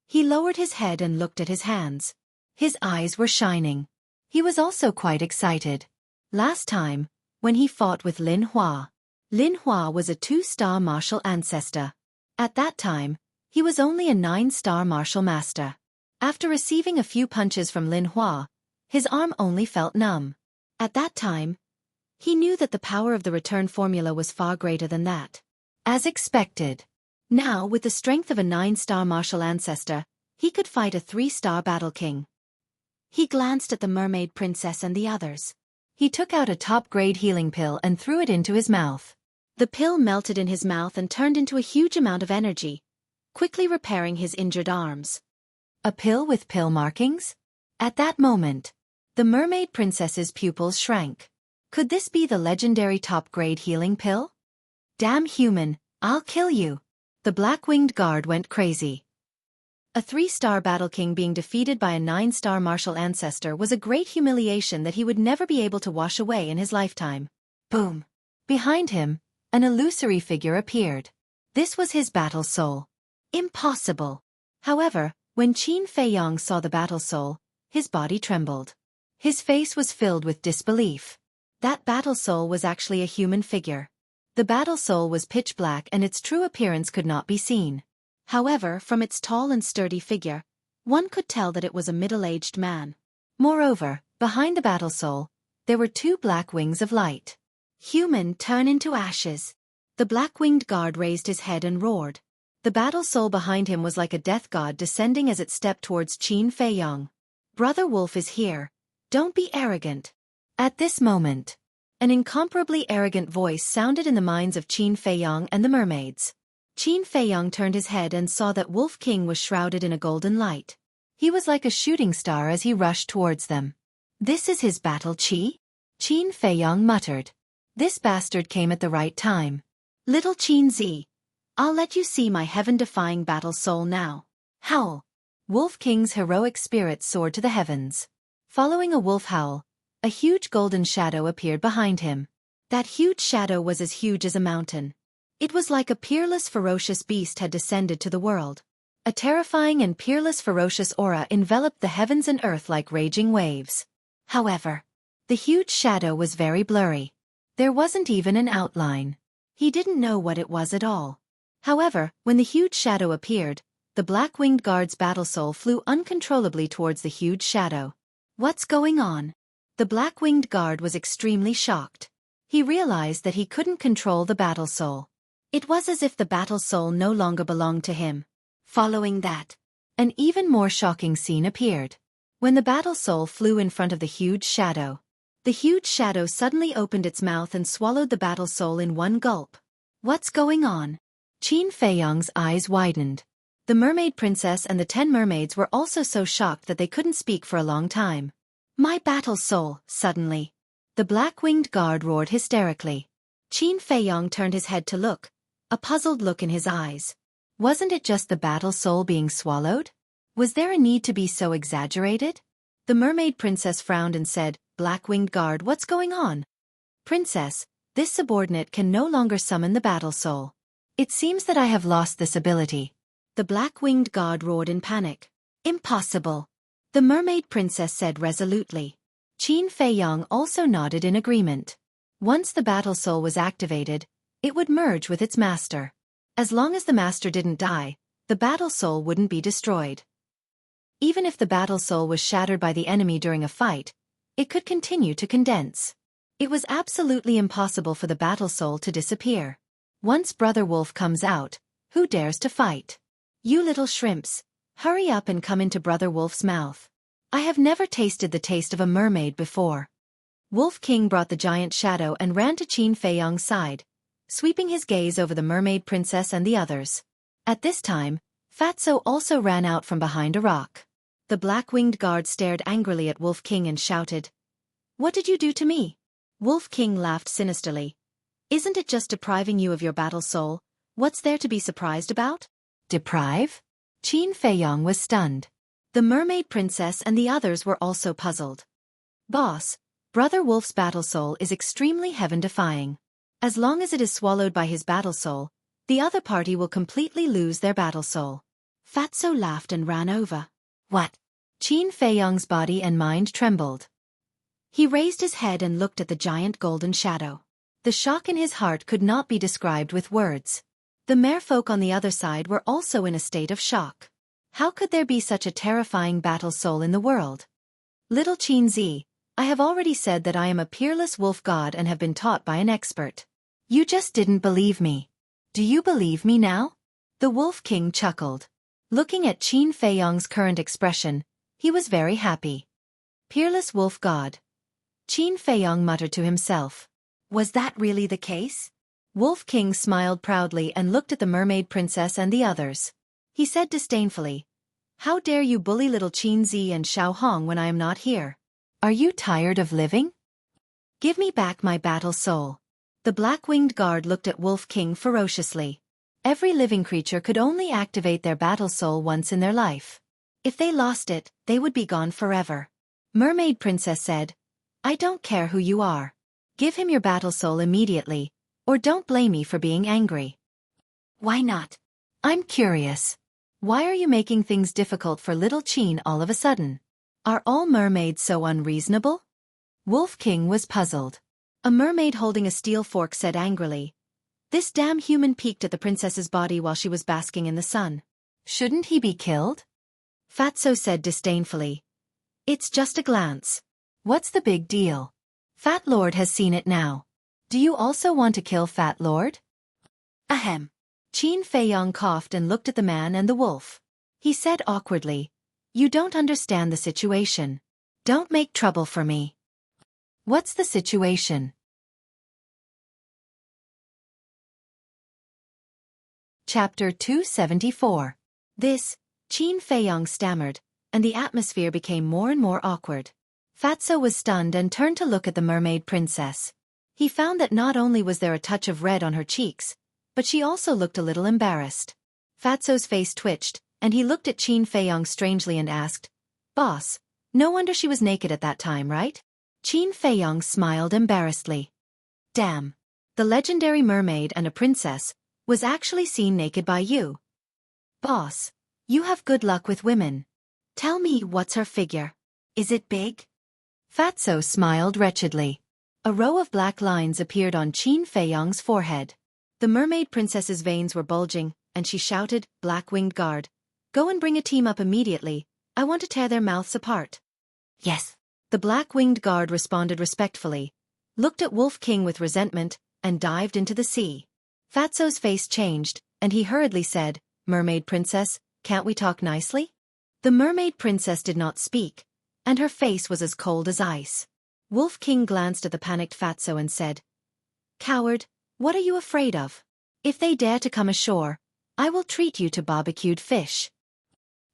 He lowered his head and looked at his hands. His eyes were shining. He was also quite excited. Last time, when he fought with Lin Hua was a 2-star martial ancestor. At that time, he was only a 9-star martial master. After receiving a few punches from Lin Hua, his arm only felt numb. At that time, he knew that the power of the return formula was far greater than that. As expected. Now, with the strength of a 9-star martial ancestor, he could fight a 3-star battle king. He glanced at the mermaid princess and the others. He took out a top-grade healing pill and threw it into his mouth. The pill melted in his mouth and turned into a huge amount of energy, quickly repairing his injured arms. A pill with pill markings? At that moment, the mermaid princess's pupils shrank. Could this be the legendary top-grade healing pill? Damn human, I'll kill you. The black-winged guard went crazy. A 3-star battle king being defeated by a 9-star martial ancestor was a great humiliation that he would never be able to wash away in his lifetime. Boom! Behind him, an illusory figure appeared. This was his battle soul. Impossible! However, when Qin Feiyong saw the battle soul, his body trembled. His face was filled with disbelief. That battle soul was actually a human figure. The battle soul was pitch black and its true appearance could not be seen. However, from its tall and sturdy figure, one could tell that it was a middle-aged man. Moreover, behind the battle soul, there were 2 black wings of light. Human, turn into ashes. The black-winged guard raised his head and roared. The battle soul behind him was like a death god descending as it stepped towards Qin Feiyong. Brother Wolf is here. Don't be arrogant. At this moment, an incomparably arrogant voice sounded in the minds of Qin Feiyong and the mermaids. Qin Feiyong turned his head and saw that Wolf King was shrouded in a golden light. He was like a shooting star as he rushed towards them. This is his battle chi? Qin Feiyong muttered. This bastard came at the right time. Little Qin Zi, I'll let you see my heaven-defying battle soul now. Howl! Wolf King's heroic spirit soared to the heavens. Following a wolf howl, a huge golden shadow appeared behind him. That huge shadow was as huge as a mountain. It was like a peerless ferocious beast had descended to the world. A terrifying and peerless ferocious aura enveloped the heavens and earth like raging waves. However, the huge shadow was very blurry. There wasn't even an outline. He didn't know what it was at all. However, when the huge shadow appeared, the black-winged guard's battle soul flew uncontrollably towards the huge shadow. What's going on? The black-winged guard was extremely shocked. He realized that he couldn't control the battle soul. It was as if the battle soul no longer belonged to him. Following that, an even more shocking scene appeared. When the battle soul flew in front of the huge shadow suddenly opened its mouth and swallowed the battle soul in one gulp. What's going on? Qin Feiyong's eyes widened. The mermaid princess and the 10 mermaids were also so shocked that they couldn't speak for a long time. My battle soul, suddenly. The black-winged guard roared hysterically. Qin Feiyong turned his head to look, a puzzled look in his eyes. Wasn't it just the battle soul being swallowed? Was there a need to be so exaggerated? The mermaid princess frowned and said, Black-winged guard, what's going on? Princess, this subordinate can no longer summon the battle soul. It seems that I have lost this ability. The black-winged guard roared in panic. Impossible. The mermaid princess said resolutely. Qin Feiyong also nodded in agreement. Once the battle soul was activated, it would merge with its master. As long as the master didn't die, the battle soul wouldn't be destroyed. Even if the battle soul was shattered by the enemy during a fight, it could continue to condense. It was absolutely impossible for the battle soul to disappear. Once Brother Wolf comes out, who dares to fight? You little shrimps, hurry up and come into Brother Wolf's mouth. I have never tasted the taste of a mermaid before. Wolf King brought the giant shadow and ran to Qin Feiyong's side, sweeping his gaze over the mermaid princess and the others. At this time, Fatso also ran out from behind a rock. The black-winged guard stared angrily at Wolf King and shouted, "What did you do to me?" Wolf King laughed sinisterly. "Isn't it just depriving you of your battle soul? What's there to be surprised about?" "Deprive?" Qin Feiyong was stunned. The mermaid princess and the others were also puzzled. "Boss, Brother Wolf's battle soul is extremely heaven-defying. As long as it is swallowed by his battle soul, the other party will completely lose their battle soul." Fatso laughed and ran over. "What?" Qin Feiyong's body and mind trembled. He raised his head and looked at the giant golden shadow. The shock in his heart could not be described with words. The merfolk on the other side were also in a state of shock. How could there be such a terrifying battle soul in the world? "Little Qin Zi, I have already said that I am a peerless wolf god and have been taught by an expert. You just didn't believe me. Do you believe me now?" The Wolf King chuckled. Looking at Qin Feiyong's current expression, he was very happy. Peerless wolf god. Qin Feiyong muttered to himself. Was that really the case? Wolf King smiled proudly and looked at the mermaid princess and the others. He said disdainfully, "How dare you bully little Qin Zi and Xiao Hong when I am not here? Are you tired of living? Give me back my battle soul." The black-winged guard looked at Wolf King ferociously. Every living creature could only activate their battle soul once in their life. If they lost it, they would be gone forever. Mermaid Princess said, "I don't care who you are. Give him your battle soul immediately, or don't blame me for being angry." "Why not? I'm curious. Why are you making things difficult for little Qin all of a sudden? Are all mermaids so unreasonable?" Wolf King was puzzled. A mermaid holding a steel fork said angrily, "This damn human peeked at the princess's body while she was basking in the sun. Shouldn't he be killed?" Fatso said disdainfully, "It's just a glance. What's the big deal? Fat Lord has seen it now. Do you also want to kill Fat Lord?" "Ahem." Qin Feiyong coughed and looked at the man and the wolf. He said awkwardly, "You don't understand the situation. Don't make trouble for me." "What's the situation?" Chapter 274. Qin Feiyong stammered, and the atmosphere became more and more awkward. Fatso was stunned and turned to look at the mermaid princess. He found that not only was there a touch of red on her cheeks, but she also looked a little embarrassed. Fatso's face twitched, and he looked at Qin Feiyong strangely and asked, "Boss, no wonder she was naked at that time, right?" Qin Feiyong smiled embarrassedly. "Damn. The legendary mermaid and a princess was actually seen naked by you. Boss, you have good luck with women. Tell me, what's her figure? Is it big?" Fatso smiled wretchedly. A row of black lines appeared on Qin Feiyong's forehead. The mermaid princess's veins were bulging, and she shouted, "Black-winged guard, go and bring a team up immediately. I want to tear their mouths apart." "Yes." The black-winged guard responded respectfully, looked at Wolf King with resentment, and dived into the sea. Fatso's face changed, and he hurriedly said, "Mermaid Princess, can't we talk nicely?" The mermaid princess did not speak, and her face was as cold as ice. Wolf King glanced at the panicked Fatso and said, "Coward, what are you afraid of? If they dare to come ashore, I will treat you to barbecued fish."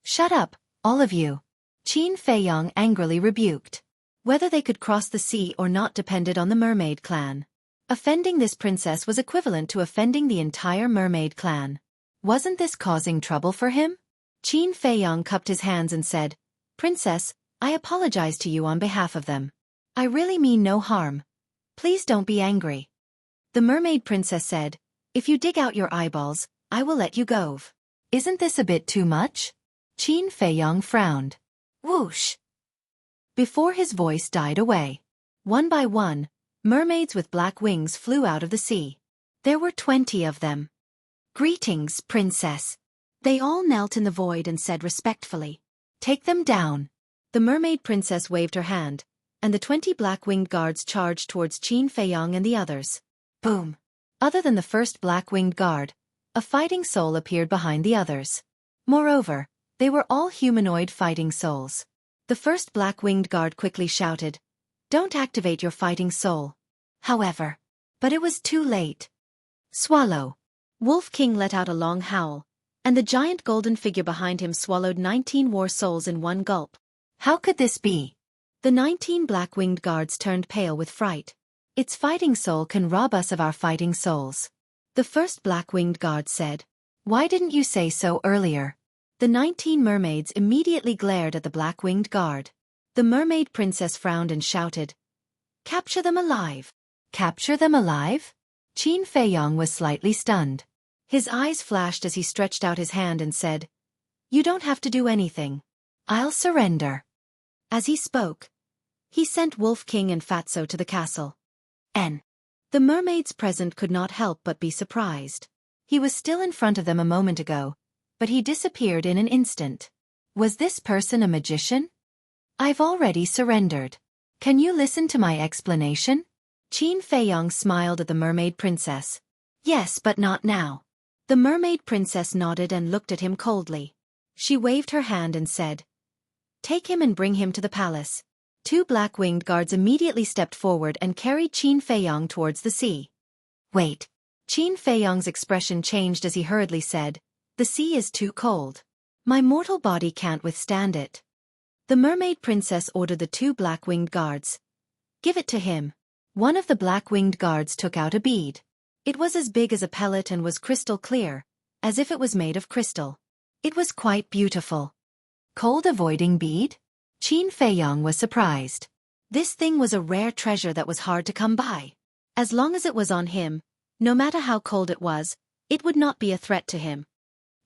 "Shut up, all of you," Qin Feiyong angrily rebuked. Whether they could cross the sea or not depended on the mermaid clan. Offending this princess was equivalent to offending the entire mermaid clan. Wasn't this causing trouble for him? Qin Feiyong cupped his hands and said, "Princess, I apologize to you on behalf of them. I really mean no harm. Please don't be angry." The mermaid princess said, "If you dig out your eyeballs, I will let you go. Isn't this a bit too much?" Qin Feiyong frowned. Whoosh! Before his voice died away, one by one, mermaids with black wings flew out of the sea. There were 20 of them. "Greetings, princess." They all knelt in the void and said respectfully, "Take them down." The mermaid princess waved her hand, and the 20 black-winged guards charged towards Qin Feiyong and the others. Boom! Other than the first black-winged guard, a fighting soul appeared behind the others. Moreover, they were all humanoid fighting souls. The first black-winged guard quickly shouted, Don't activate your fighting soul. However. But it was too late. Swallow. Wolf King let out a long howl, and the giant golden figure behind him swallowed 19 war souls in one gulp. How could this be? The 19 black-winged guards turned pale with fright. Its fighting soul can rob us of our fighting souls. The first black-winged guard said. Why didn't you say so earlier? The 19 mermaids immediately glared at the black-winged guard. The mermaid princess frowned and shouted. Capture them alive. Capture them alive? Qin Feiyong was slightly stunned. His eyes flashed as he stretched out his hand and said, You don't have to do anything. I'll surrender. As he spoke, he sent Wolf King and Fatso to the castle. The mermaids present could not help but be surprised. He was still in front of them a moment ago, but he disappeared in an instant. Was this person a magician? I've already surrendered. Can you listen to my explanation? Qin Feiyong smiled at the mermaid princess. Yes, but not now. The mermaid princess nodded and looked at him coldly. She waved her hand and said, Take him and bring him to the palace. 2 black-winged guards immediately stepped forward and carried Qin Feiyong towards the sea. Wait. Qin Feiyong's expression changed as he hurriedly said, The sea is too cold. My mortal body can't withstand it. The mermaid princess ordered the 2 black-winged guards. Give it to him. One of the black-winged guards took out a bead. It was as big as a pellet and was crystal clear, as if it was made of crystal. It was quite beautiful. Cold-avoiding bead? Qin Feiyong was surprised. This thing was a rare treasure that was hard to come by. As long as it was on him, no matter how cold it would not be a threat to him.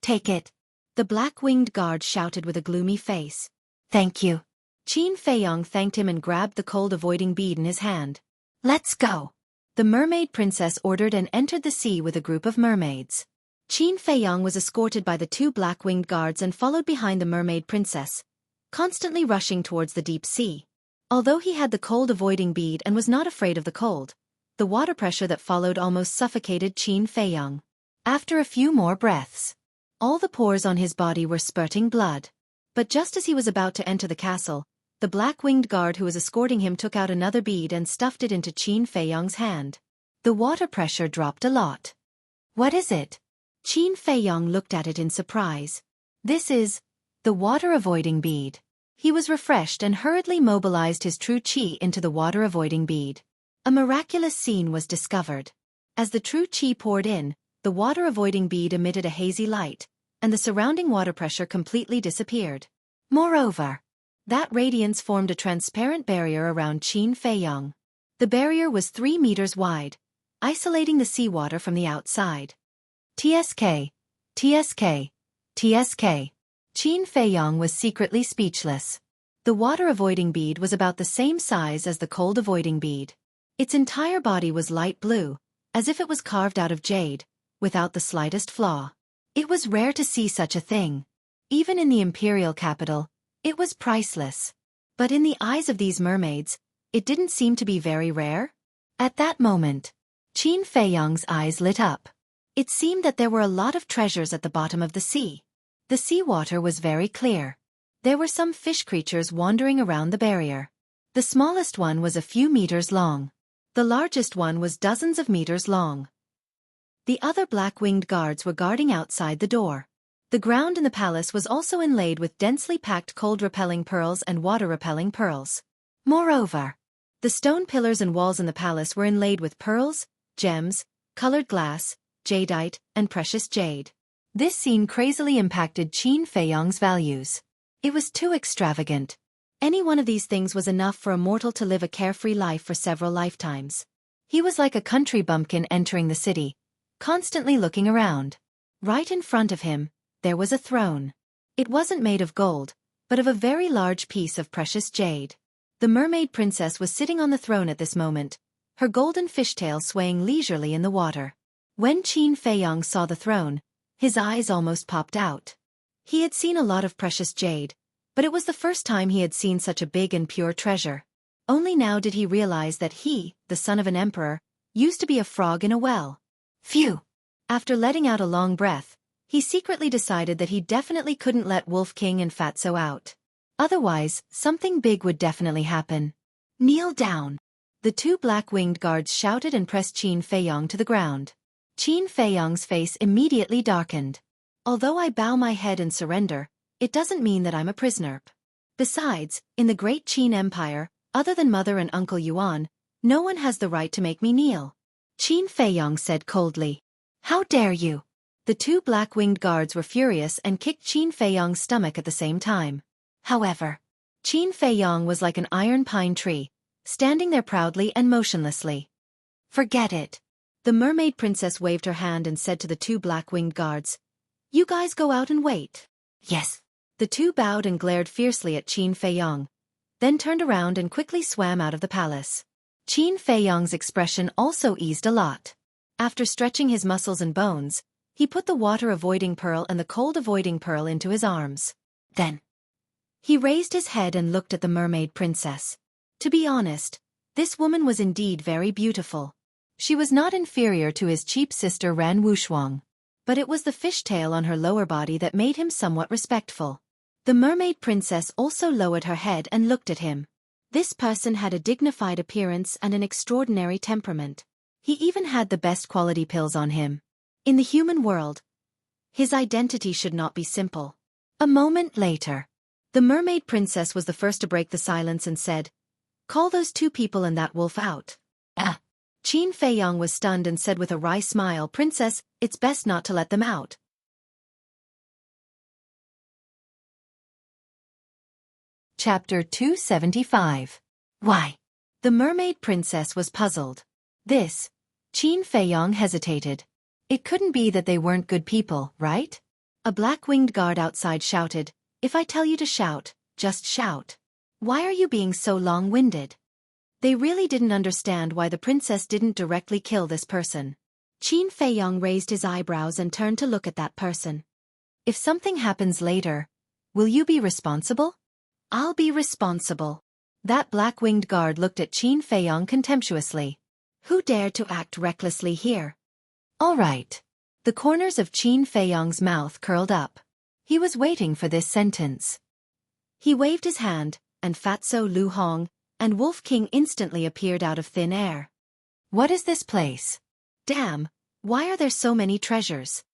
Take it. The black-winged guard shouted with a gloomy face. Thank you. Qin Feiyong thanked him and grabbed the cold-avoiding bead in his hand. Let's go. The mermaid princess ordered and entered the sea with a group of mermaids. Qin Feiyong was escorted by the 2 black-winged guards and followed behind the mermaid princess, constantly rushing towards the deep sea. Although he had the cold-avoiding bead and was not afraid of the cold, the water pressure that followed almost suffocated Qin Feiyong. After a few more breaths, all the pores on his body were spurting blood. But just as he was about to enter the castle, the black-winged guard who was escorting him took out another bead and stuffed it into Qin Feiyong's hand. The water pressure dropped a lot. What is it? Qin Feiyong looked at it in surprise. This is the water-avoiding bead. He was refreshed and hurriedly mobilized his true qi into the water-avoiding bead. A miraculous scene was discovered. As the true qi poured in, the water-avoiding bead emitted a hazy light, and the surrounding water pressure completely disappeared. Moreover, that radiance formed a transparent barrier around Qin Feiyong. The barrier was 3 meters wide, isolating the seawater from the outside. TSK, TSK, TSK. Qin Feiyong was secretly speechless. The water-avoiding bead was about the same size as the cold-avoiding bead. Its entire body was light blue, as if it was carved out of jade, without the slightest flaw. It was rare to see such a thing. Even in the imperial capital, it was priceless. But in the eyes of these mermaids, it didn't seem to be very rare. At that moment, Qin Feiyong's eyes lit up. It seemed that there were a lot of treasures at the bottom of the sea. The seawater was very clear. There were some fish creatures wandering around the barrier. The smallest one was a few meters long. The largest one was dozens of meters long. The other black-winged guards were guarding outside the door. The ground in the palace was also inlaid with densely packed cold-repelling pearls and water-repelling pearls. Moreover, the stone pillars and walls in the palace were inlaid with pearls, gems, colored glass, jadeite, and precious jade. This scene crazily impacted Qin Feiyong's values. It was too extravagant. Any one of these things was enough for a mortal to live a carefree life for several lifetimes. He was like a country bumpkin entering the city, constantly looking around. Right in front of him, there was a throne. It wasn't made of gold, but of a very large piece of precious jade. The mermaid princess was sitting on the throne at this moment, her golden fishtail swaying leisurely in the water. When Qin Feiyong saw the throne, his eyes almost popped out. He had seen a lot of precious jade, but it was the first time he had seen such a big and pure treasure. Only now did he realize that he, the son of an emperor, used to be a frog in a well. Phew! After letting out a long breath, he secretly decided that he definitely couldn't let Wolf King and Fatso out. Otherwise, something big would definitely happen. Kneel down. The two black-winged guards shouted and pressed Qin Feiyong to the ground. Qin Feiyong's face immediately darkened. Although I bow my head and surrender, it doesn't mean that I'm a prisoner. Besides, in the great Qin Empire, other than Mother and Uncle Yuan, no one has the right to make me kneel. Qin Feiyong said coldly. How dare you? The two black-winged guards were furious and kicked Qin Feiyong's stomach at the same time. However, Qin Feiyong was like an iron pine tree, standing there proudly and motionlessly. Forget it. The mermaid princess waved her hand and said to the two black-winged guards, You guys go out and wait. Yes. The two bowed and glared fiercely at Qin Feiyong, then turned around and quickly swam out of the palace. Qin Feiyong's expression also eased a lot. After stretching his muscles and bones, he put the water-avoiding pearl and the cold-avoiding pearl into his arms. Then, he raised his head and looked at the mermaid princess. To be honest, this woman was indeed very beautiful. She was not inferior to his cheap sister Ran Wushuang, but it was the fishtail on her lower body that made him somewhat respectful. The mermaid princess also lowered her head and looked at him. This person had a dignified appearance and an extraordinary temperament. He even had the best quality pills on him. In the human world, his identity should not be simple. A moment later, the mermaid princess was the first to break the silence and said, Call those two people and that wolf out. Qin Feiyong was stunned and said with a wry smile, Princess, it's best not to let them out. Chapter 275. Why? The mermaid princess was puzzled. This, Qin Feiyong hesitated. It couldn't be that they weren't good people, right? A black-winged guard outside shouted, If I tell you to shout, just shout. Why are you being so long-winded? They really didn't understand why the princess didn't directly kill this person. Qin Feiyong raised his eyebrows and turned to look at that person. If something happens later, will you be responsible? I'll be responsible. That black-winged guard looked at Qin Feiyong contemptuously. Who dared to act recklessly here? All right. The corners of Qin Feiyong's mouth curled up. He was waiting for this sentence. He waved his hand, and Fatso Lu Hong and Wolf King instantly appeared out of thin air. What is this place? Damn, why are there so many treasures?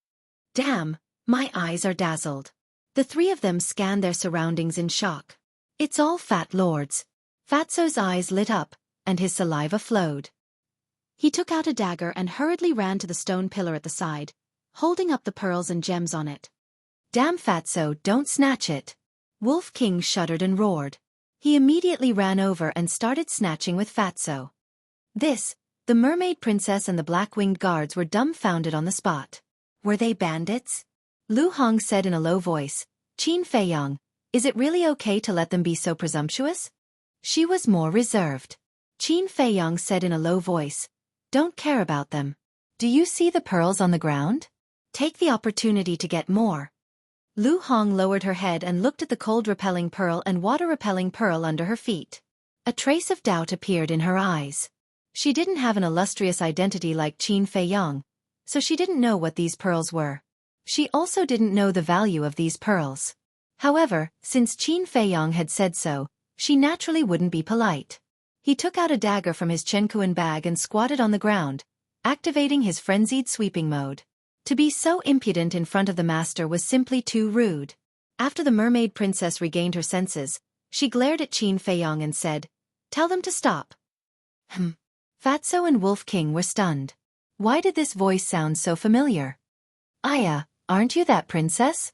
Damn, my eyes are dazzled. The three of them scanned their surroundings in shock. It's all fat lords. Fatso's eyes lit up, and his saliva flowed. He took out a dagger and hurriedly ran to the stone pillar at the side, holding up the pearls and gems on it. Damn Fatso, don't snatch it. Wolf King shuddered and roared. He immediately ran over and started snatching with Fatso. The mermaid princess and the black-winged guards were dumbfounded on the spot. Were they bandits? Lu Hong said in a low voice, Qin Feiyong, is it really okay to let them be so presumptuous? She was more reserved. Qin Feiyong said in a low voice, Don't care about them. Do you see the pearls on the ground? Take the opportunity to get more. Lu Hong lowered her head and looked at the cold-repelling pearl and water-repelling pearl under her feet. A trace of doubt appeared in her eyes. She didn't have an illustrious identity like Qin Feiyong, so she didn't know what these pearls were. She also didn't know the value of these pearls. However, since Qin Feiyong had said so, she naturally wouldn't be polite. He took out a dagger from his Chenkuan bag and squatted on the ground, activating his frenzied sweeping mode. To be so impudent in front of the master was simply too rude. After the mermaid princess regained her senses, she glared at Qin Feiyong and said, Tell them to stop. Fatso and Wolf King were stunned. Why did this voice sound so familiar? Aya, aren't you that princess?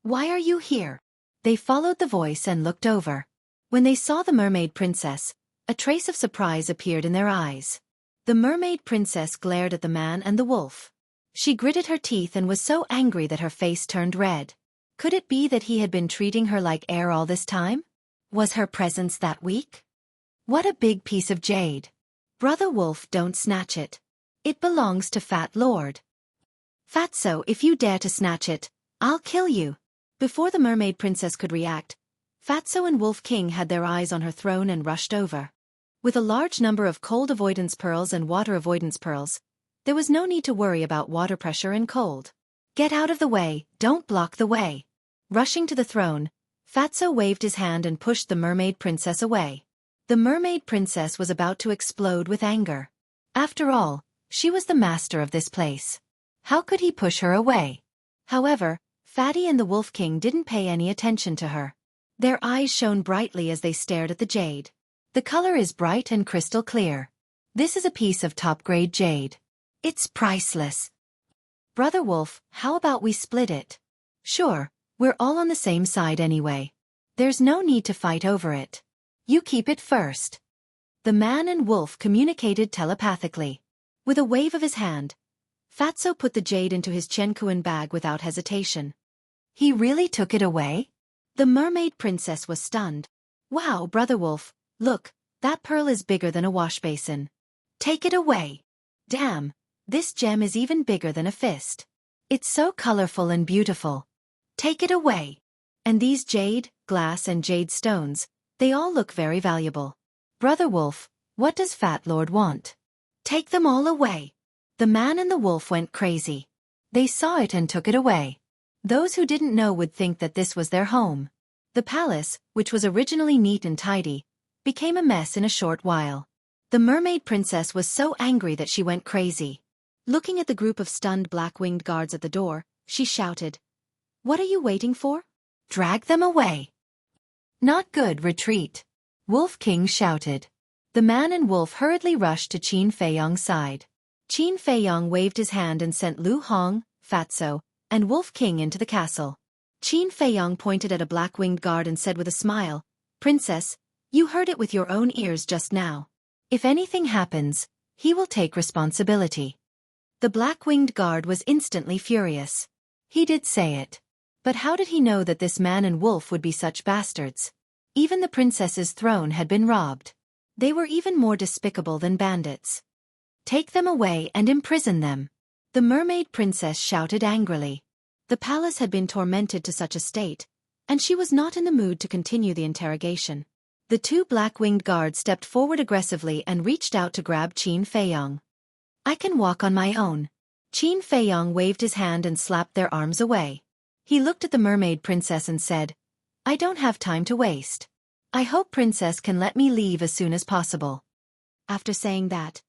Why are you here? They followed the voice and looked over. When they saw the mermaid princess, a trace of surprise appeared in their eyes. The mermaid princess glared at the man and the wolf. She gritted her teeth and was so angry that her face turned red. Could it be that he had been treating her like air all this time? Was her presence that weak? What a big piece of jade. Brother Wolf, don't snatch it. It belongs to Fat Lord. Fatso, if you dare to snatch it, I'll kill you. Before the mermaid princess could react, Fatso and Wolf King had their eyes on her throne and rushed over. With a large number of cold avoidance pearls and water avoidance pearls, there was no need to worry about water pressure and cold. Get out of the way, don't block the way. Rushing to the throne, Fatso waved his hand and pushed the mermaid princess away. The mermaid princess was about to explode with anger. After all, she was the master of this place. How could he push her away? However, Fatty and the Wolf King didn't pay any attention to her. Their eyes shone brightly as they stared at the jade. The color is bright and crystal clear. This is a piece of top-grade jade. It's priceless. Brother Wolf, how about we split it? Sure, we're all on the same side anyway. There's no need to fight over it. You keep it first. The man and wolf communicated telepathically. With a wave of his hand, Fatso put the jade into his Xueqi bag without hesitation. He really took it away? The mermaid princess was stunned. Wow, Brother Wolf, look, that pearl is bigger than a wash basin. Take it away. Damn, this gem is even bigger than a fist. It's so colorful and beautiful. Take it away. And these jade, glass and jade stones, they all look very valuable. Brother Wolf, what does Fat Lord want? Take them all away. The man and the wolf went crazy. They saw it and took it away. Those who didn't know would think that this was their home. The palace, which was originally neat and tidy, became a mess in a short while. The mermaid princess was so angry that she went crazy. Looking at the group of stunned black-winged guards at the door, she shouted, "What are you waiting for? Drag them away." Not good, retreat. Wolf King shouted. The man and wolf hurriedly rushed to Qin Feiyong's side. Qin Feiyong waved his hand and sent Lu Hong, Fatso, and Wolf King into the castle. Qin Feiyong pointed at a black-winged guard and said with a smile, "Princess, you heard it with your own ears just now. If anything happens, he will take responsibility." The black-winged guard was instantly furious. He did say it. But how did he know that this man and wolf would be such bastards? Even the princess's throne had been robbed. They were even more despicable than bandits. Take them away and imprison them. The mermaid princess shouted angrily. The palace had been tormented to such a state, and she was not in the mood to continue the interrogation. The two black-winged guards stepped forward aggressively and reached out to grab Qin Feiyong. "I can walk on my own." Qin Feiyong waved his hand and slapped their arms away. He looked at the mermaid princess and said, "I don't have time to waste. I hope Princess can let me leave as soon as possible." After saying that,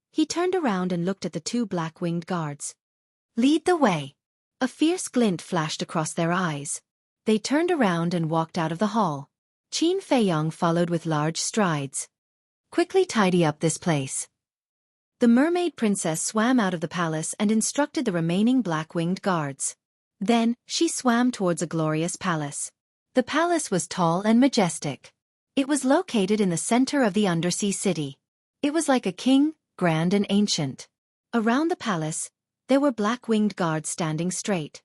he turned around and looked at the two black-winged guards. "Lead the way." A fierce glint flashed across their eyes. They turned around and walked out of the hall. Qin Feiyong followed with large strides. "Quickly tidy up this place." The mermaid princess swam out of the palace and instructed the remaining black-winged guards. Then, she swam towards a glorious palace. The palace was tall and majestic. It was located in the center of the undersea city. It was like a king, grand and ancient. Around the palace, there were black-winged guards standing straight.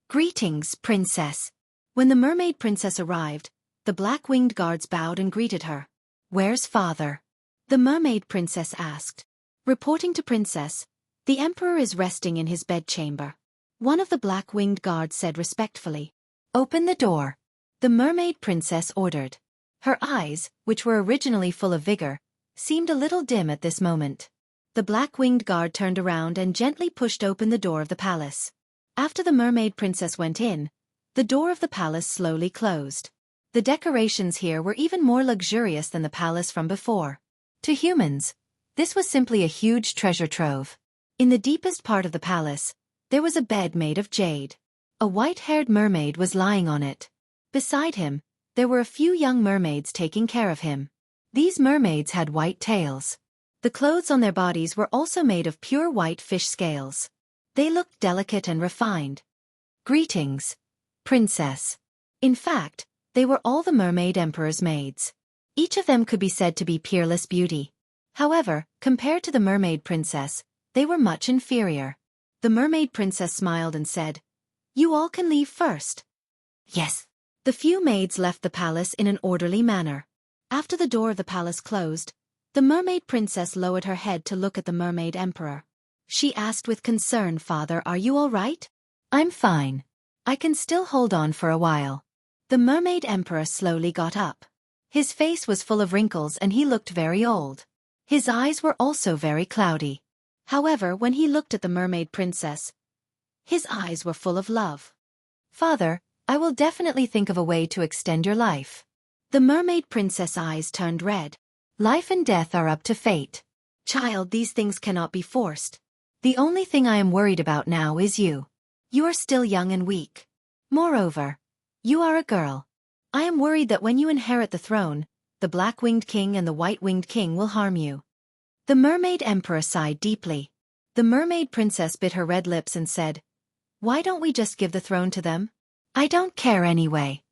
"Greetings, princess." When the mermaid princess arrived, the black-winged guards bowed and greeted her. "Where's father?" the mermaid princess asked. Reporting to princess, "The emperor is resting in his bedchamber." One of the black-winged guards said respectfully, "Open the door." The mermaid princess ordered. Her eyes, which were originally full of vigor, seemed a little dim at this moment. The black-winged guard turned around and gently pushed open the door of the palace. After the mermaid princess went in, the door of the palace slowly closed. The decorations here were even more luxurious than the palace from before. To humans, this was simply a huge treasure trove. In the deepest part of the palace, there was a bed made of jade. A white-haired mermaid was lying on it. Beside him, there were a few young mermaids taking care of him. These mermaids had white tails. The clothes on their bodies were also made of pure white fish scales. They looked delicate and refined. "Greetings, princess." In fact, they were all the mermaid emperor's maids. Each of them could be said to be peerless beauty. However, compared to the mermaid princess, they were much inferior. The mermaid princess smiled and said, "You all can leave first." "Yes." The few maids left the palace in an orderly manner. After the door of the palace closed, the mermaid princess lowered her head to look at the mermaid emperor. She asked with concern, "Father, are you all right?" "I'm fine. I can still hold on for a while." The mermaid emperor slowly got up. His face was full of wrinkles and he looked very old. His eyes were also very cloudy. However, when he looked at the mermaid princess, his eyes were full of love. "Father, I will definitely think of a way to extend your life." The mermaid princess' eyes turned red. Life and death are up to fate. Child, these things cannot be forced. The only thing I am worried about now is you. You are still young and weak. Moreover, you are a girl. I am worried that when you inherit the throne, the black-winged king and the white-winged king will harm you. The mermaid emperor sighed deeply. The mermaid princess bit her red lips and said, "Why don't we just give the throne to them? I don't care anyway."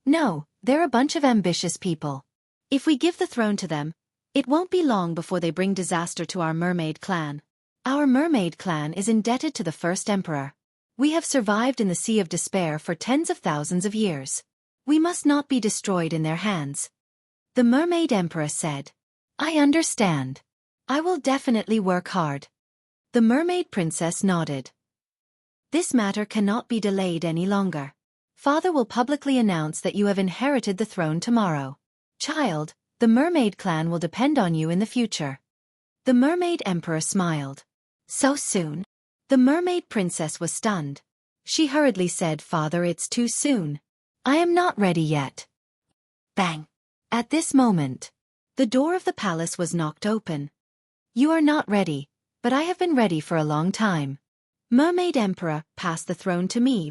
"No, they're a bunch of ambitious people. If we give the throne to them, it won't be long before they bring disaster to our mermaid clan. Our mermaid clan is indebted to the first emperor. We have survived in the Sea of Despair for tens of thousands of years. We must not be destroyed in their hands." The mermaid emperor said, "I understand. I will definitely work hard." The mermaid princess nodded. "This matter cannot be delayed any longer. Father will publicly announce that you have inherited the throne tomorrow. Child, the mermaid clan will depend on you in the future." The mermaid emperor smiled. "So soon?" The mermaid princess was stunned. She hurriedly said, "Father, it's too soon. I am not ready yet." Bang! At this moment, the door of the palace was knocked open. "You are not ready, but I have been ready for a long time. Mermaid Emperor, pass the throne to me.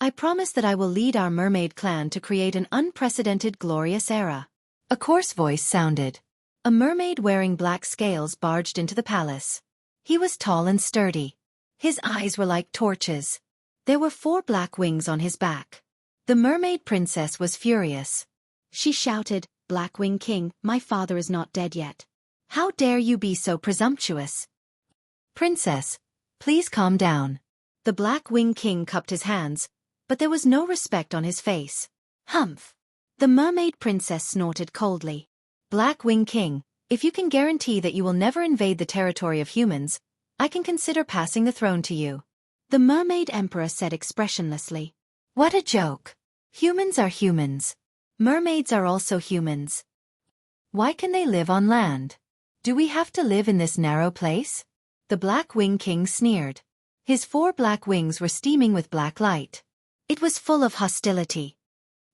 I promise that I will lead our mermaid clan to create an unprecedented glorious era." A coarse voice sounded. A mermaid wearing black scales barged into the palace. He was tall and sturdy. His eyes were like torches. There were 4 black wings on his back. The mermaid princess was furious. She shouted, "Blackwing King, my father is not dead yet. How dare you be so presumptuous?" "Princess, please calm down." The Blackwing King cupped his hands, but there was no respect on his face. "Humph!" The mermaid princess snorted coldly. "Blackwing King, if you can guarantee that you will never invade the territory of humans, I can consider passing the throne to you." The mermaid emperor said expressionlessly. "What a joke. Humans are humans. Mermaids are also humans. Why can they live on land? Do we have to live in this narrow place?" The Blackwing King sneered. His 4 black wings were steaming with black light. It was full of hostility.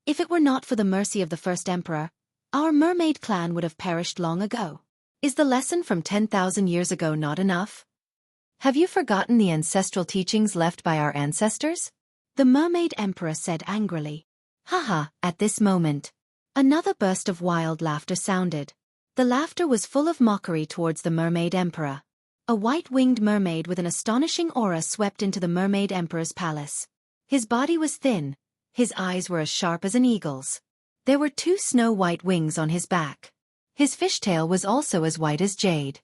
"If it were not for the mercy of the first emperor, our mermaid clan would have perished long ago. Is the lesson from 10,000 years ago not enough? Have you forgotten the ancestral teachings left by our ancestors?" The mermaid emperor said angrily. "Haha!" At this moment, another burst of wild laughter sounded. The laughter was full of mockery towards the mermaid emperor. A white-winged mermaid with an astonishing aura swept into the mermaid emperor's palace. His body was thin. His eyes were as sharp as an eagle's. There were 2 snow-white wings on his back. His fishtail was also as white as jade.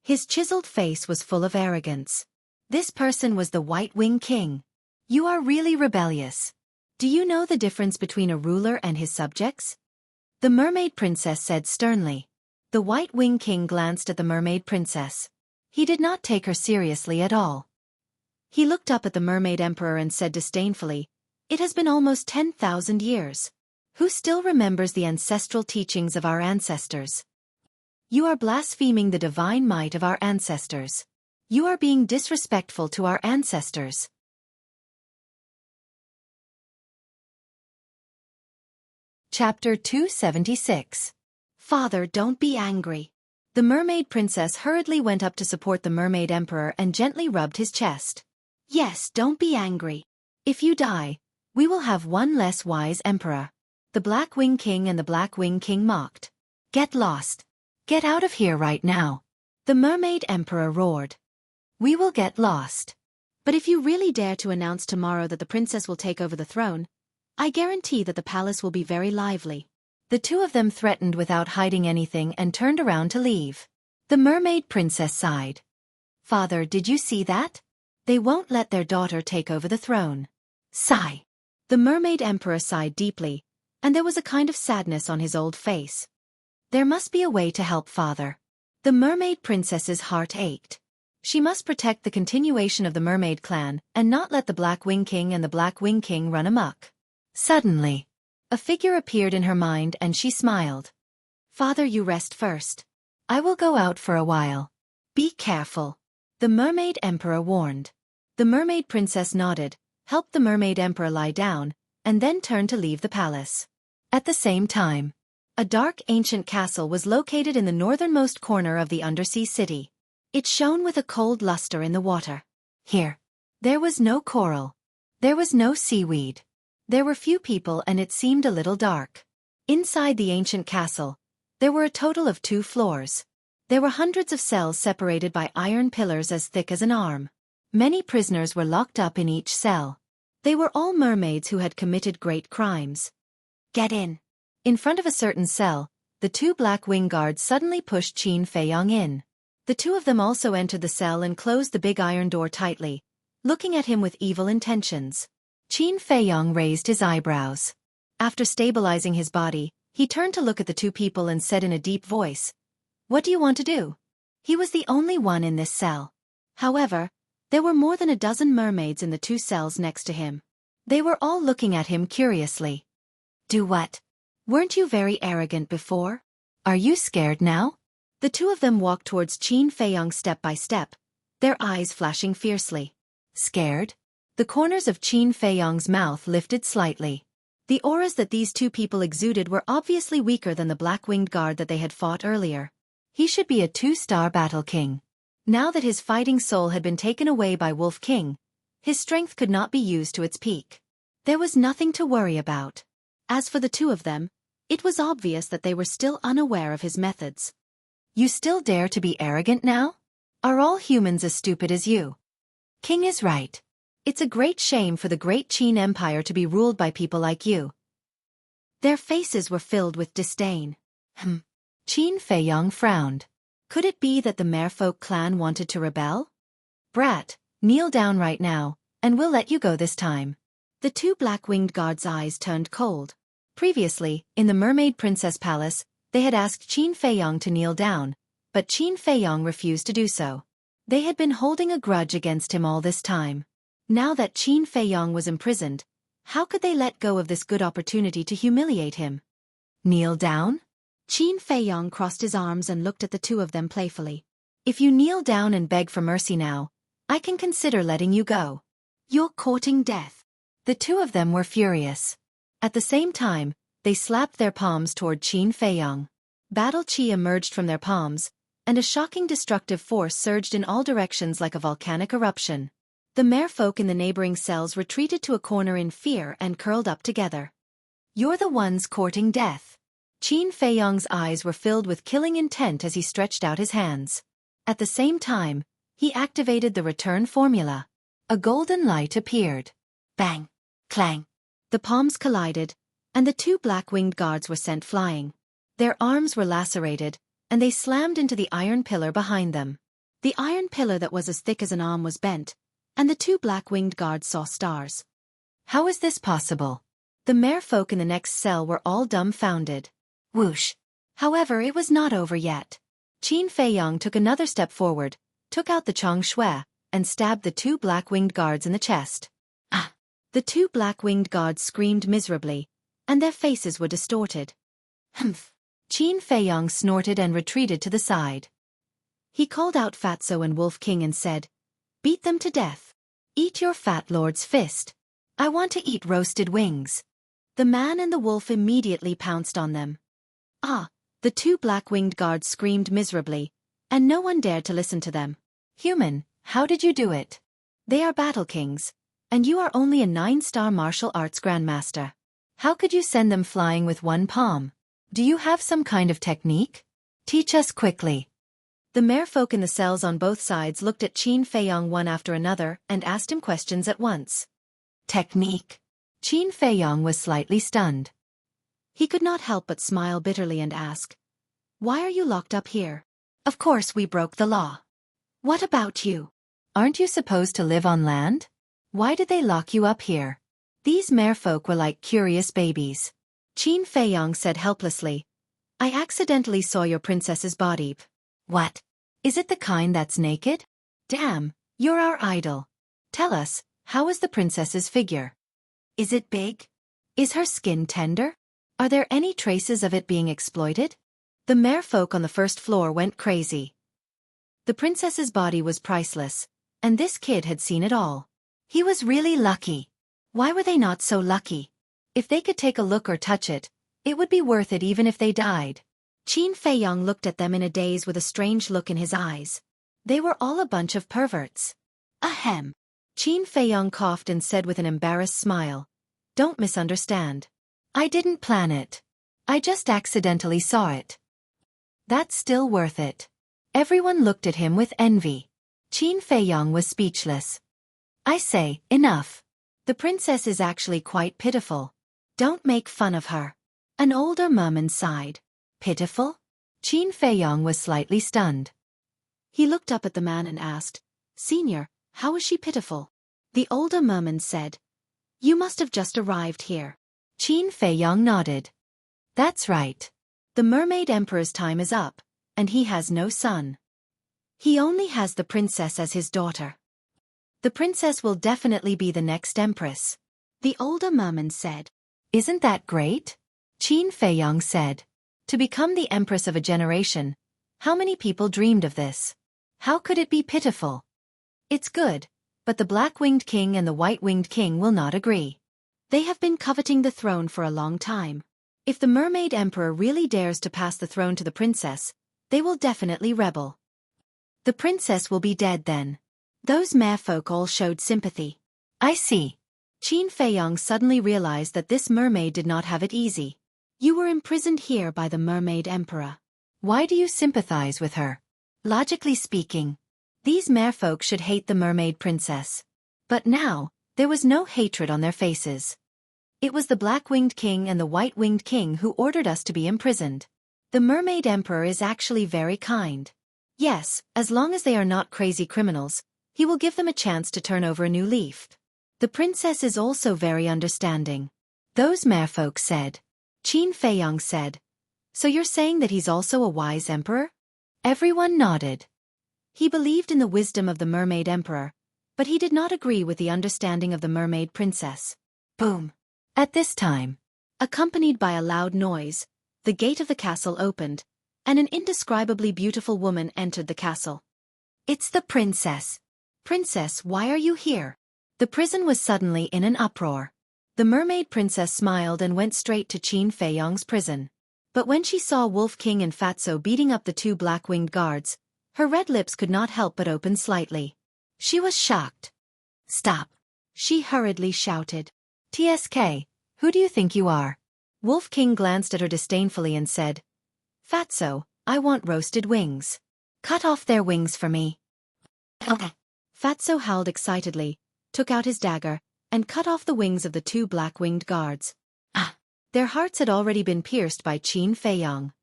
His chiseled face was full of arrogance. This person was the White-Wing King. "You are really rebellious. Do you know the difference between a ruler and his subjects?" The mermaid princess said sternly. The White-Wing King glanced at the mermaid princess. He did not take her seriously at all. He looked up at the mermaid emperor and said disdainfully, "It has been almost 10,000 years. Who still remembers the ancestral teachings of our ancestors? You are blaspheming the divine might of our ancestors. You are being disrespectful to our ancestors." Chapter 276. "Father, don't be angry." The mermaid princess hurriedly went up to support the mermaid emperor and gently rubbed his chest. "Yes, don't be angry. If you die, we will have one less wise emperor." The Blackwing King and the Blackwing King mocked. "Get lost. Get out of here right now." The mermaid emperor roared. "We will get lost. But if you really dare to announce tomorrow that the princess will take over the throne, I guarantee that the palace will be very lively." The 2 of them threatened without hiding anything and turned around to leave. The mermaid princess sighed. "Father, did you see that? They won't let their daughter take over the throne." Sigh. The mermaid emperor sighed deeply, and there was a kind of sadness on his old face. There must be a way to help father. The mermaid princess's heart ached. She must protect the continuation of the mermaid clan and not let the Blackwing King and the Blackwing King run amok. Suddenly, a figure appeared in her mind and she smiled. "Father, you rest first. I will go out for a while. Be careful," the mermaid emperor warned. The mermaid princess nodded, helped the mermaid emperor lie down, and then turned to leave the palace. At the same time, A dark ancient castle was located in the northernmost corner of the undersea city. It shone with a cold luster in the water. Here, there was no coral. There was no seaweed. There were few people and it seemed a little dark. Inside the ancient castle, there were a total of 2 floors. There were hundreds of cells separated by iron pillars as thick as an arm. Many prisoners were locked up in each cell. They were all mermaids who had committed great crimes. Get in. In front of a certain cell, the 2 black wing guards suddenly pushed Qin Feiyong in. The 2 of them also entered the cell and closed the big iron door tightly, looking at him with evil intentions. Qin Feiyong raised his eyebrows. After stabilizing his body, he turned to look at the 2 people and said in a deep voice, "What do you want to do?" He was the only one in this cell. However, there were more than a dozen mermaids in the 2 cells next to him. They were all looking at him curiously. "Do what? Weren't you very arrogant before? Are you scared now?" The 2 of them walked towards Qin Feiyong step by step, their eyes flashing fiercely. Scared? The corners of Qin Feiyong's mouth lifted slightly. The auras that these 2 people exuded were obviously weaker than the black-winged guard that they had fought earlier. He should be a 2-star battle king. Now that his fighting soul had been taken away by Wolf King, his strength could not be used to its peak. There was nothing to worry about. As for the 2 of them, it was obvious that they were still unaware of his methods. "You still dare to be arrogant now? Are all humans as stupid as you?" King is right. It's a great shame for the great Qin Empire to be ruled by people like you. Their faces were filled with disdain. Qin Feiyong frowned. Could it be that the Merfolk clan wanted to rebel? "Brat, kneel down right now, and we'll let you go this time." The 2 black-winged guards' eyes turned cold. Previously, in the Mermaid Princess Palace, they had asked Qin Feiyong to kneel down, but Qin Feiyong refused to do so. They had been holding a grudge against him all this time. Now that Qin Feiyong was imprisoned, how could they let go of this good opportunity to humiliate him? "Kneel down?" Qin Feiyong crossed his arms and looked at the 2 of them playfully. "If you kneel down and beg for mercy now, I can consider letting you go. You're courting death." The 2 of them were furious. At the same time, they slapped their palms toward Qin Feiyong. Battle chi emerged from their palms, and a shocking destructive force surged in all directions like a volcanic eruption. The merfolk in the neighboring cells retreated to a corner in fear and curled up together. "You're the ones courting death." Qin Feiyong's eyes were filled with killing intent as he stretched out his hands. At the same time, he activated the return formula. A golden light appeared. Bang! Clang! The palms collided, and the 2 black-winged guards were sent flying. Their arms were lacerated, and they slammed into the iron pillar behind them. The iron pillar that was as thick as an arm was bent, and the 2 black-winged guards saw stars. How is this possible? The merfolk in the next cell were all dumbfounded. Whoosh! However, it was not over yet. Qin Feiyong took another step forward, took out the Xueqi, and stabbed the 2 black-winged guards in the chest. Ah! The 2 black-winged guards screamed miserably, and their faces were distorted. Humph! Qin Feiyong snorted and retreated to the side. He called out Fatso and Wolf King and said, "Beat them to death. Eat your fat lord's fist. I want to eat roasted wings." The man and the wolf immediately pounced on them. Ah! The 2 black-winged guards screamed miserably, and no one dared to listen to them. "Human, how did you do it? They are battle kings, and you are only a 9-star martial arts grandmaster. How could you send them flying with 1 palm? Do you have some kind of technique? Teach us quickly." The merfolk in the cells on both sides looked at Qin Feiyong one after another and asked him questions at once. Technique? Qin Feiyong was slightly stunned. He could not help but smile bitterly and ask, "Why are you locked up here?" "Of course we broke the law." "What about you? Aren't you supposed to live on land? Why did they lock you up here?" These merfolk were like curious babies. Qin Feiyong said helplessly, "I accidentally saw your princess's body." "What? Is it the kind that's naked? Damn, you're our idol. Tell us, how is the princess's figure? Is it big? Is her skin tender? Are there any traces of it being exploited?" The merfolk on the first floor went crazy. The princess's body was priceless, and this kid had seen it all. He was really lucky. Why were they not so lucky? If they could take a look or touch it, It would be worth it even if they died. Qin Feiyong looked at them in a daze with a strange look in his eyes. They were all a bunch of perverts. Ahem. Qin Feiyong coughed and said with an embarrassed smile, "Don't misunderstand. I didn't plan it. I just accidentally saw it." "That's still worth it." Everyone looked at him with envy. Qin Feiyong was speechless. "I say, enough. The princess is actually quite pitiful. Don't make fun of her." An older merman sighed. "Pitiful?" Qin Feiyong was slightly stunned. He looked up at the man and asked, "Senior, how is she pitiful?" The older merman said, "You must have just arrived here." Qin Feiyong nodded. "That's right. The Mermaid Emperor's time is up, and he has no son. He only has the princess as his daughter. The princess will definitely be the next empress." The older merman said. "Isn't that great?" Qin Feiyong said. "To become the empress of a generation, how many people dreamed of this? How could it be pitiful? It's good, but the black-winged king and the white-winged king will not agree. They have been coveting the throne for a long time. If the Mermaid Emperor really dares to pass the throne to the princess, they will definitely rebel. The princess will be dead then." Those merfolk all showed sympathy. "I see." Qin Feiyong suddenly realized that this mermaid did not have it easy. "You were imprisoned here by the Mermaid Emperor. Why do you sympathize with her? Logically speaking, these merfolk should hate the mermaid princess. But now, there was no hatred on their faces. It was the black-winged king and the white-winged king who ordered us to be imprisoned. The Mermaid Emperor is actually very kind. Yes, as long as they are not crazy criminals, he will give them a chance to turn over a new leaf. The princess is also very understanding." Those merfolk said. Qin Feiyong said, "So you're saying that he's also a wise emperor?" Everyone nodded. He believed in the wisdom of the Mermaid Emperor, but he did not agree with the understanding of the mermaid princess. Boom! At this time, accompanied by a loud noise, the gate of the castle opened, and an indescribably beautiful woman entered the castle. "It's the princess. Princess, why are you here?" The prison was suddenly in an uproar. The mermaid princess smiled and went straight to Qin Feiyong's prison. But when she saw Wolf King and Fatso beating up the two black-winged guards, her red lips could not help but open slightly. She was shocked. "Stop!" she hurriedly shouted. "TSK, who do you think you are?" Wolf King glanced at her disdainfully and said, "Fatso, I want roasted wings. Cut off their wings for me." Okay. Fatso howled excitedly, took out his dagger, and cut off the wings of the two black-winged guards. Their hearts had already been pierced by Qin Feiyong.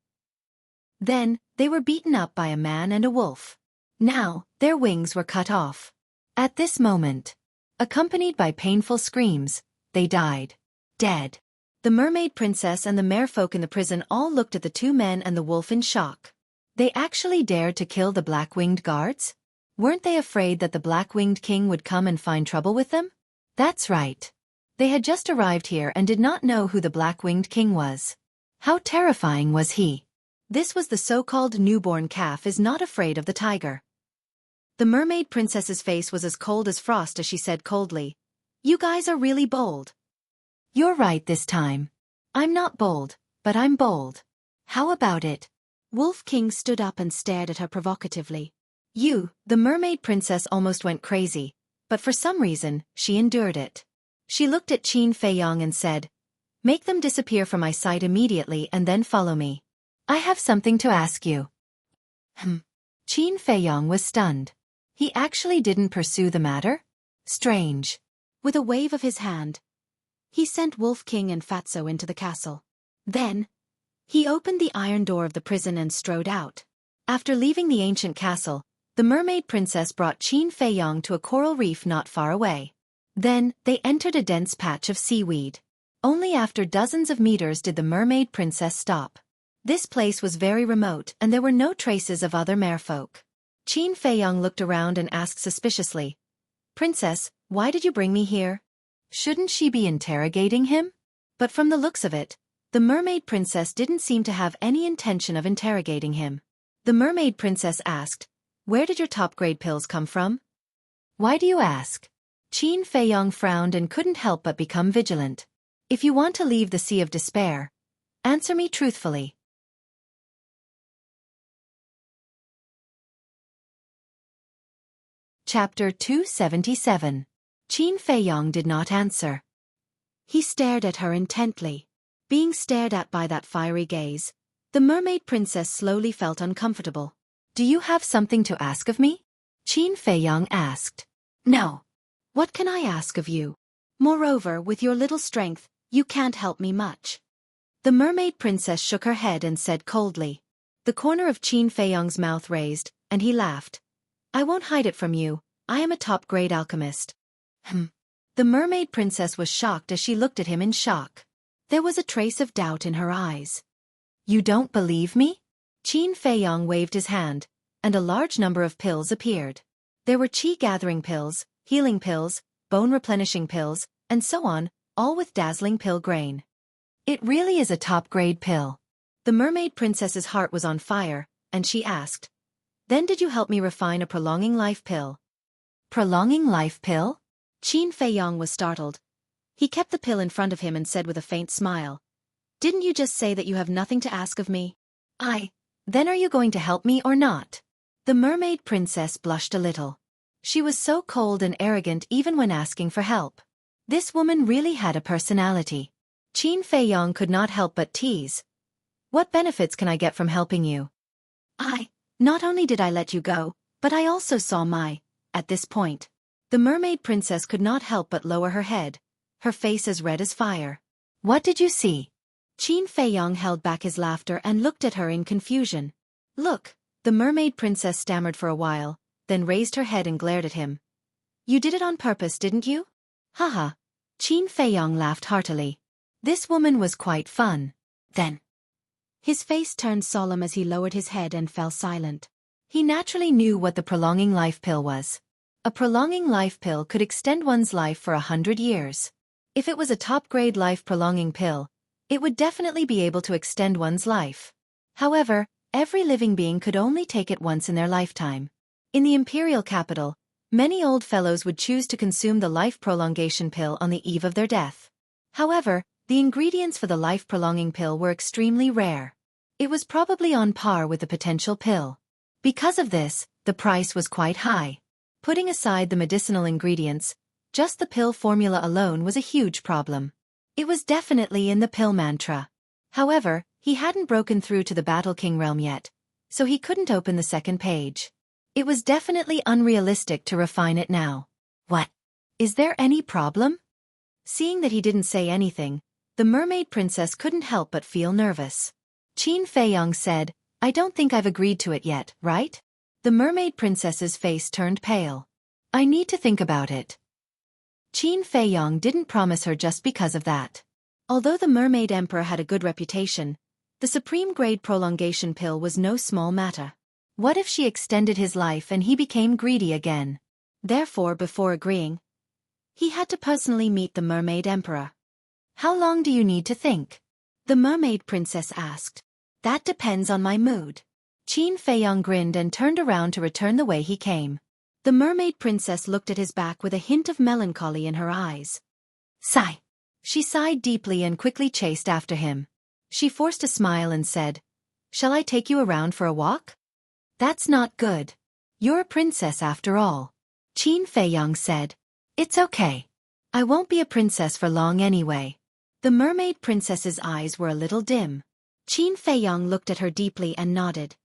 Then, they were beaten up by a man and a wolf. Now, their wings were cut off. At this moment, accompanied by painful screams, they died. Dead. The mermaid princess and the merfolk in the prison all looked at the two men and the wolf in shock. They actually dared to kill the black-winged guards? Weren't they afraid that the black-winged king would come and find trouble with them? That's right. They had just arrived here and did not know who the black-winged king was. How terrifying was he? This was the so-called newborn calf is not afraid of the tiger. The mermaid princess's face was as cold as frost as she said coldly, "You guys are really bold." "You're right this time. I'm not bold, but I'm bold. How about it?" Wolf King stood up and stared at her provocatively. The mermaid princess almost went crazy, but for some reason, she endured it. She looked at Qin Feiyong and said, "Make them disappear from my sight immediately and then follow me. I have something to ask you." Qin Feiyong was stunned. He actually didn't pursue the matter? Strange. With a wave of his hand, he sent Wolf King and Fatso into the castle. Then, he opened the iron door of the prison and strode out. After leaving the ancient castle, the mermaid princess brought Qin Feiyong to a coral reef not far away. Then, they entered a dense patch of seaweed. Only after dozens of meters did the mermaid princess stop. This place was very remote and there were no traces of other merfolk. Qin Feiyong looked around and asked suspiciously, "Princess, why did you bring me here? Shouldn't she be interrogating him?" But from the looks of it, the mermaid princess didn't seem to have any intention of interrogating him. The mermaid princess asked, "Where did your top-grade pills come from?" "Why do you ask?" Qin Feiyong frowned and couldn't help but become vigilant. "If you want to leave the Sea of Despair, Answer me truthfully. Chapter 277. Qin Feiyong did not answer. He stared at her intently. Being stared at by that fiery gaze, the mermaid princess slowly felt uncomfortable. Do you have something to ask of me? Qin Feiyong asked. No. What can I ask of you? Moreover, with your little strength, you can't help me much. The mermaid princess shook her head and said coldly. The corner of Qin Feiyong's mouth raised, and he laughed. I won't hide it from you, I am a top-grade alchemist. The mermaid princess was shocked as she looked at him in shock. There was a trace of doubt in her eyes. You don't believe me? Qin Feiyong waved his hand, and a large number of pills appeared. There were qi-gathering pills, healing pills, bone-replenishing pills, and so on, all with dazzling pill grain. It really is a top-grade pill. The mermaid princess's heart was on fire, and she asked, Then did you help me refine a prolonging life pill? Prolonging life pill? Qin Feiyong was startled. He kept the pill in front of him and said with a faint smile, Didn't you just say that you have nothing to ask of me? Then are you going to help me or not? The mermaid princess blushed a little. She was so cold and arrogant even when asking for help. This woman really had a personality. Qin Feiyong could not help but tease. What benefits can I get from helping you? Not only did I let you go, but I also saw At this point, the mermaid princess could not help but lower her head, her face as red as fire. What did you see? Qin Feiyong held back his laughter and looked at her in confusion. Look, the mermaid princess stammered for a while, then raised her head and glared at him. You did it on purpose, didn't you? Haha. Qin Feiyong laughed heartily. This woman was quite fun. Then, his face turned solemn as he lowered his head and fell silent. He naturally knew what the prolonging life pill was. A prolonging life pill could extend one's life for 100 years. If it was a top-grade life-prolonging pill, it would definitely be able to extend one's life. However, every living being could only take it once in their lifetime. In the imperial capital, many old fellows would choose to consume the life prolongation pill on the eve of their death. However, the ingredients for the life-prolonging pill were extremely rare. It was probably on par with the potential pill. Because of this, the price was quite high. Putting aside the medicinal ingredients, just the pill formula alone was a huge problem. It was definitely in the pill mantra. However, he hadn't broken through to the Battle King realm yet, so he couldn't open the second page. It was definitely unrealistic to refine it now. What? Is there any problem? Seeing that he didn't say anything, the mermaid princess couldn't help but feel nervous. Qin Feiyong said, I don't think I've agreed to it yet, right? The mermaid princess's face turned pale. I need to think about it. Qin Feiyong didn't promise her just because of that. Although the mermaid emperor had a good reputation, the supreme grade prolongation pill was no small matter. What if she extended his life and he became greedy again? Therefore, before agreeing, he had to personally meet the mermaid emperor. How long do you need to think? The mermaid princess asked. That depends on my mood. Qin Feiyong grinned and turned around to return the way he came. The mermaid princess looked at his back with a hint of melancholy in her eyes. Sigh. She sighed deeply and quickly chased after him. She forced a smile and said, Shall I take you around for a walk? That's not good. You're a princess after all. Qin Feiyong said. It's okay. I won't be a princess for long anyway. The mermaid princess's eyes were a little dim. Qin Feiyong looked at her deeply and nodded.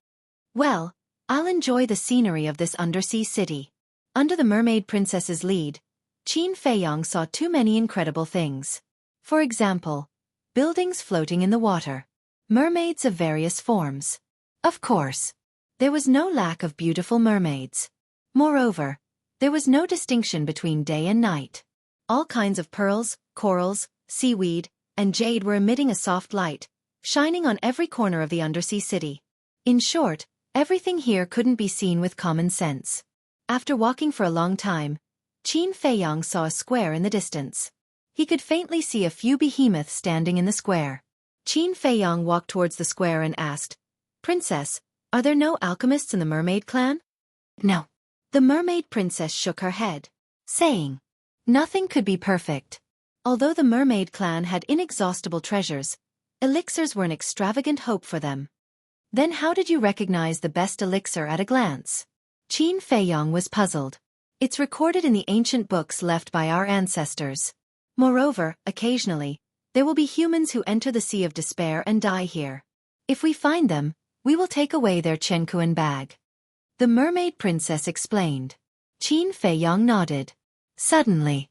Well, I'll enjoy the scenery of this undersea city. Under the mermaid princess's lead, Qin Feiyong saw too many incredible things. For example, buildings floating in the water, mermaids of various forms. Of course, there was no lack of beautiful mermaids. Moreover, there was no distinction between day and night. All kinds of pearls, corals, seaweed, and jade were emitting a soft light, shining on every corner of the undersea city. In short, everything here couldn't be seen with common sense. After walking for a long time, Qin Feiyong saw a square in the distance. He could faintly see a few behemoths standing in the square. Qin Feiyong walked towards the square and asked, Princess, are there no alchemists in the mermaid clan? No. The mermaid princess shook her head, saying, Nothing could be perfect. Although the mermaid clan had inexhaustible treasures, Elixirs were an extravagant hope for them. Then how did you recognize the best elixir at a glance? Qin Feiyong was puzzled. It's recorded in the ancient books left by our ancestors. Moreover, occasionally, there will be humans who enter the sea of despair and die here. If we find them, we will take away their Chenkuan bag. The mermaid princess explained. Qin Feiyong nodded. Suddenly,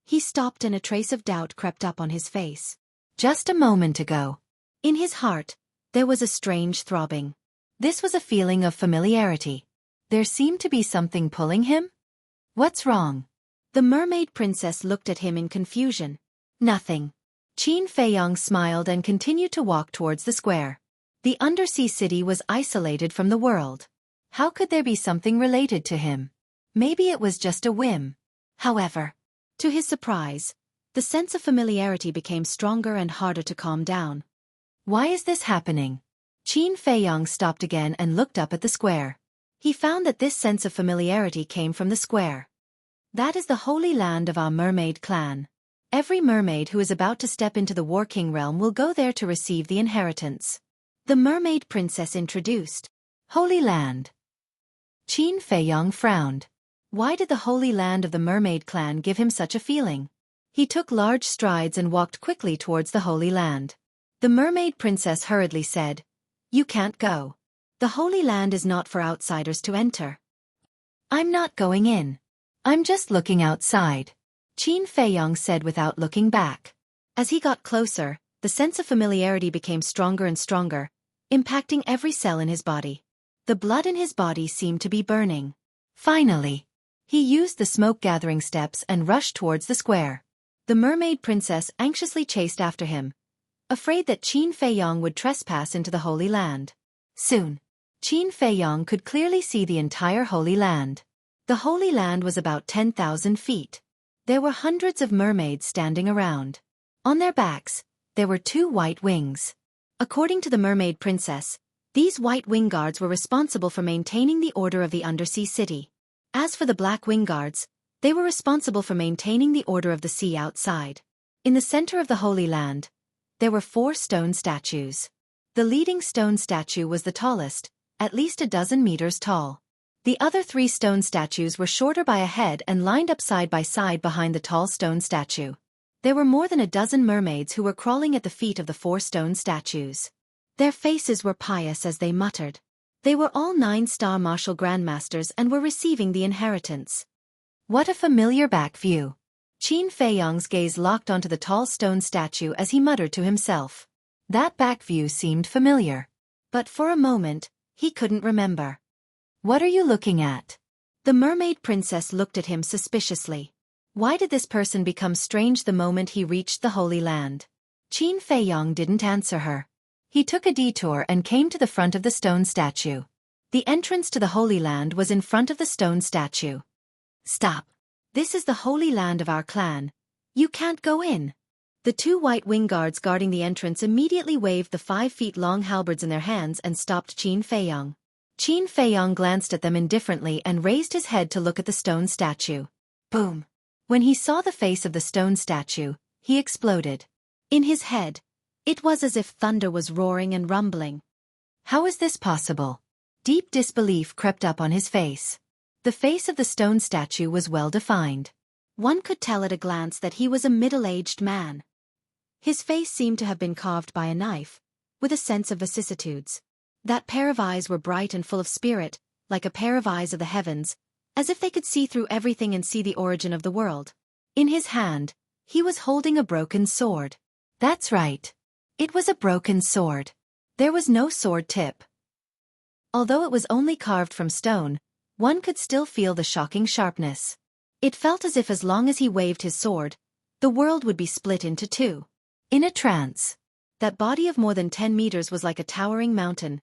he stopped and a trace of doubt crept up on his face. Just a moment ago. In his heart, there was a strange throbbing. This was a feeling of familiarity. There seemed to be something pulling him? What's wrong? The mermaid princess looked at him in confusion. Nothing. Qin Feiyong smiled and continued to walk towards the square. The undersea city was isolated from the world. How could there be something related to him? Maybe it was just a whim. However, to his surprise, the sense of familiarity became stronger and harder to calm down. Why is this happening? Qin Feiyong stopped again and looked up at the square. He found that this sense of familiarity came from the square. That is the holy land of our mermaid clan. Every mermaid who is about to step into the War King realm will go there to receive the inheritance. The mermaid princess introduced. Holy land. Qin Feiyong frowned. Why did the holy land of the mermaid clan give him such a feeling? He took large strides and walked quickly towards the holy land. The mermaid princess hurriedly said, "You can't go. The holy land is not for outsiders to enter." "I'm not going in. I'm just looking outside," Qin Feiyong said without looking back. As he got closer, the sense of familiarity became stronger and stronger, impacting every cell in his body. The blood in his body seemed to be burning. Finally, he used the smoke-gathering steps and rushed towards the square. The mermaid princess anxiously chased after him, afraid that Qin Feiyong would trespass into the Holy Land. Soon, Qin Feiyong could clearly see the entire Holy Land. The Holy Land was about 10,000 feet. There were hundreds of mermaids standing around. On their backs, there were 2 white wings. According to the mermaid princess, these white wing guards were responsible for maintaining the order of the undersea city. As for the black wing guards, they were responsible for maintaining the order of the sea outside. In the center of the Holy Land, there were 4 stone statues. The leading stone statue was the tallest, at least a dozen meters tall. The other 3 stone statues were shorter by a head and lined up side by side behind the tall stone statue. There were more than a dozen mermaids who were crawling at the feet of the 4 stone statues. Their faces were pious as they muttered. They were all 9-star martial grandmasters and were receiving the inheritance. What a familiar back view. Qin Feiyong's gaze locked onto the tall stone statue as he muttered to himself. That back view seemed familiar. But for a moment, he couldn't remember. What are you looking at? The mermaid princess looked at him suspiciously. Why did this person become strange the moment he reached the Holy Land? Qin Feiyong didn't answer her. He took a detour and came to the front of the stone statue. The entrance to the Holy Land was in front of the stone statue. Stop. This is the Holy Land of our clan. You can't go in. The 2 white wing guards guarding the entrance immediately waved the 5-feet-long halberds in their hands and stopped Qin Feiyong. Qin Feiyong glanced at them indifferently and raised his head to look at the stone statue. Boom. When he saw the face of the stone statue, he exploded. In his head, it was as if thunder was roaring and rumbling. How is this possible? Deep disbelief crept up on his face. The face of the stone statue was well defined. One could tell at a glance that he was a middle-aged man. His face seemed to have been carved by a knife, with a sense of vicissitudes. That pair of eyes were bright and full of spirit, like a pair of eyes of the heavens, as if they could see through everything and see the origin of the world. In his hand, he was holding a broken sword. That's right. It was a broken sword. There was no sword tip. Although it was only carved from stone, one could still feel the shocking sharpness. It felt as if as long as he waved his sword, the world would be split into 2. In a trance, that body of more than 10 meters was like a towering mountain,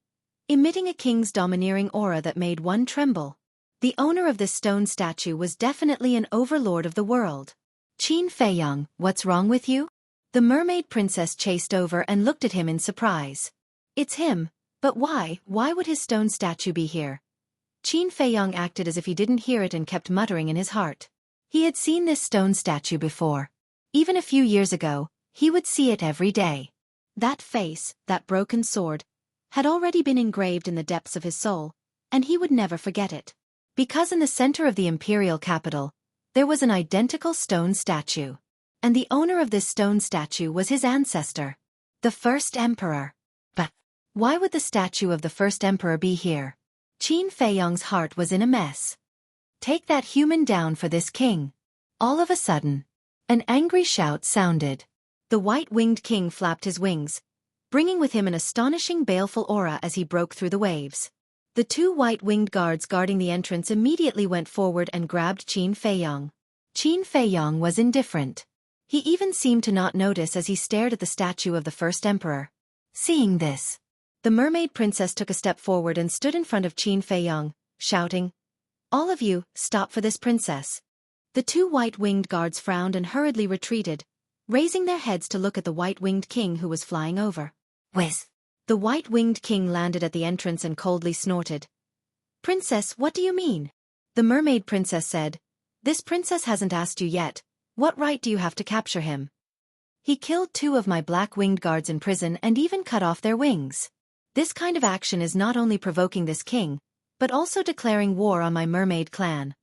emitting a king's domineering aura that made one tremble. The owner of this stone statue was definitely an overlord of the world. Qin Feiyong, what's wrong with you? The mermaid princess chased over and looked at him in surprise. It's him, but why would his stone statue be here? Qin Feiyong acted as if he didn't hear it and kept muttering in his heart. He had seen this stone statue before. Even a few years ago, he would see it every day. That face, that broken sword, had already been engraved in the depths of his soul, and he would never forget it. Because in the center of the imperial capital, there was an identical stone statue. And the owner of this stone statue was his ancestor, the first emperor. But why would the statue of the first emperor be here? Qin Feiyong's heart was in a mess. Take that human down for this king. All of a sudden, an angry shout sounded. The white-winged king flapped his wings, bringing with him an astonishing baleful aura as he broke through the waves. The two white-winged guards guarding the entrance immediately went forward and grabbed Qin Feiyong. Qin Feiyong was indifferent. He even seemed to not notice as he stared at the statue of the first emperor. Seeing this, the mermaid princess took a step forward and stood in front of Qin Feiyong, shouting, "All of you, stop for this princess." The two white-winged guards frowned and hurriedly retreated, raising their heads to look at the white-winged king who was flying over. Whiz! The white-winged king landed at the entrance and coldly snorted. "Princess, what do you mean?" The mermaid princess said, "This princess hasn't asked you yet. What right do you have to capture him? He killed 2 of my black-winged guards in prison and even cut off their wings. This kind of action is not only provoking this king, but also declaring war on my mermaid clan.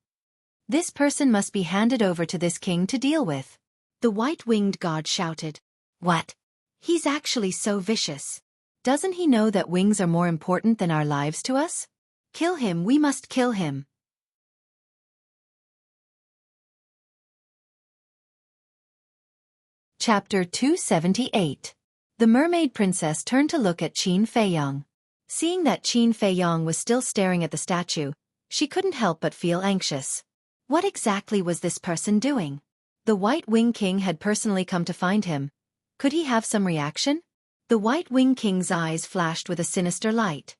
This person must be handed over to this king to deal with." The white-winged guard shouted. "What? He's actually so vicious. Doesn't he know that wings are more important than our lives to us? Kill him, we must kill him." Chapter 278. The mermaid princess turned to look at Qin Feiyong. Seeing that Qin Feiyong was still staring at the statue, she couldn't help but feel anxious. What exactly was this person doing? The White Wing King had personally come to find him. Could he have some reaction? The White Wing King's eyes flashed with a sinister light.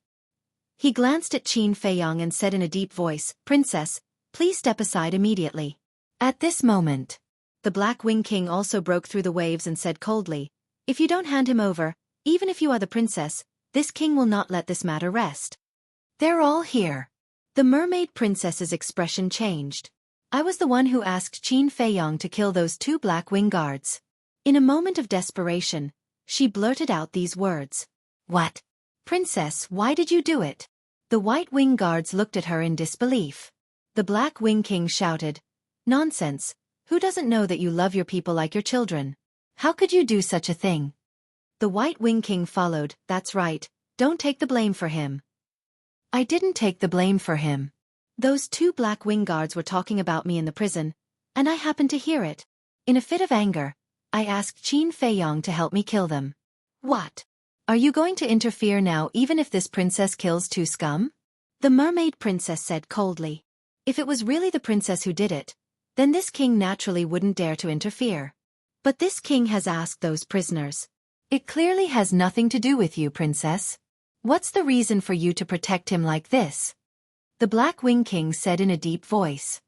He glanced at Qin Feiyong and said in a deep voice, "Princess, please step aside immediately." At this moment, the Black Wing King also broke through the waves and said coldly, "If you don't hand him over, even if you are the princess, this king will not let this matter rest." "They're all here." The mermaid princess's expression changed. "I was the one who asked Qin Feiyong to kill those 2 Black Wing guards." In a moment of desperation, she blurted out these words. "What? Princess, why did you do it?" The White Wing guards looked at her in disbelief. The Black Wing King shouted, "Nonsense, who doesn't know that you love your people like your children? How could you do such a thing?" The White Wing King followed, "That's right, don't take the blame for him." "I didn't take the blame for him. Those 2 Black Wing guards were talking about me in the prison, and I happened to hear it. In a fit of anger, I asked Qin Feiyong to help me kill them." "What? Are you going to interfere now even if this princess kills 2 scum?" The mermaid princess said coldly. If it was really the princess who did it, then this king naturally wouldn't dare to interfere. But this king has asked those prisoners. It clearly has nothing to do with you, princess. What's the reason for you to protect him like this? The Black Wing King said in a deep voice.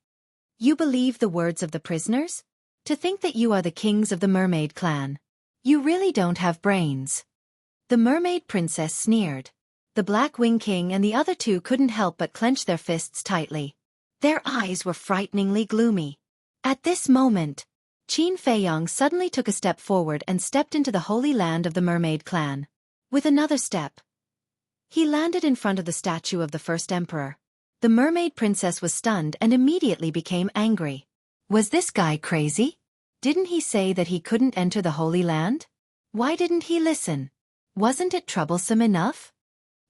"You believe the words of the prisoners? To think that you are the kings of the mermaid clan. You really don't have brains." The mermaid princess sneered. The Black Wing King and the other 2 couldn't help but clench their fists tightly. Their eyes were frighteningly gloomy. At this moment, Qin Feiyong suddenly took a step forward and stepped into the holy land of the mermaid clan. With another step, he landed in front of the statue of the first emperor. The mermaid princess was stunned and immediately became angry. Was this guy crazy? Didn't he say that he couldn't enter the Holy Land? Why didn't he listen? Wasn't it troublesome enough?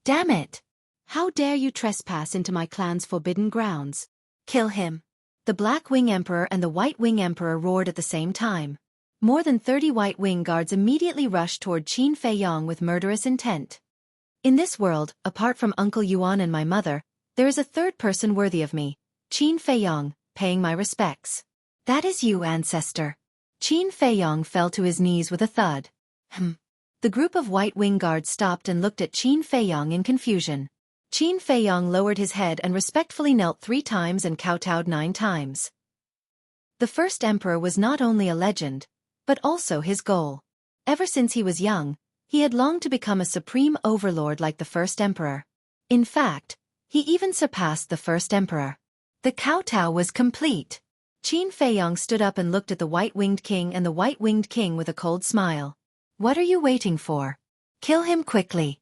Damn it! How dare you trespass into my clan's forbidden grounds? Kill him! The Black Wing Emperor and the White Wing Emperor roared at the same time. More than 30 White Wing guards immediately rushed toward Qin Feiyong with murderous intent. In this world, apart from Uncle Yuan and my mother, there is a third person worthy of me, Qin Feiyong, paying my respects. That is you, ancestor. Qin Feiyong fell to his knees with a thud. The group of White Wing guards stopped and looked at Qin Feiyong in confusion. Qin Feiyong lowered his head and respectfully knelt 3 times and kowtowed 9 times. The first emperor was not only a legend, but also his goal. Ever since he was young, he had longed to become a supreme overlord like the first emperor. In fact, he even surpassed the first emperor. The kowtow was complete. Qin Feiyong stood up and looked at the White-Winged King and the White-Winged King with a cold smile. What are you waiting for? Kill him quickly.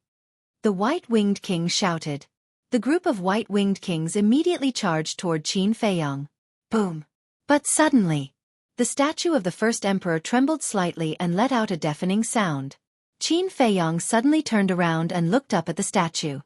The white-winged king shouted. The group of white-winged kings immediately charged toward Qin Feiyang. Boom. But suddenly, the statue of the first emperor trembled slightly and let out a deafening sound. Qin Feiyang suddenly turned around and looked up at the statue.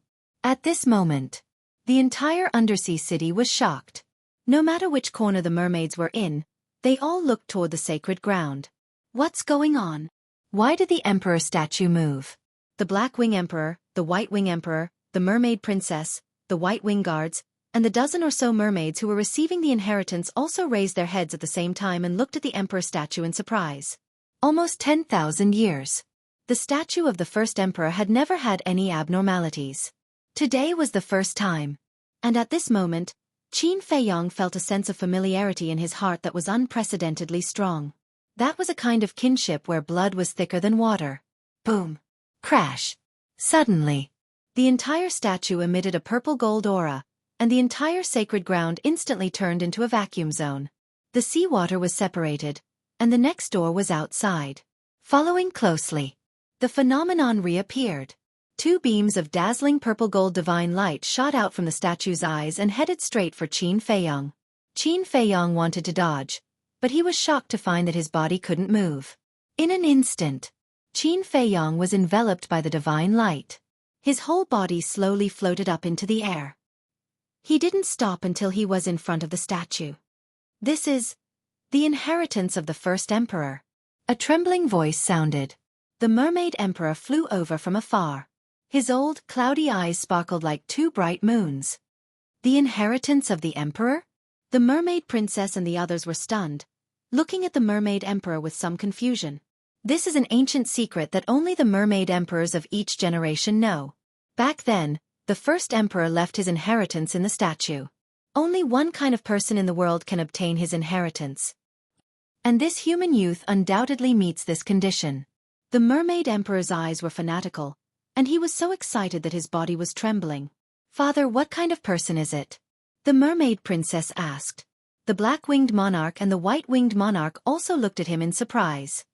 At this moment, the entire undersea city was shocked. No matter which corner the mermaids were in, they all looked toward the sacred ground. What's going on? Why did the emperor statue move? The Black Wing Emperor, the White Wing Emperor, the Mermaid Princess, the White Wing Guards, and the dozen or so mermaids who were receiving the inheritance also raised their heads at the same time and looked at the emperor statue in surprise. Almost 10,000 years. The statue of the first emperor had never had any abnormalities. Today was the first time. And at this moment, Qin Feiyang felt a sense of familiarity in his heart that was unprecedentedly strong. That was a kind of kinship where blood was thicker than water. Boom. Crash. Suddenly, the entire statue emitted a purple-gold aura, and the entire sacred ground instantly turned into a vacuum zone. The seawater was separated, and the next door was outside. Following closely, the phenomenon reappeared. Two beams of dazzling purple-gold divine light shot out from the statue's eyes and headed straight for Qin Feiyang. Qin Feiyang wanted to dodge, but he was shocked to find that his body couldn't move. In an instant, Qin Feiyang was enveloped by the divine light. His whole body slowly floated up into the air. He didn't stop until he was in front of the statue. This is the inheritance of the first emperor. A trembling voice sounded. The mermaid emperor flew over from afar. His old, cloudy eyes sparkled like two bright moons. The inheritance of the emperor? The mermaid princess and the others were stunned, looking at the mermaid emperor with some confusion. This is an ancient secret that only the mermaid emperors of each generation know. Back then, the first emperor left his inheritance in the statue. Only one kind of person in the world can obtain his inheritance. And this human youth undoubtedly meets this condition. The mermaid emperor's eyes were fanatical, and he was so excited that his body was trembling. Father, what kind of person is it? The mermaid princess asked. The black-winged monarch and the white-winged monarch also looked at him in surprise.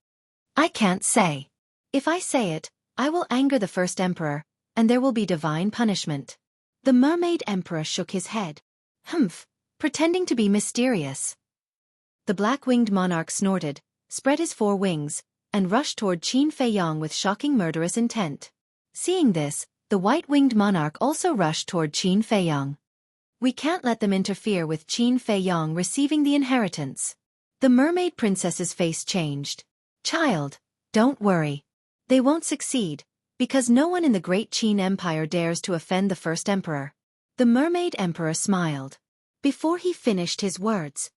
I can't say. If I say it, I will anger the first emperor, and there will be divine punishment. The mermaid emperor shook his head. Humph, pretending to be mysterious. The black-winged monarch snorted, spread his four wings, and rushed toward Qin Feiyang with shocking murderous intent. Seeing this, the white-winged monarch also rushed toward Qin Feiyang. We can't let them interfere with Qin Feiyang receiving the inheritance. The mermaid princess's face changed. Child, don't worry. They won't succeed, because no one in the great Qin Empire dares to offend the first emperor. The mermaid emperor smiled. Before he finished his words,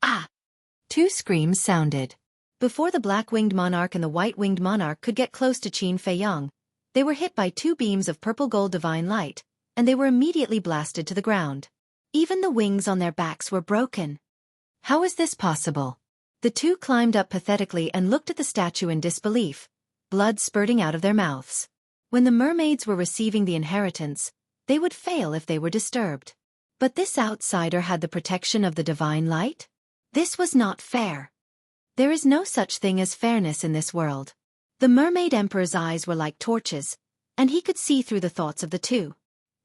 ah! Two screams sounded. Before the black-winged monarch and the white-winged monarch could get close to Qin Feiyang, they were hit by two beams of purple-gold divine light, and they were immediately blasted to the ground. Even the wings on their backs were broken. How is this possible? The two climbed up pathetically and looked at the statue in disbelief, blood spurting out of their mouths. When the mermaids were receiving the inheritance, they would fail if they were disturbed. But this outsider had the protection of the divine light? This was not fair. There is no such thing as fairness in this world. The mermaid emperor's eyes were like torches, and he could see through the thoughts of the two.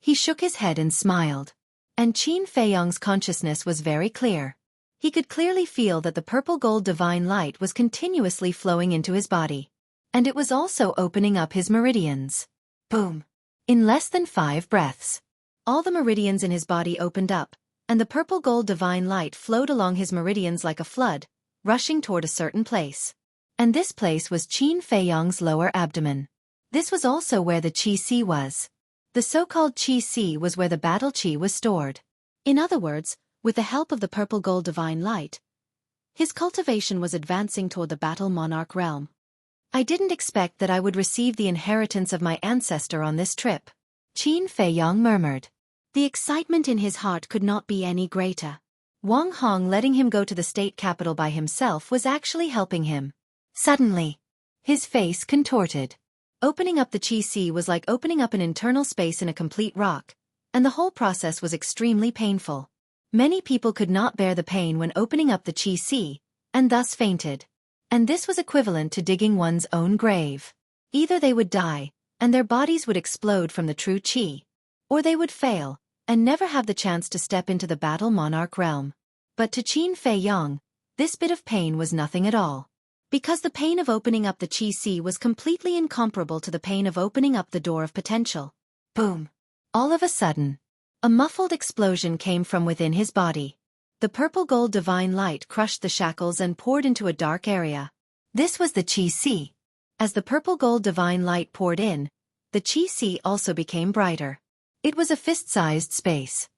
He shook his head and smiled. And Qin Feiyang's consciousness was very clear. He could clearly feel that the purple-gold divine light was continuously flowing into his body. And it was also opening up his meridians. Boom! In less than 5 breaths, all the meridians in his body opened up, and the purple-gold divine light flowed along his meridians like a flood, rushing toward a certain place. And this place was Qin Feiyang's lower abdomen. This was also where the Qi Si was. The so-called Qi Si was where the battle Qi was stored. In other words, with the help of the purple-gold divine light, his cultivation was advancing toward the battle monarch realm. I didn't expect that I would receive the inheritance of my ancestor on this trip. Qin Feiyang murmured. The excitement in his heart could not be any greater. Wang Hong letting him go to the state capital by himself was actually helping him. Suddenly, his face contorted. Opening up the Qi Si was like opening up an internal space in a complete rock, and the whole process was extremely painful. Many people could not bear the pain when opening up the Qi Si, and thus fainted. And this was equivalent to digging one's own grave. Either they would die, and their bodies would explode from the true Qi, or they would fail, and never have the chance to step into the battle monarch realm. But to Qin Fei Yang, this bit of pain was nothing at all. Because the pain of opening up the Qi Sea was completely incomparable to the pain of opening up the door of potential. Boom! All of a sudden, a muffled explosion came from within his body. The purple gold divine light crushed the shackles and poured into a dark area. This was the Qi Sea. As the purple gold divine light poured in, the Qi Sea also became brighter. It was a fist-sized space.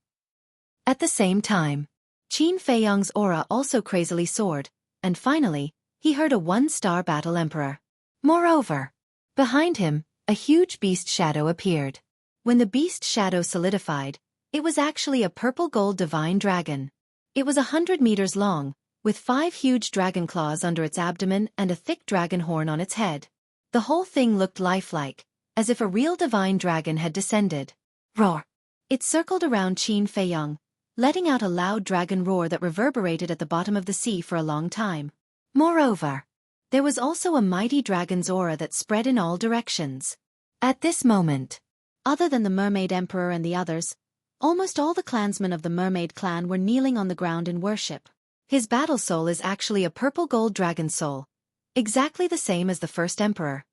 At the same time, Qin Fei Yang's aura also crazily soared, and finally, he heard a one-star battle emperor. Moreover, behind him, a huge beast shadow appeared. When the beast shadow solidified, it was actually a purple gold divine dragon. It was 100 meters long, with 5 huge dragon claws under its abdomen and a thick dragon horn on its head. The whole thing looked lifelike, as if a real divine dragon had descended. Roar! It circled around Qin Fei Yang, letting out a loud dragon roar that reverberated at the bottom of the sea for a long time. Moreover, there was also a mighty dragon's aura that spread in all directions. At this moment, other than the Mermaid Emperor and the others, almost all the clansmen of the Mermaid clan were kneeling on the ground in worship. His battle soul is actually a purple gold dragon soul, exactly the same as the first emperor.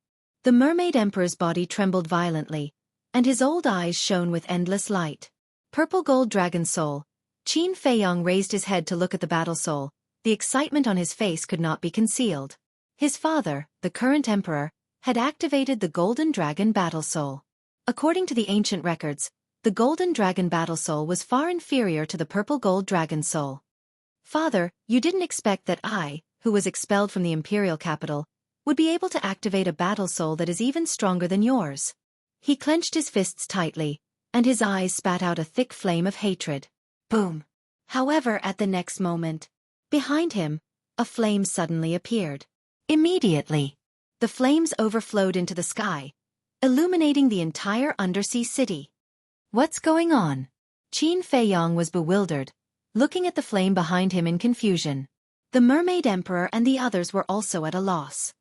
The Mermaid Emperor's body trembled violently, and his old eyes shone with endless light. Purple gold dragon soul. Qin Fei Yang raised his head to look at the battle soul. The excitement on his face could not be concealed. His father, the current emperor, had activated the Golden Dragon Battle Soul. According to the ancient records, the Golden Dragon Battle Soul was far inferior to the Purple Gold Dragon Soul. Father, you didn't expect that I, who was expelled from the imperial capital, would be able to activate a battle soul that is even stronger than yours. He clenched his fists tightly, and his eyes spat out a thick flame of hatred. Boom! However, at the next moment, behind him, a flame suddenly appeared. Immediately, the flames overflowed into the sky, illuminating the entire undersea city. What's going on? Qin Fei Yang was bewildered, looking at the flame behind him in confusion. The Mermaid Emperor and the others were also at a loss.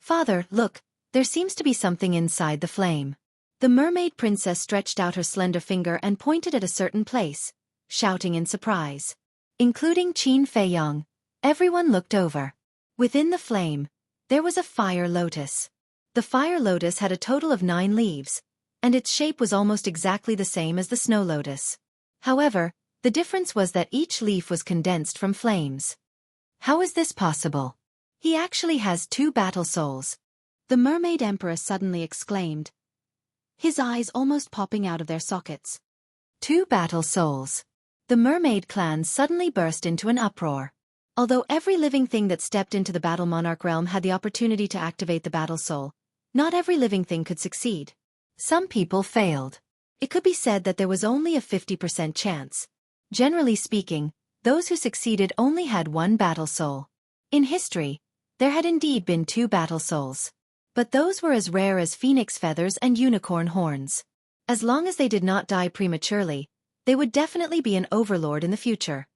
Father, look, there seems to be something inside the flame. The Mermaid Princess stretched out her slender finger and pointed at a certain place, shouting in surprise. Including Qin Fei Yang, everyone looked over. Within the flame, there was a fire lotus. The fire lotus had a total of 9 leaves, and its shape was almost exactly the same as the snow lotus. However, the difference was that each leaf was condensed from flames. How is this possible? He actually has 2 battle souls. The Mermaid Emperor suddenly exclaimed, his eyes almost popping out of their sockets. 2 battle souls. The Mermaid clan suddenly burst into an uproar. Although every living thing that stepped into the Battle Monarch realm had the opportunity to activate the battle soul, not every living thing could succeed. Some people failed. It could be said that there was only a 50% chance. Generally speaking, those who succeeded only had 1 battle soul. In history, there had indeed been 2 battle souls. But those were as rare as phoenix feathers and unicorn horns. As long as they did not die prematurely, they would definitely be an overlord in the future.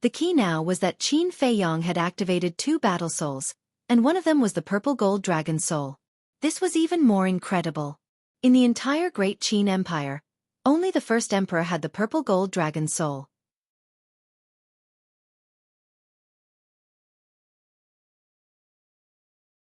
The key now was that Qin Fei Yang had activated 2 battle souls, and one of them was the purple gold dragon soul. This was even more incredible. In the entire Great Qin Empire, only the first emperor had the purple gold dragon soul.